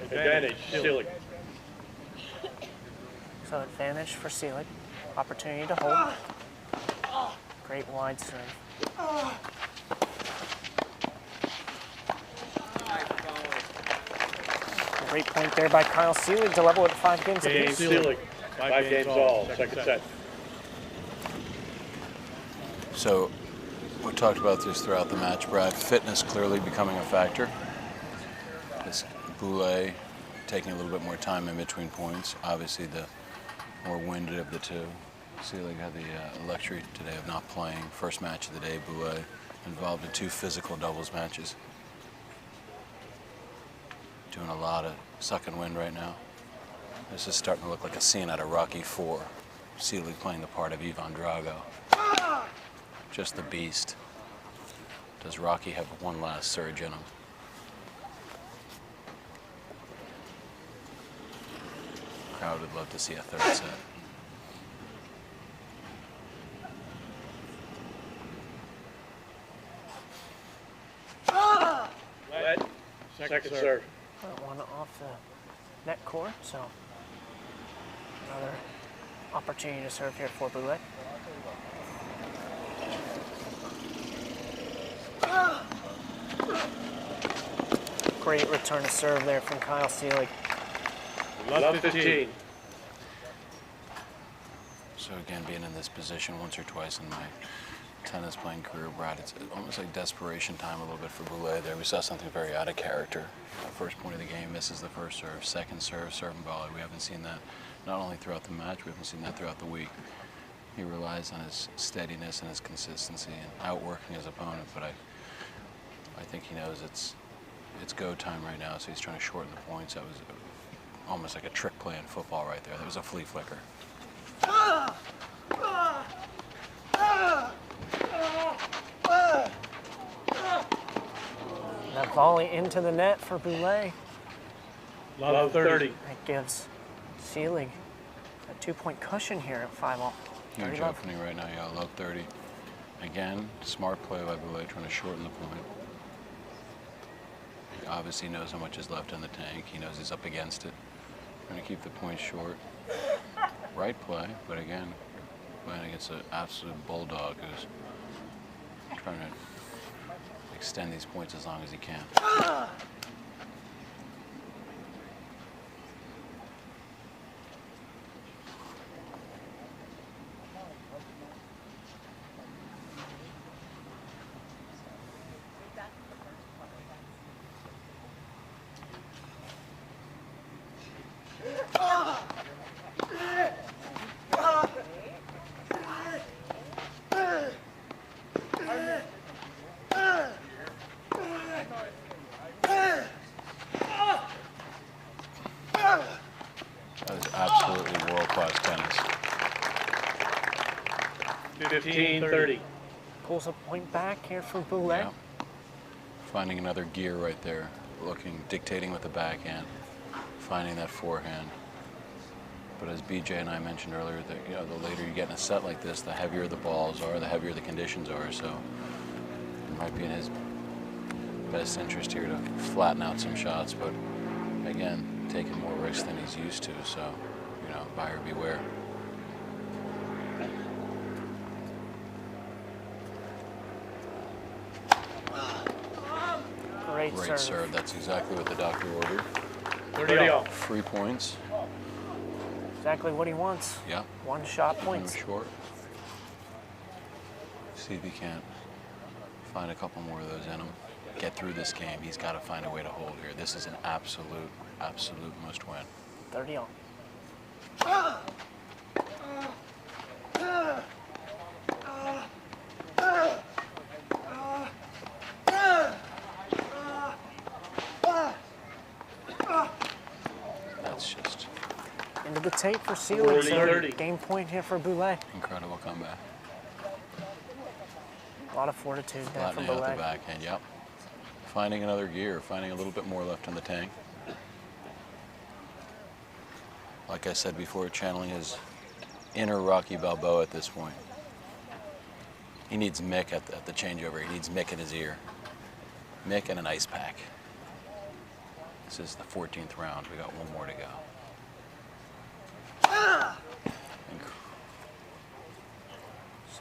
Advantage, Seelig. So advantage for Seelig. Opportunity to hold. Great wide serve. Great point there by Kyle Seelig to level at 5 games Game apiece. Seelig. 5 games all. Second set. So, we talked about this throughout the match, Brad. Fitness clearly becoming a factor. This Boulay taking a little bit more time in between points. Obviously, the more winded of the two. Seelig had the luxury today of not playing. First match of the day, Boulet involved in 2 physical doubles matches. Doing a lot of sucking wind right now. This is starting to look like a scene out of Rocky IV. Seelig playing the part of Ivan Drago. Just the beast. Does Rocky have one last surge in him? Crowd would love to see a third set. Wet. Second serve. One off the net court, so another opportunity to serve here for Boulet. Great return to serve there from Kyle Seelig. Love 15. So again, being in this position once or twice in my tennis playing career, Brad, it's almost like desperation time a little bit for Boulet there. We saw something very out of character. First point of the game, misses the first serve. Second serve, serving volley. We haven't seen that not only throughout the match, we haven't seen that throughout the week. He relies on his steadiness and his consistency and outworking his opponent, but I think he knows it's go time right now, so he's trying to shorten the points. That was almost like a trick play in football right there. That was a flea flicker. That volley into the net for Boulet. Love 30. That gives Seelig a 2-point cushion here at 5-all. Huge opening right now, yeah, love 30. Again, smart play by Boulet, trying to shorten the point. He obviously knows how much is left in the tank. He knows he's up against it. Trying to keep the points short. Right play, but again, playing against an absolute bulldog who's trying to extend these points as long as he can. That is absolutely world-class tennis. 15-30. Pulls a point back here for Boulet. Yeah. Finding another gear right there, dictating with the backhand, finding that forehand. But as BJ and I mentioned earlier, that the later you get in a set like this, the heavier the balls are, the heavier the conditions are. So it might be in his best interest here to flatten out some shots, but again, taking more risks than he's used to. So, buyer beware. Great serve. That's exactly what the doctor ordered. 30 off. 3 points. Exactly what he wants. Yeah. One-shot points. Short. See if he can't find a couple more of those in him. Get through this game. He's got to find a way to hold here. This is an absolute must win. 30 on. That's just into the tape for Seelig. 30. Game point here for Boulet. incredible comeback. A lot of fortitude there from Flattening out the Boulet. backhand, yep. Finding another gear, finding a little bit more left in the tank. Like I said before, channeling his inner Rocky Balboa at this point. He needs Mick at the changeover. He needs Mick in his ear. Mick and an ice pack. This is the 14th round. We got one more to go.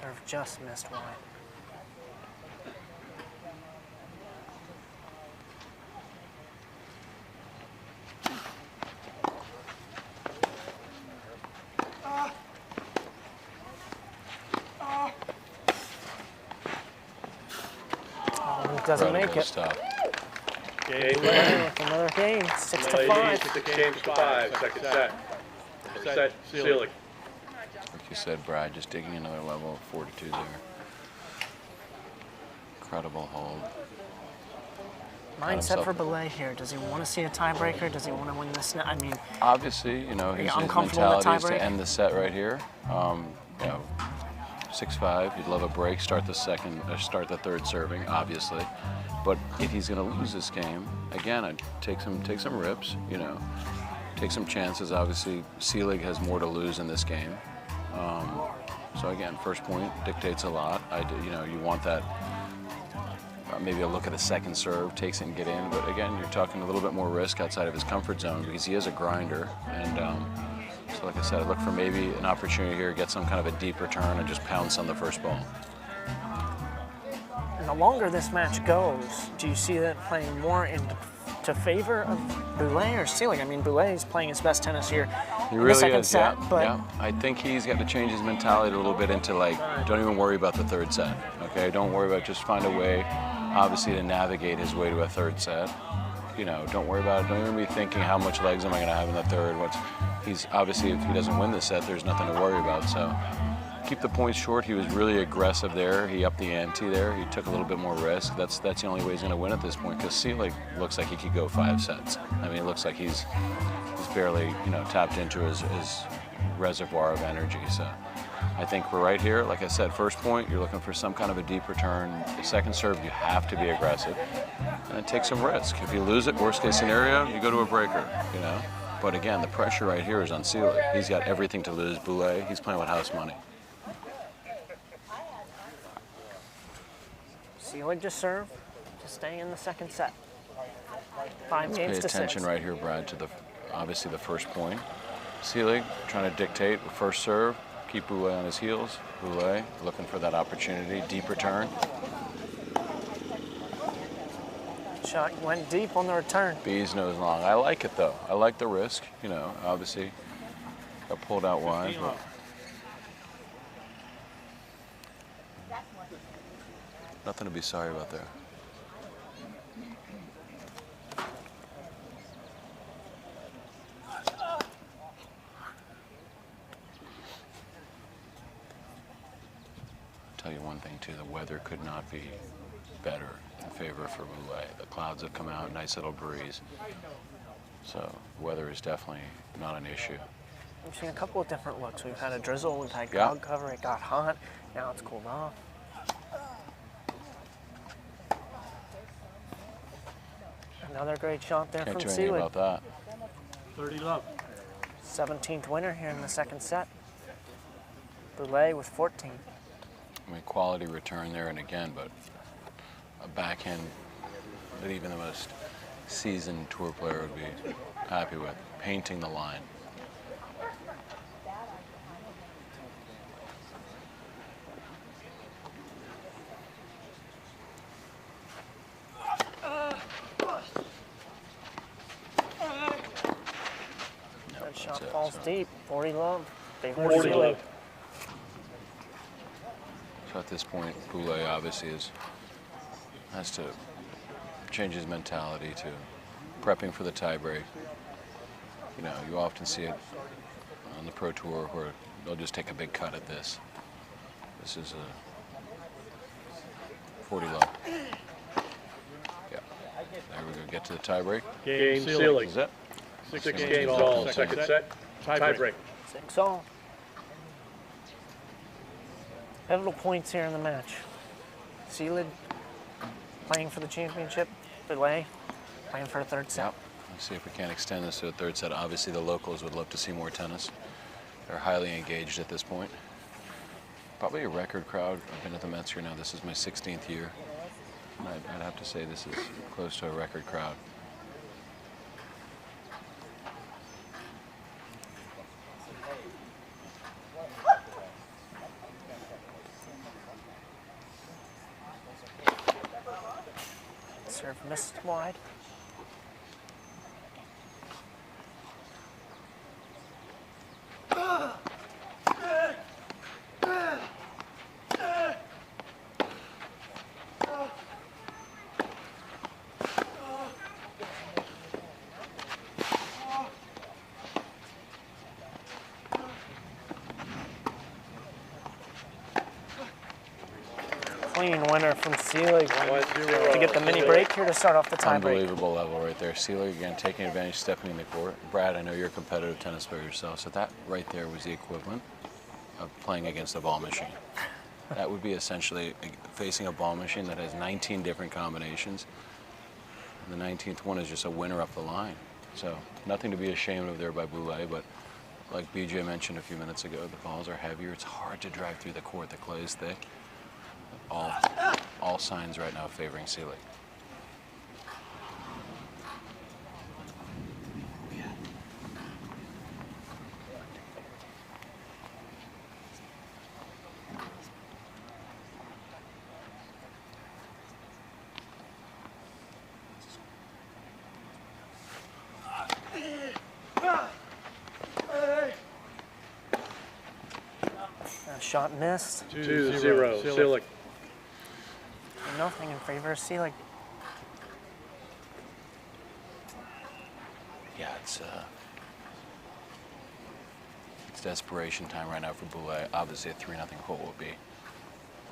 Serve just missed wide. Doesn't make it. Stop. Game With another game, 6-5. 6 games to 5, second set. Set, Seelig. Like you said, Brad, just digging another level of fortitude there. Incredible hold. Mindset for Belay here. Does he want to see a tiebreaker? Does he want to win this? I mean, obviously, you know, his mentality is to end the set right here. You know, 6-5. He'd love a break. Start the third serving, obviously. But if he's going to lose this game, again, I'd take some rips. You know, take some chances. Obviously, Selig has more to lose in this game. So again, first point dictates a lot. You know, you want that. Maybe a look at a second serve, takes it and get in. But again, you're talking a little bit more risk outside of his comfort zone because he is a grinder. And so like I said, I look for maybe an opportunity here to get some kind of a deep return and just pounce on the first ball. And the longer this match goes, do you see that playing more into favor of Boulay or Selig? I mean, Boulay is playing his best tennis here in the second set. But yeah. I think he's got to change his mentality a little bit into like, don't even worry about the third set, okay? Don't worry about, just find a way, obviously, to navigate his way to a third set. You know, don't worry about it. Don't even be thinking how much legs am I going to have in the third. He's obviously, if he doesn't win the set, there's nothing to worry about. So keep the points short. He was really aggressive there. He upped the ante there. He took a little bit more risk. That's the only way he's going to win at this point because Selig looks like he could go 5 sets. I mean, it looks like he's barely, you know, tapped into his reservoir of energy. So I think we're right here. Like I said, first point, you're looking for some kind of a deep return. The second serve, you have to be aggressive and take some risk. If you lose it, worst case scenario, you go to a breaker, you know. But again, the pressure right here is on Selig. He's got everything to lose. Boulay, he's playing with house money. Selig just serve to stay in the second set. 5 games to 6. Pay attention right here, Brad, to obviously the first point. Selig trying to dictate the first serve, keep Boulay on his heels. Boulay looking for that opportunity, deep return. Shot went deep on the return. Bees nose long. I like it though. I like the risk. You know, obviously got pulled out wide. But nothing to be sorry about there. Tell you one thing too, the weather could not be better in favor for Boulay. The clouds have come out, nice little breeze. So weather is definitely not an issue. We've seen a couple of different looks. We've had a drizzle, we've had cloud cover, it got hot, now it's cooled off. Another great shot there Can't from do anything Selig. about that. 30 love. 17th winner here in the second set. Boulay with 14. I mean, quality return there, and again, but a backhand that even the most seasoned tour player would be happy with, painting the line. That shot falls deep. 40 love. 40 love. So at this point, Boulay obviously has to change his mentality to prepping for the tiebreak. You know, you often see it on the Pro Tour where they'll just take a big cut at this. This is a 40 love. Yeah. There we go. Get to the tiebreak. Game Selig. Is that? 6 games all. Second set. Tiebreak. 6 all. Pivotal points here in the match. Selig playing for the championship. Boulay playing for a third set. Yep. Let's see if we can't extend this to a third set. Obviously, the locals would love to see more tennis. They're highly engaged at this point. Probably a record crowd. I've been at the Metzger now. This is my 16th year. I'd have to say this is close to a record crowd. Serve missed wide. clean winner from Seelig 1-0. to get the mini break here to start off the tie break. Unbelievable level right there. Seelig again taking advantage, stepping in the court. Brad, I know you're a competitive tennis player yourself, so that right there was the equivalent of playing against a ball machine. That would be essentially facing a ball machine that has 19 different combinations. And the 19th one is just a winner up the line. So nothing to be ashamed of there by Boulay, but like BJ mentioned a few minutes ago, the balls are heavier. It's hard to drive through the court. The clay is thick. All signs right now favoring Seelig. Shot missed. 2-0. Seelig. Nothing in favor of Seelig. Yeah, it's desperation time right now for Boulay. Obviously, a 3-0 hole will be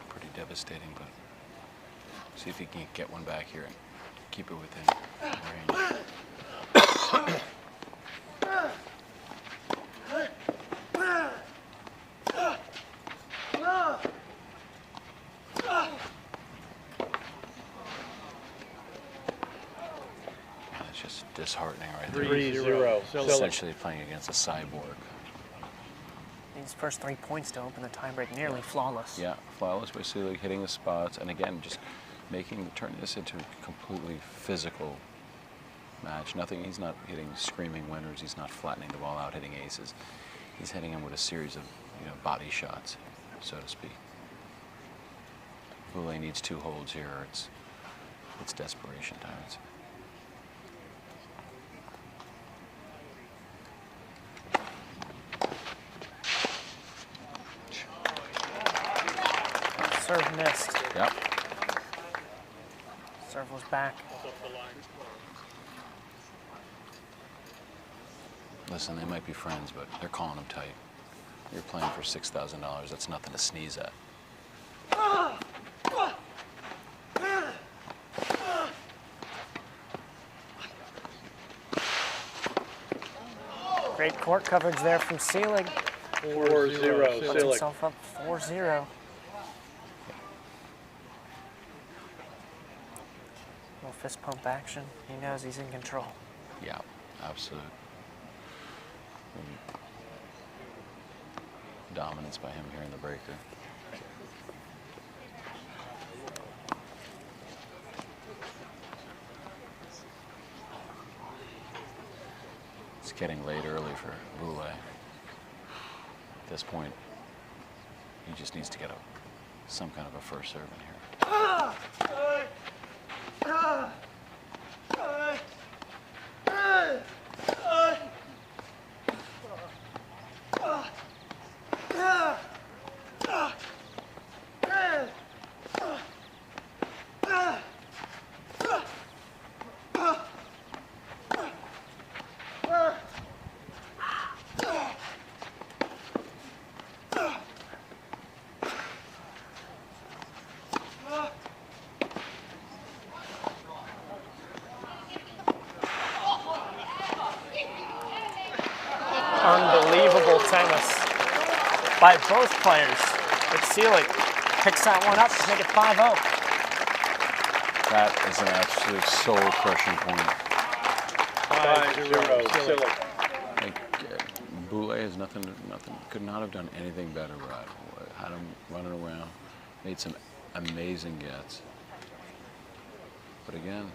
pretty devastating, but see if he can get one back here and keep it within range. It's just disheartening right there. 3-0. Essentially playing against a cyborg. These first 3 points to open the tiebreak nearly flawless. Yeah, flawless by Seelig, hitting the spots, and again, just turning this into a completely physical match. Nothing. He's not hitting screaming winners. He's not flattening the ball out, hitting aces. He's hitting them with a series of body shots, so to speak. Boulay needs 2 holds here. Or it's desperation time. Serve missed. Yep. Serve was back. Listen, they might be friends, but they're calling him tight. You're playing for $6,000. That's nothing to sneeze at. Great court coverage there from Seelig. 4-0. Puts himself up 4-0. Little fist pump action. He knows he's in control. Yeah, absolute. Dominance by him here in the breaker. It's getting late early for Boulay. At this point, he just needs to get some kind of a first serve in here. Unbelievable tennis by both players. But Seelig picks that one up to make it 5-0. That is an absolute soul-crushing point. 5-0. Seelig. Boulay has nothing, could not have done anything better, Brad. Had him running around, made some amazing gets. But again,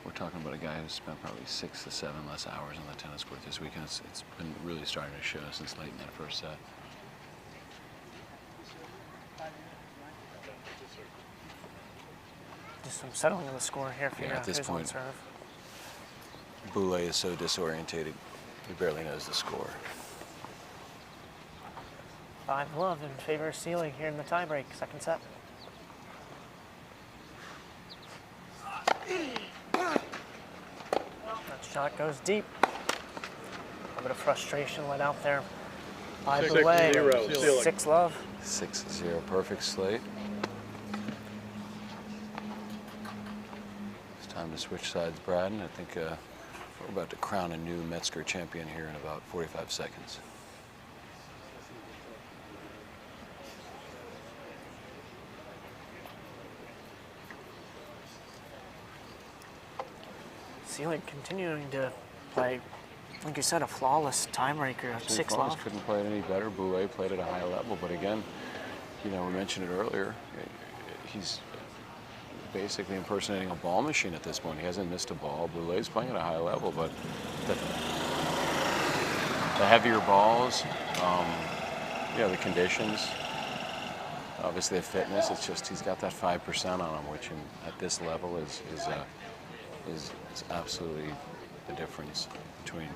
we're talking about a guy who's spent probably 6 to 7 less hours on the tennis court this weekend. It's been really starting to show since late in that first set. Just some settling of the score here for At this point, serve. Boulay is so disorientated, he barely knows the score. 5-love in favor of Seelig here in the tiebreak, second set. That shot goes deep. A bit of frustration let out there 5 6-0, away. Seelig. 6-love. 6-0, perfect slate. It's time to switch sides, Brad, and I think we're about to crown a new Metzger champion here in about 45 seconds. Seelig continuing to play, like you said, a flawless tiebreaker at 6-love. Couldn't play it any better. Boulet played at a high level, but again, you know, we mentioned it earlier. He's basically impersonating a ball machine at this point. He hasn't missed a ball. Boulet's playing at a high level, but the heavier balls, you know, the conditions, obviously the fitness. It's just he's got that 5% on him, which at this level is absolutely the difference between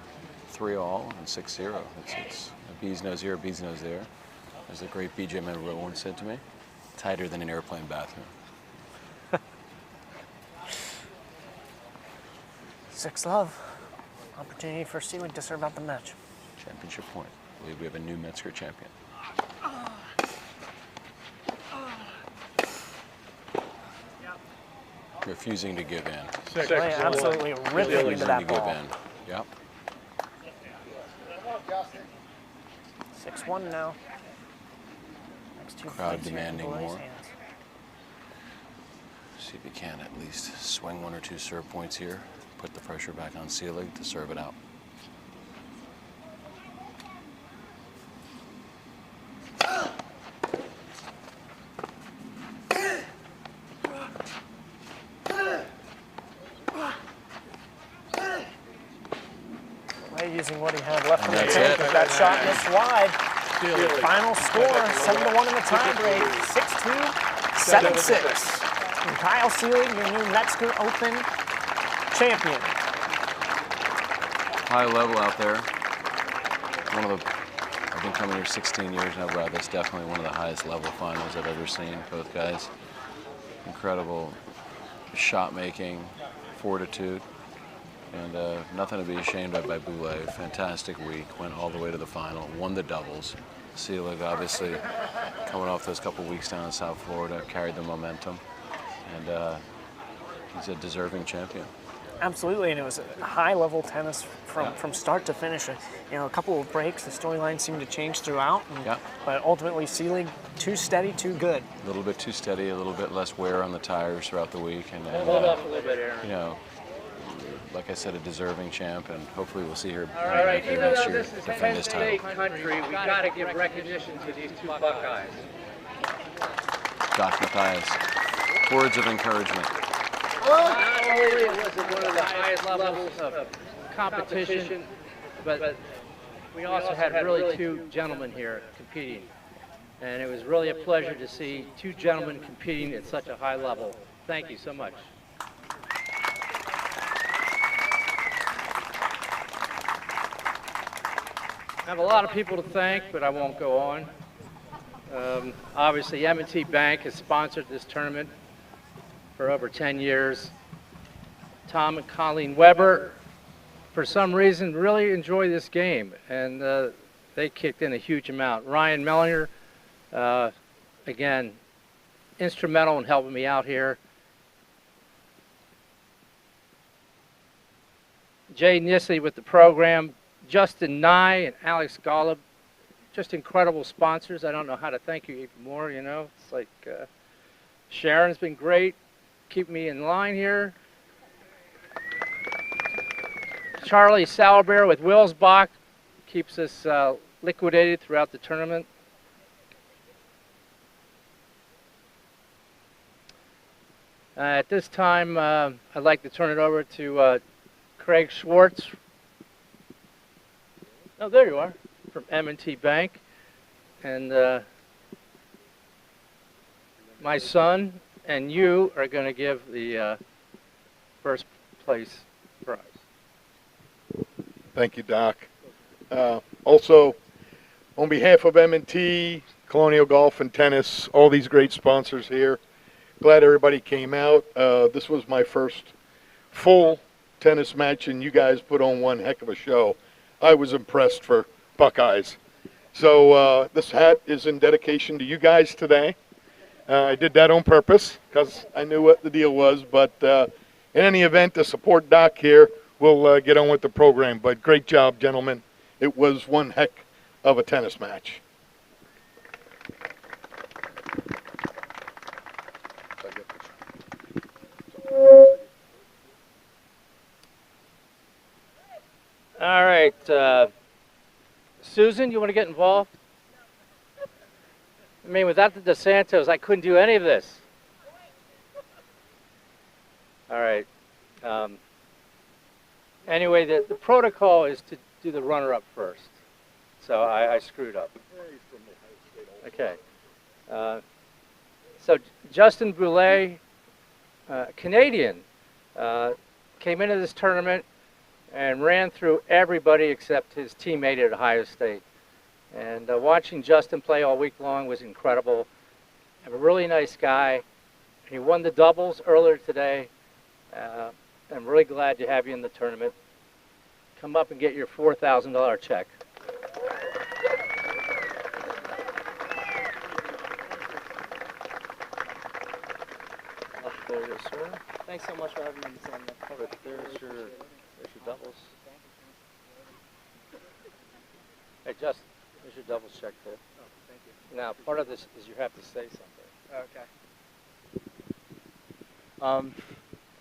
3-all and 6-0. It's a bee's nose here, a bee's nose there. As the great B.J. Monroe once said to me, tighter than an airplane bathroom. 6-love. Opportunity for Seelig to serve out the match. Championship point. I believe we have a new Metzger champion. Refusing to give in. Play absolutely ripping into Refusing that to give ball. in. Yep. 6-1 now. Next two Crowd points here in demanding Boulet's more. hands. See if he can at least swing 1 or 2 serve points here. Put the pressure back on Seelig to serve it out. Play using what he had left in the that's tank. it. If that shot missed wide. Final score, 7-1 in the tiebreak. 6-2, 7-6. And Kyle Seelig, your new Metzger Open champion. High level out there. I've been coming here 16 years now, Brad. That's definitely one of the highest level finals I've ever seen. Both guys, incredible shot making, fortitude, and nothing to be ashamed of by Boulet. Fantastic week, went all the way to the final, won the doubles. Seelig obviously coming off those couple weeks down in South Florida, carried the momentum, and he's a deserving champion. Absolutely, and it was a high-level tennis from start to finish. You know, a couple of breaks, the storyline seemed to change throughout, but ultimately Seelig, too steady, too good. A little bit too steady, a little bit less wear on the tires throughout the week, and Hold off a little bit, Aaron. you know, like I said, a deserving champ, and hopefully we'll see her All right, here even next though year this is defend Penn this State title. country, we got to give recognition to these two Buckeyes. Doc Mathias, words of encouragement. Not only was it one of the highest levels of competition, but we also had really two gentlemen here competing. And it was really a pleasure to see two gentlemen competing at such a high level. Thank you so much. I have a lot of people to thank, but I won't go on. Obviously, M&T Bank has sponsored this tournament for over 10 years. Tom and Colleen Weber, for some reason, really enjoy this game, and they kicked in a huge amount. Ryan Mellinger, again, instrumental in helping me out here. Jay Nisley with the program, Justin Nye and Alex Golub, just incredible sponsors. I don't know how to thank you even more, you know. It's like Sharon's been great, keeping me in line here. Charlie Sauerbeer with Willsbach keeps us liquidated throughout the tournament. At this time, I'd like to turn it over to Craig Schwartz. Oh, there you are, from M&T Bank. And my son and you are going to give the first place prize. Thank you, Doc. Also, on behalf of M&T, Colonial Golf and Tennis, all these great sponsors here, glad everybody came out. This was my first full tennis match, and you guys put on one heck of a show. I was impressed for Buckeyes. So this hat is in dedication to you guys today. I did that on purpose because I knew what the deal was. But in any event, to support Doc here, we'll get on with the program. But great job, gentlemen. It was one heck of a tennis match. All right, Susan, you want to get involved? I mean, without the DeSantos, I couldn't do any of this. All right. Anyway, the protocol is to do the runner-up first. So I screwed up. Okay. So Justin Boulay, Canadian, came into this tournament and ran through everybody except his teammate at Ohio State. And watching Justin play all week long was incredible. A really nice guy. He won the doubles earlier today. I'm really glad to have you in the tournament. Come up and get your $4,000 check. There you go, sir. Thanks so much for having me, Sam. There's your doubles. Hey, Justin, there's your doubles check there. Oh, thank you. Now, part of this is you have to say something. Okay.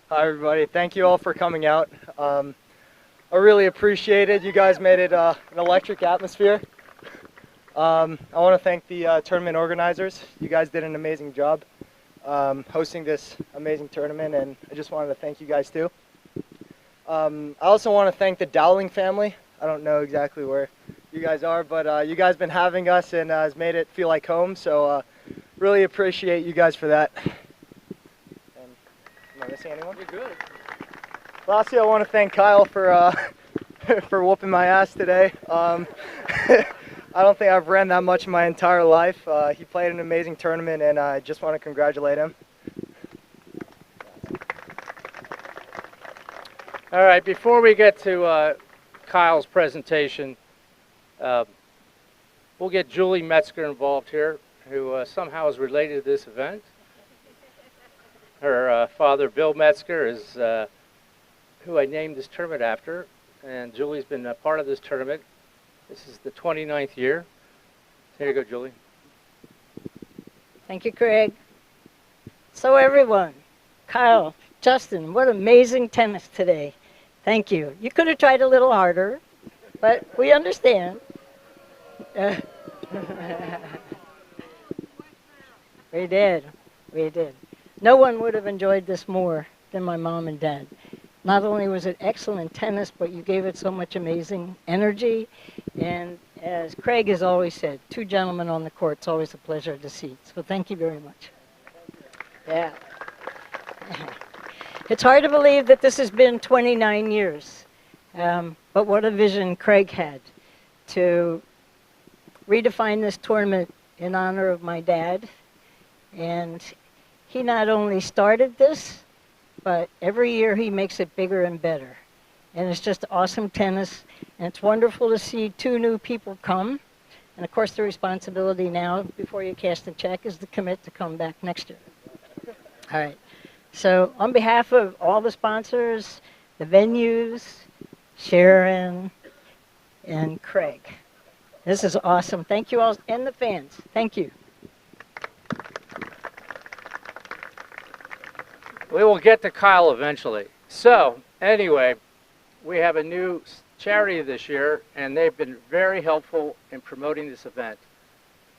Hi, everybody. Thank you all for coming out. I really appreciate it. You guys made it an electric atmosphere. I want to thank the tournament organizers. You guys did an amazing job hosting this amazing tournament, and I just wanted to thank you guys too. I also want to thank the Dowling family. I don't know exactly where you guys are, but you guys been having us and has made it feel like home, so really appreciate you guys for that. And am I missing anyone? You're good. Lastly, I want to thank Kyle for for whooping my ass today. I don't think I've ran that much in my entire life. He played an amazing tournament, and I just want to congratulate him. All right, before we get to Kyle's presentation, we'll get Julie Metzger involved here, who somehow is related to this event. Her father, Bill Metzger, is who I named this tournament after, and Julie's been a part of this tournament. This is the 29th year. Here you go, Julie. Thank you, Craig. So everyone, Kyle, Justin, what amazing tennis today. Thank you. You could have tried a little harder, but we understand. We did. We did. No one would have enjoyed this more than my mom and dad. Not only was it excellent tennis, but you gave it so much amazing energy. And as Craig has always said, two gentlemen on the court, it's always a pleasure to see. So thank you very much. Yeah. It's hard to believe that this has been 29 years. But what a vision Craig had to redefine this tournament in honor of my dad. And he not only started this, but every year he makes it bigger and better. And it's just awesome tennis. And it's wonderful to see two new people come. And of course the responsibility now, before you cast a check, is to commit to come back next year. All right. So on behalf of all the sponsors, the venues, Sharon, and Craig, this is awesome. Thank you all, and the fans. Thank you. We will get to Kyle eventually. So, anyway, we have a new charity this year, and they've been very helpful in promoting this event.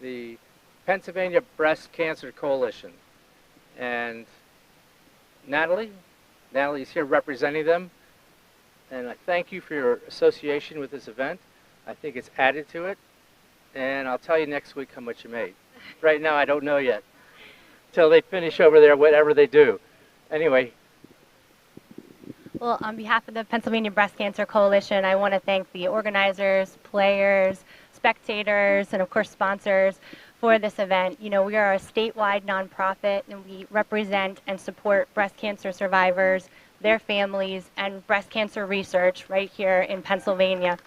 The Pennsylvania Breast Cancer Coalition. And Natalie's here representing them. And I thank you for your association with this event. I think it's added to it. And I'll tell you next week how much you made. Right now, I don't know yet. Till they finish over there, whatever they do. Anyway. Well, on behalf of the Pennsylvania Breast Cancer Coalition, I want to thank the organizers, players, spectators, and of course sponsors for this event. You know, we are a statewide nonprofit, and we represent and support breast cancer survivors, their families, and breast cancer research right here in Pennsylvania.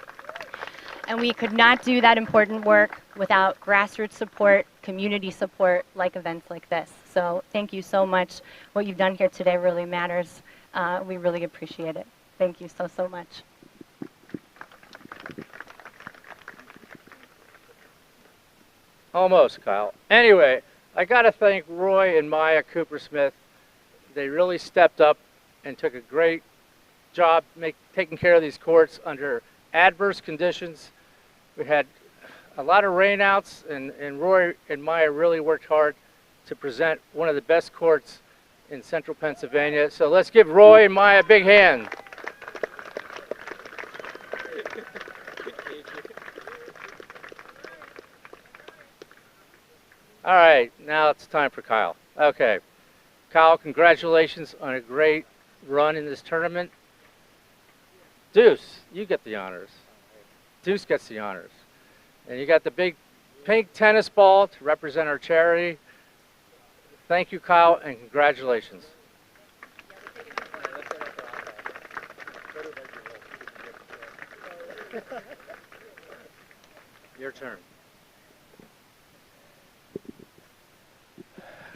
And we could not do that important work without grassroots support, community support, like events like this. So thank you so much. What you've done here today really matters. We really appreciate it. Thank you so, so much. Almost, Kyle. Anyway, I got to thank Roy and Maya Cooper-Smith. They really stepped up and took a great job taking care of these courts under adverse conditions. We had a lot of rainouts, and Roy and Maya really worked hard to present one of the best courts in central Pennsylvania. So let's give Roy and Maya a big hand. All right, now it's time for Kyle. Okay, Kyle, congratulations on a great run in this tournament. Deuce, you get the honors. Deuce gets the honors. And you got the big pink tennis ball to represent our charity. Thank you, Kyle, and congratulations. Your turn.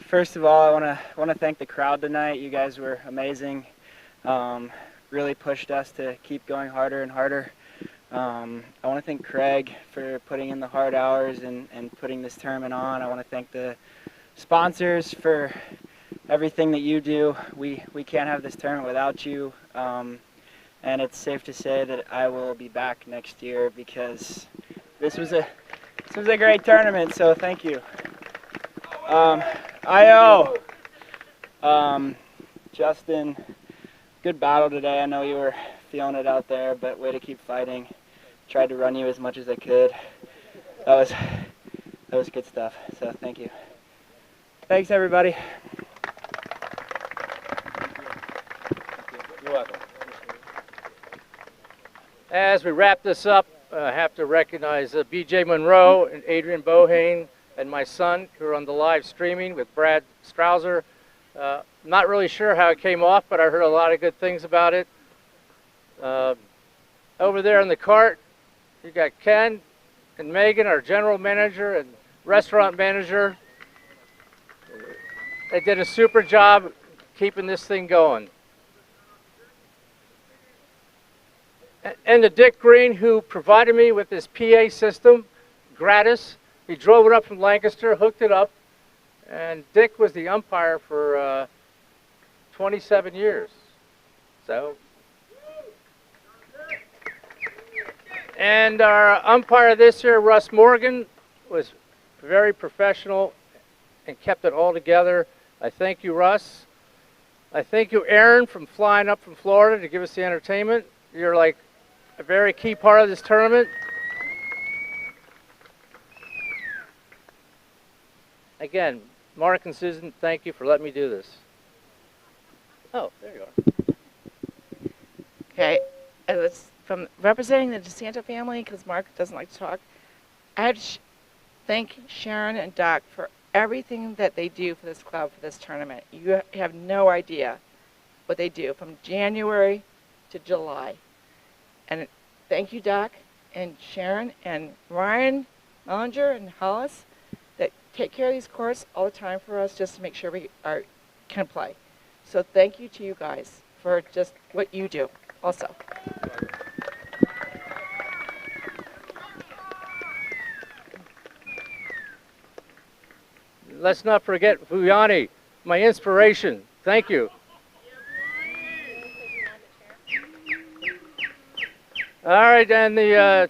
First of all, I want to thank the crowd tonight. You guys were amazing. Really pushed us to keep going harder and harder. I want to thank Craig for putting in the hard hours and putting this tournament on. I want to thank the sponsors for everything that you do. We can't have this tournament without you. And it's safe to say that I will be back next year because this was a great tournament. So thank you. IO, Justin, good battle today. I know you were feeling it out there, but way to keep fighting. Tried to run you as much as I could. That was good stuff. So thank you. Thanks everybody. You're welcome. As we wrap this up, I have to recognize BJ Monroe and Adrian Bohane and my son, who are on the live streaming with Brad Strouser. Not really sure how it came off, but I heard a lot of good things about it. Over there in the cart, you got Ken and Megan, our general manager and restaurant manager. They did a super job keeping this thing going. And to Dick Green, who provided me with this PA system, gratis. He drove it up from Lancaster, hooked it up, and Dick was the umpire for 27 years. So, and our umpire this year, Russ Morgan, was very professional and kept it all together. I thank you, Russ. I thank you, Aaron, from flying up from Florida to give us the entertainment. You're like a very key part of this tournament. Again, Mark and Susan, thank you for letting me do this. Oh, there you are. Okay, it's from representing the DeSanto family, because Mark doesn't like to talk. I have to thank Sharon and Doc for everything that they do for this club, for this tournament. You have no idea what they do from January to July. And thank you, Doc and Sharon and Ryan Mellinger and Hollis, that take care of these courts all the time for us just to make sure we can play. So thank you to you guys for just what you do also. Let's not forget Vuyani, my inspiration. Thank you. All right, and the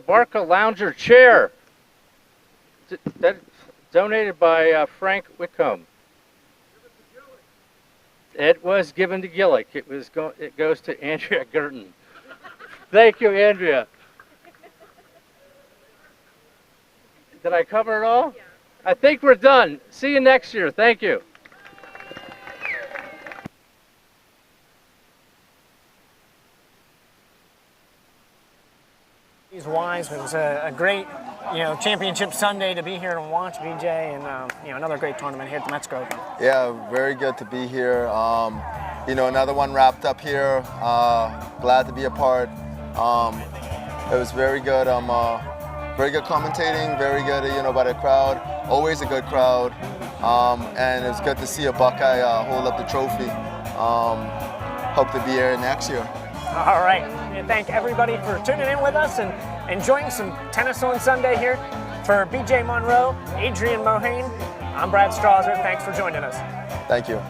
Barca Lounger chair, donated by Frank Whitcomb. It was given to Gillick. It goes to Andrea Gurton. Thank you, Andrea. Did I cover it all? Yeah. I think we're done. See you next year. Thank you. Wise. It was a great, championship Sunday to be here and watch BJ, and another great tournament here at the Metzger Open. Yeah, very good to be here. Another one wrapped up here. Glad to be a part. It was very good. Very good commentating, very good, by the crowd. Always a good crowd. And it was good to see a Buckeye hold up the trophy. Hope to be here next year. All right. And thank everybody for tuning in with us and enjoying some tennis on Sunday here. For BJ Monroe, Adrian Mohane, I'm Brad Strasser. Thanks for joining us. Thank you.